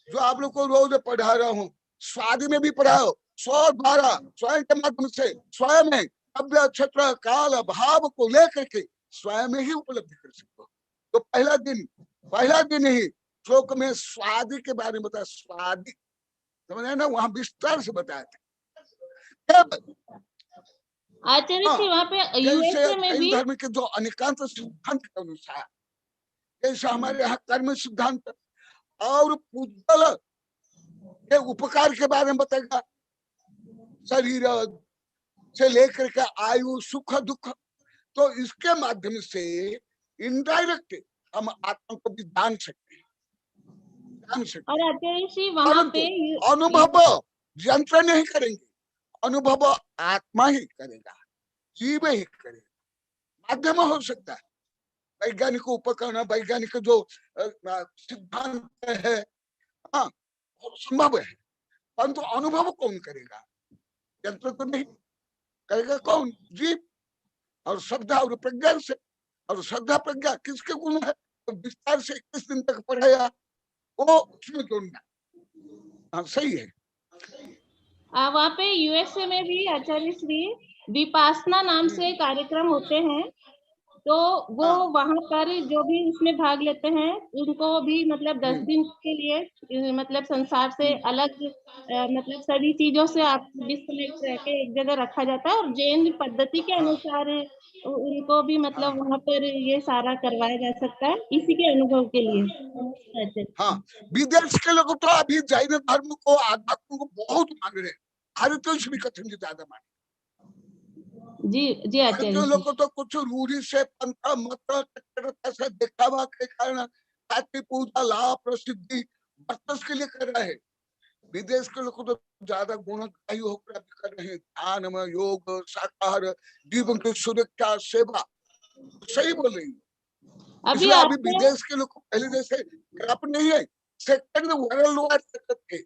D: जो आप लोग को रोज पढ़ा रहा हूँ, स्वादि में भी पढ़ाओ, 112 स्वयं के माध्यम से स्वयं में अव्य क्षेत्र काल भाव को लेकर के स्वयं ही उपलब्ध कर सकते हो। तो पहला दिन ही श्लोक में स्वादि के बारे में बताया, स्वादि समझे ना, वहां विस्तार से बताया था।
L: आचार्य जी वहाँ पे यूएसए में भी
D: धर्म के जो अनेकांत सिद्धांत के अनुसार, जैसे हमारे यहाँ कर्म सिद्धांत और पुद्गल के उपकार के बारे में बताएगा, शरीर से लेकर के आयु सुख दुख, तो इसके माध्यम से इनडायरेक्ट हम आत्मा को भी जान सकते हैं।
L: और आचार्य जी वहाँ पे
D: अनुभव यंत्र नहीं करेंगे, अनुभव आत्मा ही करेगा, जीव ही करेगा। माध्यम हो सकता है वैज्ञानिक उपकरण, वैज्ञानिक जो सिद्धांत है, हाँ संभव है, परंतु अनुभव कौन करेगा? यंत्र तो नहीं करेगा, कौन? जीव। और श्रद्धा और प्रज्ञा से, और श्रद्धा प्रज्ञा किसके गुण है? विस्तार से 21 दिन तक पढ़ाया, वो उसमें जोड़ना। हाँ सही है।
L: वहाँ पे यूएसए में भी आचार्य श्री विपासना नाम से कार्यक्रम होते हैं, तो वो वहाँ पर जो भी उसमें भाग लेते हैं उनको भी मतलब 10 दिन के लिए मतलब संसार से अलग मतलब सभी चीजों से आप डिस्कनेक्ट करके एक जगह रखा जाता है, और जैन पद्धति के अनुसार उनको भी मतलब वहाँ पर ये सारा करवाया जा सकता है इसी के अनुभव के लिए।
D: हाँ, विदेश के लोग तो अभी जैन धर्म को, आध्यात्म को बहुत मान रहे हैं, भारतीयों से भी कथन ज्यादा मान।
L: जी आचार्य
D: लोग तो कुछ रूढ़ी से पंथा मत से दिखावा के कारण जाति पूजा लाभ प्रसिद्धि वर्चस्व के लिए कर रहे हैं। विदेश के लोग तो ज्यादा गुणग्राही होकर कर रहे हैं, ध्यान में योग शाकाहार जीवन की सुरक्षा सेवा। सही बोल रही है। अभी विदेश के लोग पहले जैसे नहीं है। सेकंड वर्ल्ड वार थे,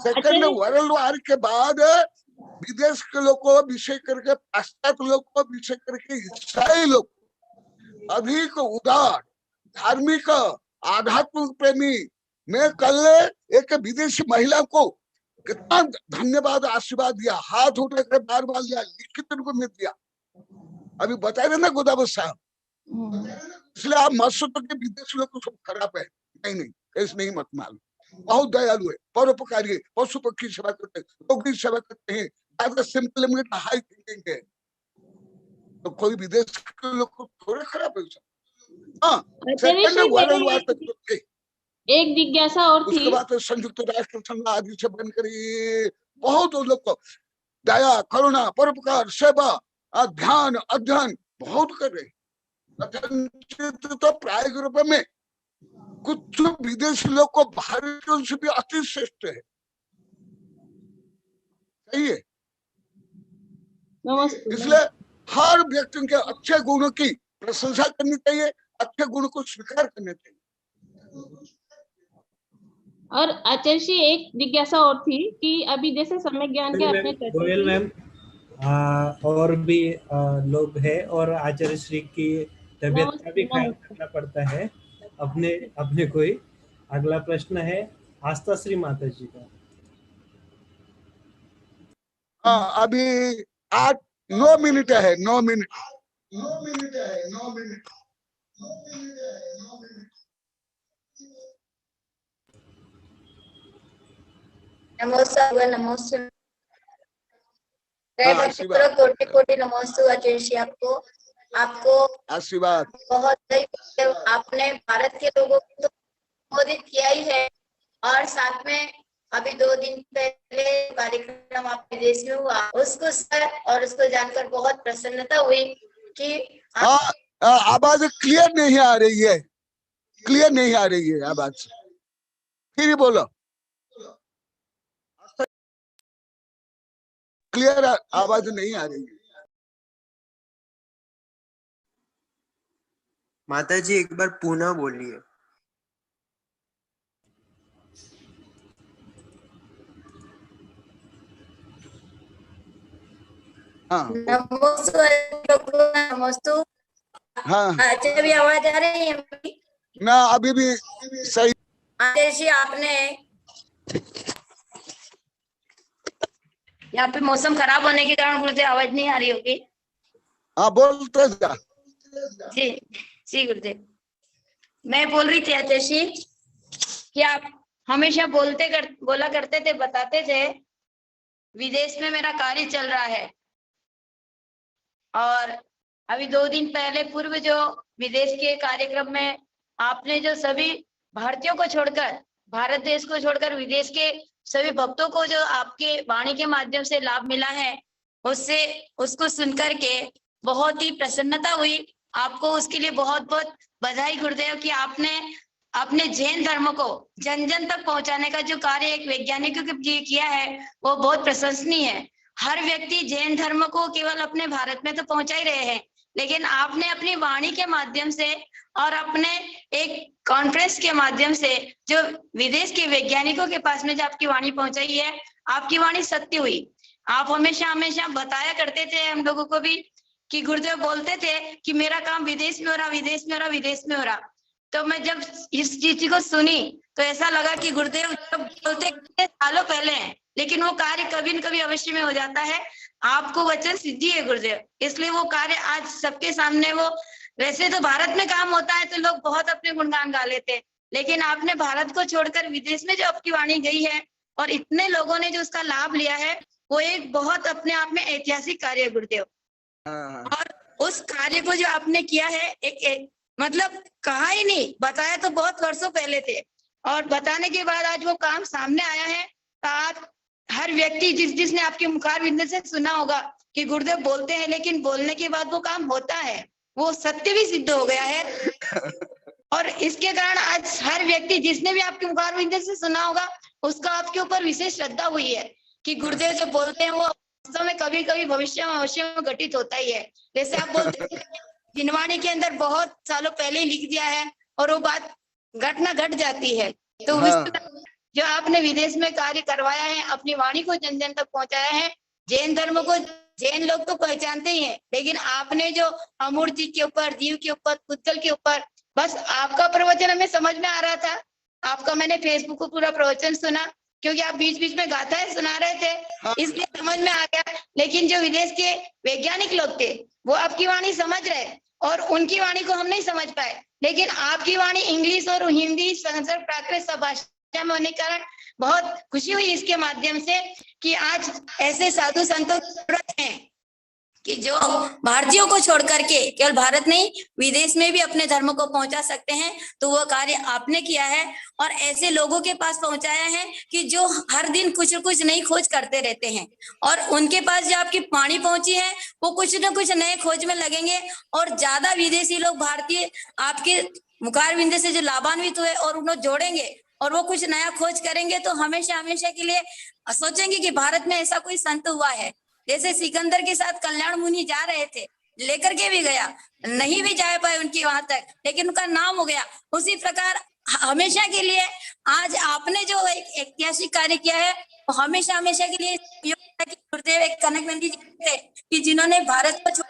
D: सेकंड वर्ल्ड वार के बाद विदेश के लोग को विषय करके, पाश्चात्य लोग को विषय करके ईसाई लोग अधिक उदार धार्मिक आध्यात्मिक प्रेमी। मैं कल एक विदेशी महिला को कितना धन्यवाद आशीर्वाद दिया, हाथ उठाकर बार बार लिया, लिखित रूप में दिया। अभी बता रहे ना गोदावरी साहब, इसलिए आप मत सोचो कि विदेशी लोग को सब खराब है। नहीं, ऐसे नहीं मत मालूम, बहुत दयालु है, परोपकारी है, पशु पक्षी सेवा करते हैं, लोगों की सेवा करते हैं, ज्यादा सिंपल हाई थिंकिंग है। तो कोई विदेश के लोग को थोड़े खराब है। हाँ, सेकंड वर्ल्ड वार तक थे।
L: एक जिज्ञासा और थी,
D: उसके बाद संयुक्त राष्ट्र संघ आदि से बनकर बहुत लोग को दया करुणा परोपकार सेवा ध्यान अध्ययन बहुत कर रहे। तो प्राय रूप में कुछ विदेशी लोग को भारतीयों से भी अति श्रेष्ठ है। सही है। इसलिए हर व्यक्ति के अच्छे गुणों की प्रशंसा करनी चाहिए, अच्छे गुण को स्वीकार करने चाहिए।
L: और आचार्य जी एक जिज्ञासा और थी कि अभी जैसे समय ज्ञान के अपने
I: गोयल मैम और भी लोग हैं और आचार्य श्री की तबीयत का भी ख्याल रखना पड़ता है अपने कोई। अगला प्रश्न है आस्था श्री माता जी का।
D: हाँ, अभी 9 मिनट है। 9 मिनट
M: नमोस्तु कोटि कोटि नमोस्तु आचार्य जी, आपको
D: आशीर्वाद।
M: बहुत आपने भारत के लोगों को तो संबोधित किया ही है, और साथ में अभी 2 दिन पहले कार्यक्रम आपके देश में हुआ, उसको सर और उसको जानकर बहुत प्रसन्नता हुई कि
D: आवाज क्लियर नहीं आ रही है, क्लियर नहीं आ रही है आवाज, फिर बोलो। क्लियर आवाज नहीं आ रही है।
B: माता जी एक बार पुनः बोलिए।
D: हाँ
M: नमोस्तु।
D: हाँ
M: अच्छा, अभी आवाज आ रही है
D: ना? अभी भी सही।
M: आचार्य जी आपने यहाँ पे मौसम खराब होने के कारण गुरुदेव आवाज नहीं आ रही होगी।
D: हाँ बोलते जा।
M: जी गुरुदेव, मैं बोल रही थी आचार्य जी कि आप हमेशा बोला करते थे, बताते थे विदेश में मेरा कार्य चल रहा है, और अभी 2 दिन पहले पूर्व जो विदेश के कार्यक्रम में आपने जो सभी भारतीयों को छोड़कर, भारत देश को छोड़कर विदेश के सभी भक्तों को जो आपके वाणी के माध्यम से लाभ मिला है, उसको सुनकर के बहुत ही प्रसन्नता हुई। आपको उसके लिए बहुत बहुत बधाई गुरुदेव कि आपने अपने जैन धर्म को जन जन तक पहुंचाने का जो कार्य एक वैज्ञानिकों के लिए किया है वो बहुत प्रशंसनीय है। हर व्यक्ति जैन धर्म को केवल अपने भारत में तो पहुंचा ही रहे हैं, लेकिन आपने अपनी वाणी के माध्यम से और अपने एक कॉन्फ्रेंस के माध्यम से जो विदेश के वैज्ञानिकों के पास में जो आपकी वाणी पहुंचाई है, आपकी वाणी सत्य हुई। आप हमेशा बताया करते थे हम लोगों को भी कि गुरुदेव बोलते थे कि मेरा काम विदेश में हो रहा, विदेश में हो रहा, विदेश में हो रहा। तो मैं जब इस चीज को सुनी तो ऐसा लगा कि गुरुदेव जब बोलते कितने सालों पहले हैं, लेकिन वो कार्य कभी न कभी अवश्य में हो जाता है। आपको वचन सिद्धि है गुरुदेव, इसलिए वो कार्य आज सबके सामने वो, वैसे तो भारत में काम होता है तो लोग बहुत अपने गुणगान गा लेते हैं, लेकिन आपने भारत को छोड़कर विदेश में जो आपकी वाणी गई है और इतने लोगों ने जो उसका लाभ लिया है, वो एक बहुत अपने आप में ऐतिहासिक कार्य है गुरुदेव। और उस कार्य को जो आपने किया है एक मतलब कहा ही नहीं, बताया तो बहुत वर्षों पहले थे, और बताने के बाद आज वो काम सामने आया है। तो आज हर व्यक्ति जिसने आपके मुखार बिंदु से सुना होगा कि गुरुदेव बोलते हैं, लेकिन बोलने के बाद वो काम होता है, वो सत्य भी सिद्ध हो गया है। और इसके कारण आज हर व्यक्ति जिसने भी आपके मुखार बिंदु से सुना होगा, उसका आपके ऊपर विशेष श्रद्धा हुई है कि गुरुदेव जो बोलते हैं वो वास्तव में कभी कभी भविष्य में अवश्य में घटित होता ही है। जैसे आप बोलते हैं जिनवाणी के अंदर बहुत सालों पहले ही लिख दिया है और वो बात घटना घट जाती है। तो जो आपने विदेश में कार्य करवाया है, अपनी वाणी को जन जन तक पहुंचाया है, जैन धर्म को जैन लोग तो पहचानते ही हैं, लेकिन आपने जो अमूर्त चीज के ऊपर, जीव के ऊपर, पुतल के ऊपर, बस आपका प्रवचन हमें समझ में आ रहा था। आपका मैंने फेसबुक को पूरा प्रवचन सुना, क्योंकि आप बीच बीच में गाथाएं सुना रहे थे, इसलिए समझ में आ गया। लेकिन जो विदेश के वैज्ञानिक लोग थे वो आपकी वाणी समझ रहे और उनकी वाणी को हम नहीं समझ पाए, लेकिन आपकी वाणी इंग्लिश और हिंदी, संस्कृत, प्राकृत सब भाषा में होने के कारण बहुत खुशी हुई इसके माध्यम से कि आज ऐसे साधु संतों की जरूरत है कि जो भारतीयों को छोड़ करके केवल भारत नहीं विदेश में भी अपने धर्म को पहुंचा सकते हैं। तो वो कार्य आपने किया है और ऐसे लोगों के पास पहुंचाया है कि जो हर दिन कुछ न कुछ नई खोज करते रहते हैं, और उनके पास जो आपकी वाणी पहुंची है वो कुछ न कुछ नए खोज में लगेंगे, और ज्यादा विदेशी लोग भारतीय आपके मुखार बिंदु से जो लाभान्वित हुए और उन्हें जोड़ेंगे और वो कुछ नया खोज करेंगे, तो हमेशा हमेशा के लिए सोचेंगे कि भारत में ऐसा कोई संत हुआ है। जैसे सिकंदर के साथ कल्याण मुनि जा रहे थे, लेकर के भी गया, नहीं भी जा पाए उनकी वहां तक, लेकिन उनका नाम हो गया। उसी प्रकार हमेशा के लिए आज आपने जो एक ऐतिहासिक कार्य किया है वो हमेशा हमेशा के लिए गुरुदेव एक कनकवंती जी थे कि जिन्होंने भारत को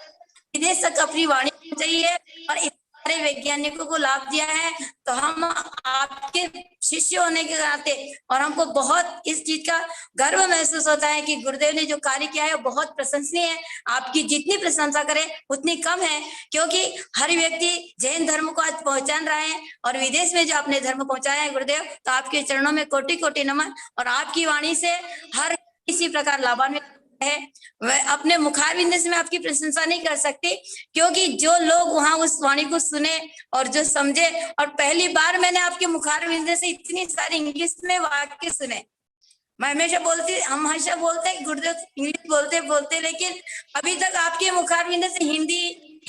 M: विदेश तक अपनी वाणी पहुंचाई है और सारे वैज्ञानिकों को लाभ दिया है। तो हम आपके शिष्य होने के नाते और हमको बहुत इस चीज का गर्व महसूस होता है कि गुरुदेव ने जो कार्य किया है वो बहुत प्रशंसनीय है। आपकी जितनी प्रशंसा करें उतनी कम है, क्योंकि हर व्यक्ति जैन धर्म को आज पहचान रहा है और विदेश में जो आपने धर्म पहुंचाया है गुरुदेव, तो आपके चरणों में कोटि कोटि नमन। और आपकी वाणी से हर किसी प्रकार लाभान्वित है। वह अपने मुखार बिंदु से मैं आपकी प्रशंसा नहीं कर सकती, क्योंकि जो लोग वहां उस वाणी को सुने और जो समझे, और पहली बार मैंने आपके मुखार बिंदु से इतनी सारी इंग्लिश में वाक्य सुने। मैं हमेशा हम हमेशा बोलते हैं गुरुदेव इंग्लिश बोलते, लेकिन अभी तक आपके मुखार बिंदु से हिंदी,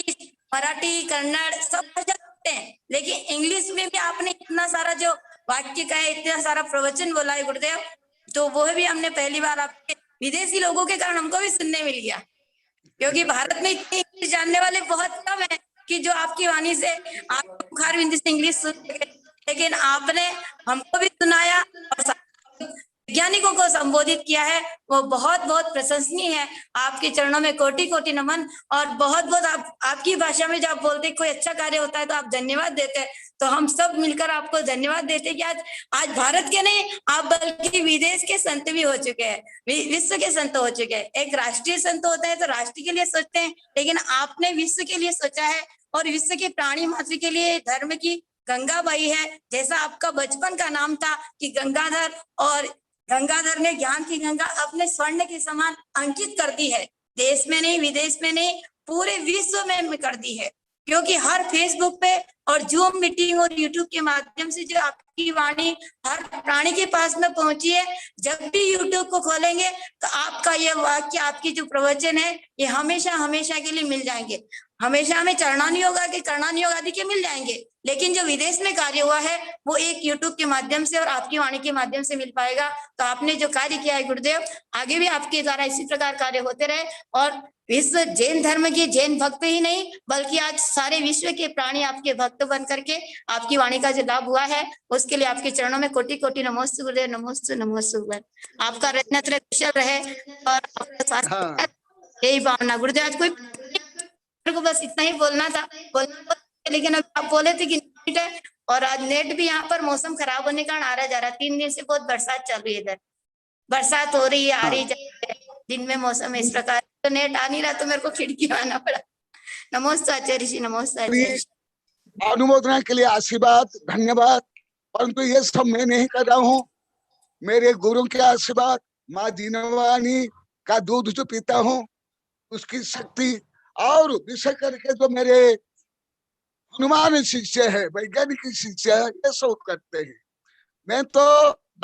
M: मराठी, कन्नड़ सब भाषा बोलते हैं, लेकिन इंग्लिश में भी आपने इतना सारा जो वाक्य का है, इतना सारा प्रवचन बोला है गुरुदेव, तो वो भी हमने पहली बार आपके विदेशी लोगों के कारण हमको भी सुनने मिल गया, क्योंकि भारत में इतनी इंग्लिश जानने वाले बहुत कम है कि जो आपकी वाणी से आप मुखार बिंदु से इंग्लिश सुन सके, लेकिन आपने हमको भी सुनाया और वैज्ञानिकों को संबोधित किया है, वो बहुत बहुत प्रशंसनीय है। आपके चरणों में कोटि कोटि नमन। और बहुत बहुत आपकी भाषा में जब आप बोलते कोई अच्छा कार्य होता है तो आप धन्यवाद देते हैं, तो हम सब मिलकर आपको धन्यवाद देते हैं कि आज भारत के नहीं आप बल्कि विदेश के संत भी हो चुके हैं, विश्व के संत हो चुके हैं। एक राष्ट्रीय संत होता है तो राष्ट्र के लिए सोचते हैं, लेकिन आपने विश्व के लिए सोचा है और विश्व के प्राणी मात्र के लिए धर्म की गंगाबाई है। जैसा आपका बचपन का नाम था कि गंगाधर, और गंगाधर ने ज्ञान की गंगा अपने स्वर्ण के समान अंकित कर दी है, देश में नहीं, विदेश में नहीं, पूरे विश्व में कर दी है। क्योंकि हर फेसबुक पे और जूम मीटिंग और यूट्यूब के माध्यम से जो आपकी वाणी हर प्राणी के पास में पहुंची है, जब भी यूट्यूब को खोलेंगे तो आपका ये वाक्य, आपकी जो प्रवचन है, ये हमेशा हमेशा के लिए मिल जाएंगे। हमेशा हमें चरणानी होगा कि करणानी होगा आदि के मिल जाएंगे, लेकिन जो विदेश में कार्य हुआ है वो एक यूट्यूब के माध्यम से और आपकी वाणी के माध्यम से मिल पाएगा। तो आपने जो कार्य किया है गुरुदेव, आगे भी आपके द्वारा इसी प्रकार कार्य होते रहे और विश्व जैन धर्म के जैन भक्त ही नहीं बल्कि आज सारे विश्व के प्राणी आपके भक्त बन करके आपकी वाणी का जो लाभ हुआ है उसके लिए आपके चरणों में कोटि कोटि नमोस्तु गुरुदेव, नमोस्तु नमोस्तु। आपका रत्नत्रय कुशल रहे और यही भावना गुरुदेव। आज कोई को बस इतना ही बोलना था, लेकिन अब आप बोले थे कि और आज नेट भी यहाँ पर मौसम खराब होने के कारण आ रहा जा रहा, 3 दिन से बहुत बरसात चल रही है इधर, बरसात हो रही है, आ रही जा रही है, दिन में मौसम इस प्रकार, तो नेट आ नहीं रहा तो मेरे को खिड़की में आना पड़ा। नमोस्तु आचार्य जी, नमोस्तु आचार्य जी।
D: अनुमोदना के लिए आशीर्वाद, धन्यवाद। परंतु ये सब मैं नहीं कर रहा हूँ, मेरे गुरु के आशीर्वाद, माँ दीनवाणी का दूध जो पीता हूँ उसकी शक्ति, और विशेष करके जो मेरे हनुमान शिष्य है, वैज्ञानिक शिष्य है, ये सब करते हैं। मैं तो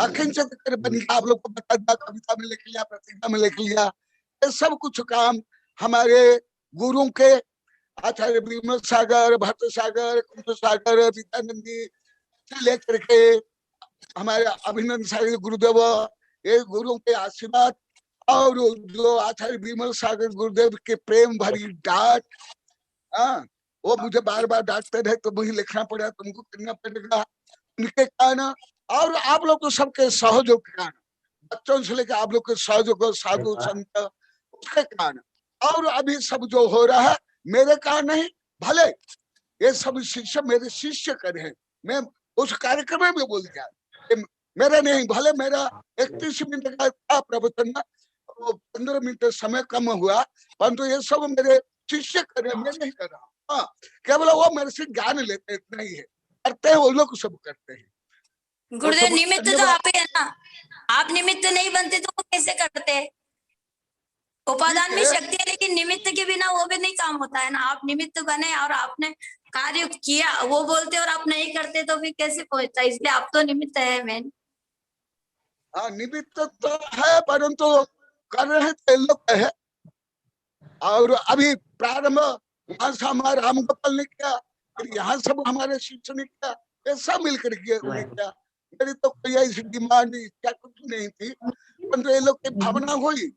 D: अखिंचित बनी, आप लोग को बता दिया, कविता में लिख लिया, प्रतिज्ञा में लिख लिया, ये सब कुछ काम हमारे गुरु के आचार्य विमल सागर, भट्ट सागर, कुंभ सागर, विद्यानंदी से लेकर के हमारे अभिनंदन सागर गुरुदेव, ये गुरु के आशीर्वाद, और जो आचार्य विमल सागर गुरुदेव के प्रेम भरी डांट, वो मुझे बार बार डांटते रहे तो मुझे लिखना पड़ा, तुमको करना पड़ेगा, उनके कारण और आप लोग को सबके सहयोग के कारण, बच्चों से लेकर आप लोग के सहयोग, साधु संत, उसके कारण, और अभी सब जो हो रहा है मेरे कारण नहीं, भले ये सब शिष्य मेरे शिष्य करे हैं, मैं उस कार्यक्रम में बोल दिया, मेरा नहीं, भले मेरा 31 मिनट का था प्रवचन, 15 मिनट समय कम हुआ, परंतु ये सब मेरे शिष्य करे, मैं नहीं कर रहा। हाँ, केवल वो मेरे से ज्ञान लेते, इतना ही है, करते हैं वो लोग, सब करते हैं।
M: गुरुदेव निमित्त तो आप ही है ना, आप निमित्त नहीं बनते तो वो कैसे करते? उपादान में शक्ति है, लेकिन निमित्त के बिना वो भी नहीं काम होता है ना। आप निमित्त बने और आपने कार्य किया, वो बोलते और आप नहीं करते तो फिर कैसे पहुंचता? इसलिए आप तो निमित्त है मैन।
D: हाँ, निमित्त तो है, परंतु कर रहे थे लोग है, और अभी प्रारंभ वहां से हमारे राम गोपाल ने किया, फिर यहाँ सब हमारे शिष्य ने किया, ये सब मिलकर किया। मेरी तो कोई ऐसी डिमांड क्या कुछ नहीं थी, परंतु ये लोग की भावना हुई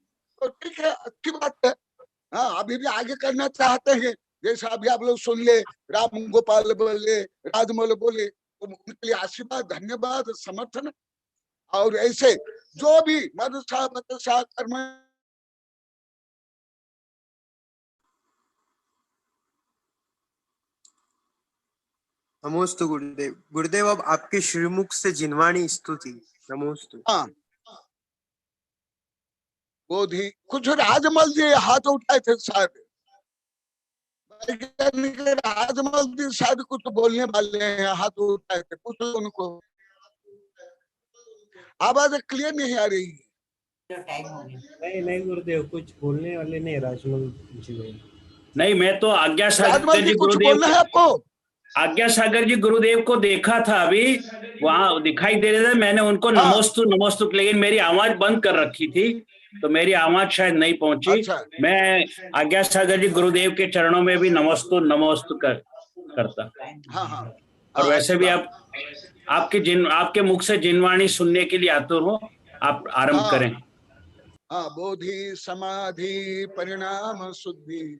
D: तो ठीक है, अच्छी बात है। हाँ, अभी भी आगे करना चाहते हैं, जैसे अभी आप लोग सुन ले, राम गोपाल बोले, राजमौल बोले, तो उनके लिए आशीर्वाद, धन्यवाद, समर्थन, और ऐसे जो भी मदरसा कर्म।
B: नमोस्तु गुरुदेव। गुरुदेव, अब आपके श्रीमुख से जिनवाणी स्तुति। नमोस्तु।
D: हाँ, बोधि कुछ राजमल जी हाथ उठाए थे शायद, राजमल जी शायद कुछ बोलने वाले हैं, हाथ उठाए थे, पूछ लो उनको। आवाज क्लियर नहीं आ रही।
I: नहीं गुरुदेव, कुछ बोलने वाले नहीं राजमल जी।
G: नहीं, मैं तो आज्ञा सागर जी
D: कुछ बोलना है आपको?
G: आज्ञा सागर जी गुरुदेव को देखा था, अभी वहां दिखाई दे रहे थे, मैंने उनको नमोस्तु नमोस्तु, लेकिन मेरी आवाज बंद कर रखी थी तो मेरी आवाज शायद नहीं पहुंची।
D: अच्छा।
G: मैं आज्ञा सागर जी गुरुदेव के चरणों में भी नमोस्तु नमोस्तु करता।
D: हाँ।
G: और वैसे भी आपके मुख से जिनवाणी सुनने के लिए आतुर हूँ, आप आरंभ करें।
D: हाँ, बोधि समाधि परिणाम शुद्धि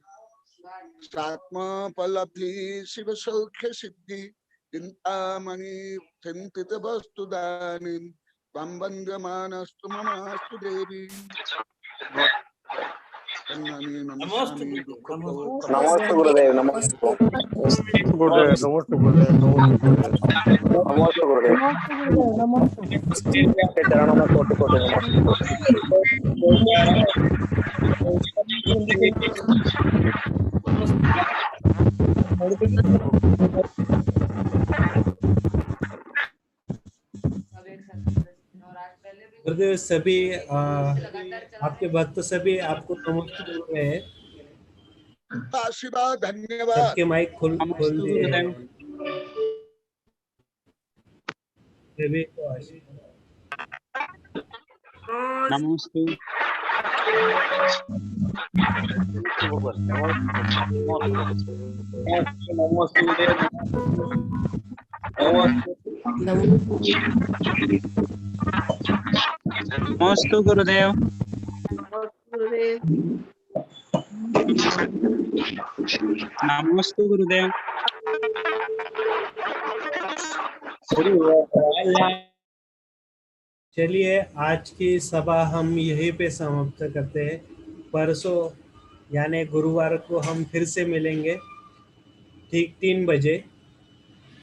D: आत्मोपलब्धि शिव सौख्य सिद्धि चिंतामणि चिंतित वस्तु दानी त्वं वन्द्यमानस्तु ममास्तु देवी।
N: नमस्ते गुरुदेव। नमस्ते गुरुदेव। नमस्ते गुरुदेव। नमस्ते गुरुदेव। के चरणों में कोटि-कोटि
I: गुरुदेव, सभी आपके भक्त सभी आपको नमस्ते बोल रहे हैं।
D: आशीर्वाद, धन्यवाद।
I: सबके माइक खोल दिए हैं। सभी को
N: नमस्ते। नमस्ते गुरुदेव। नमस्ते गुरुदेव।
I: चलिए, आज की सभा हम यहीं पे समाप्त करते हैं। परसों यानी गुरुवार को हम फिर से मिलेंगे ठीक 3 बजे।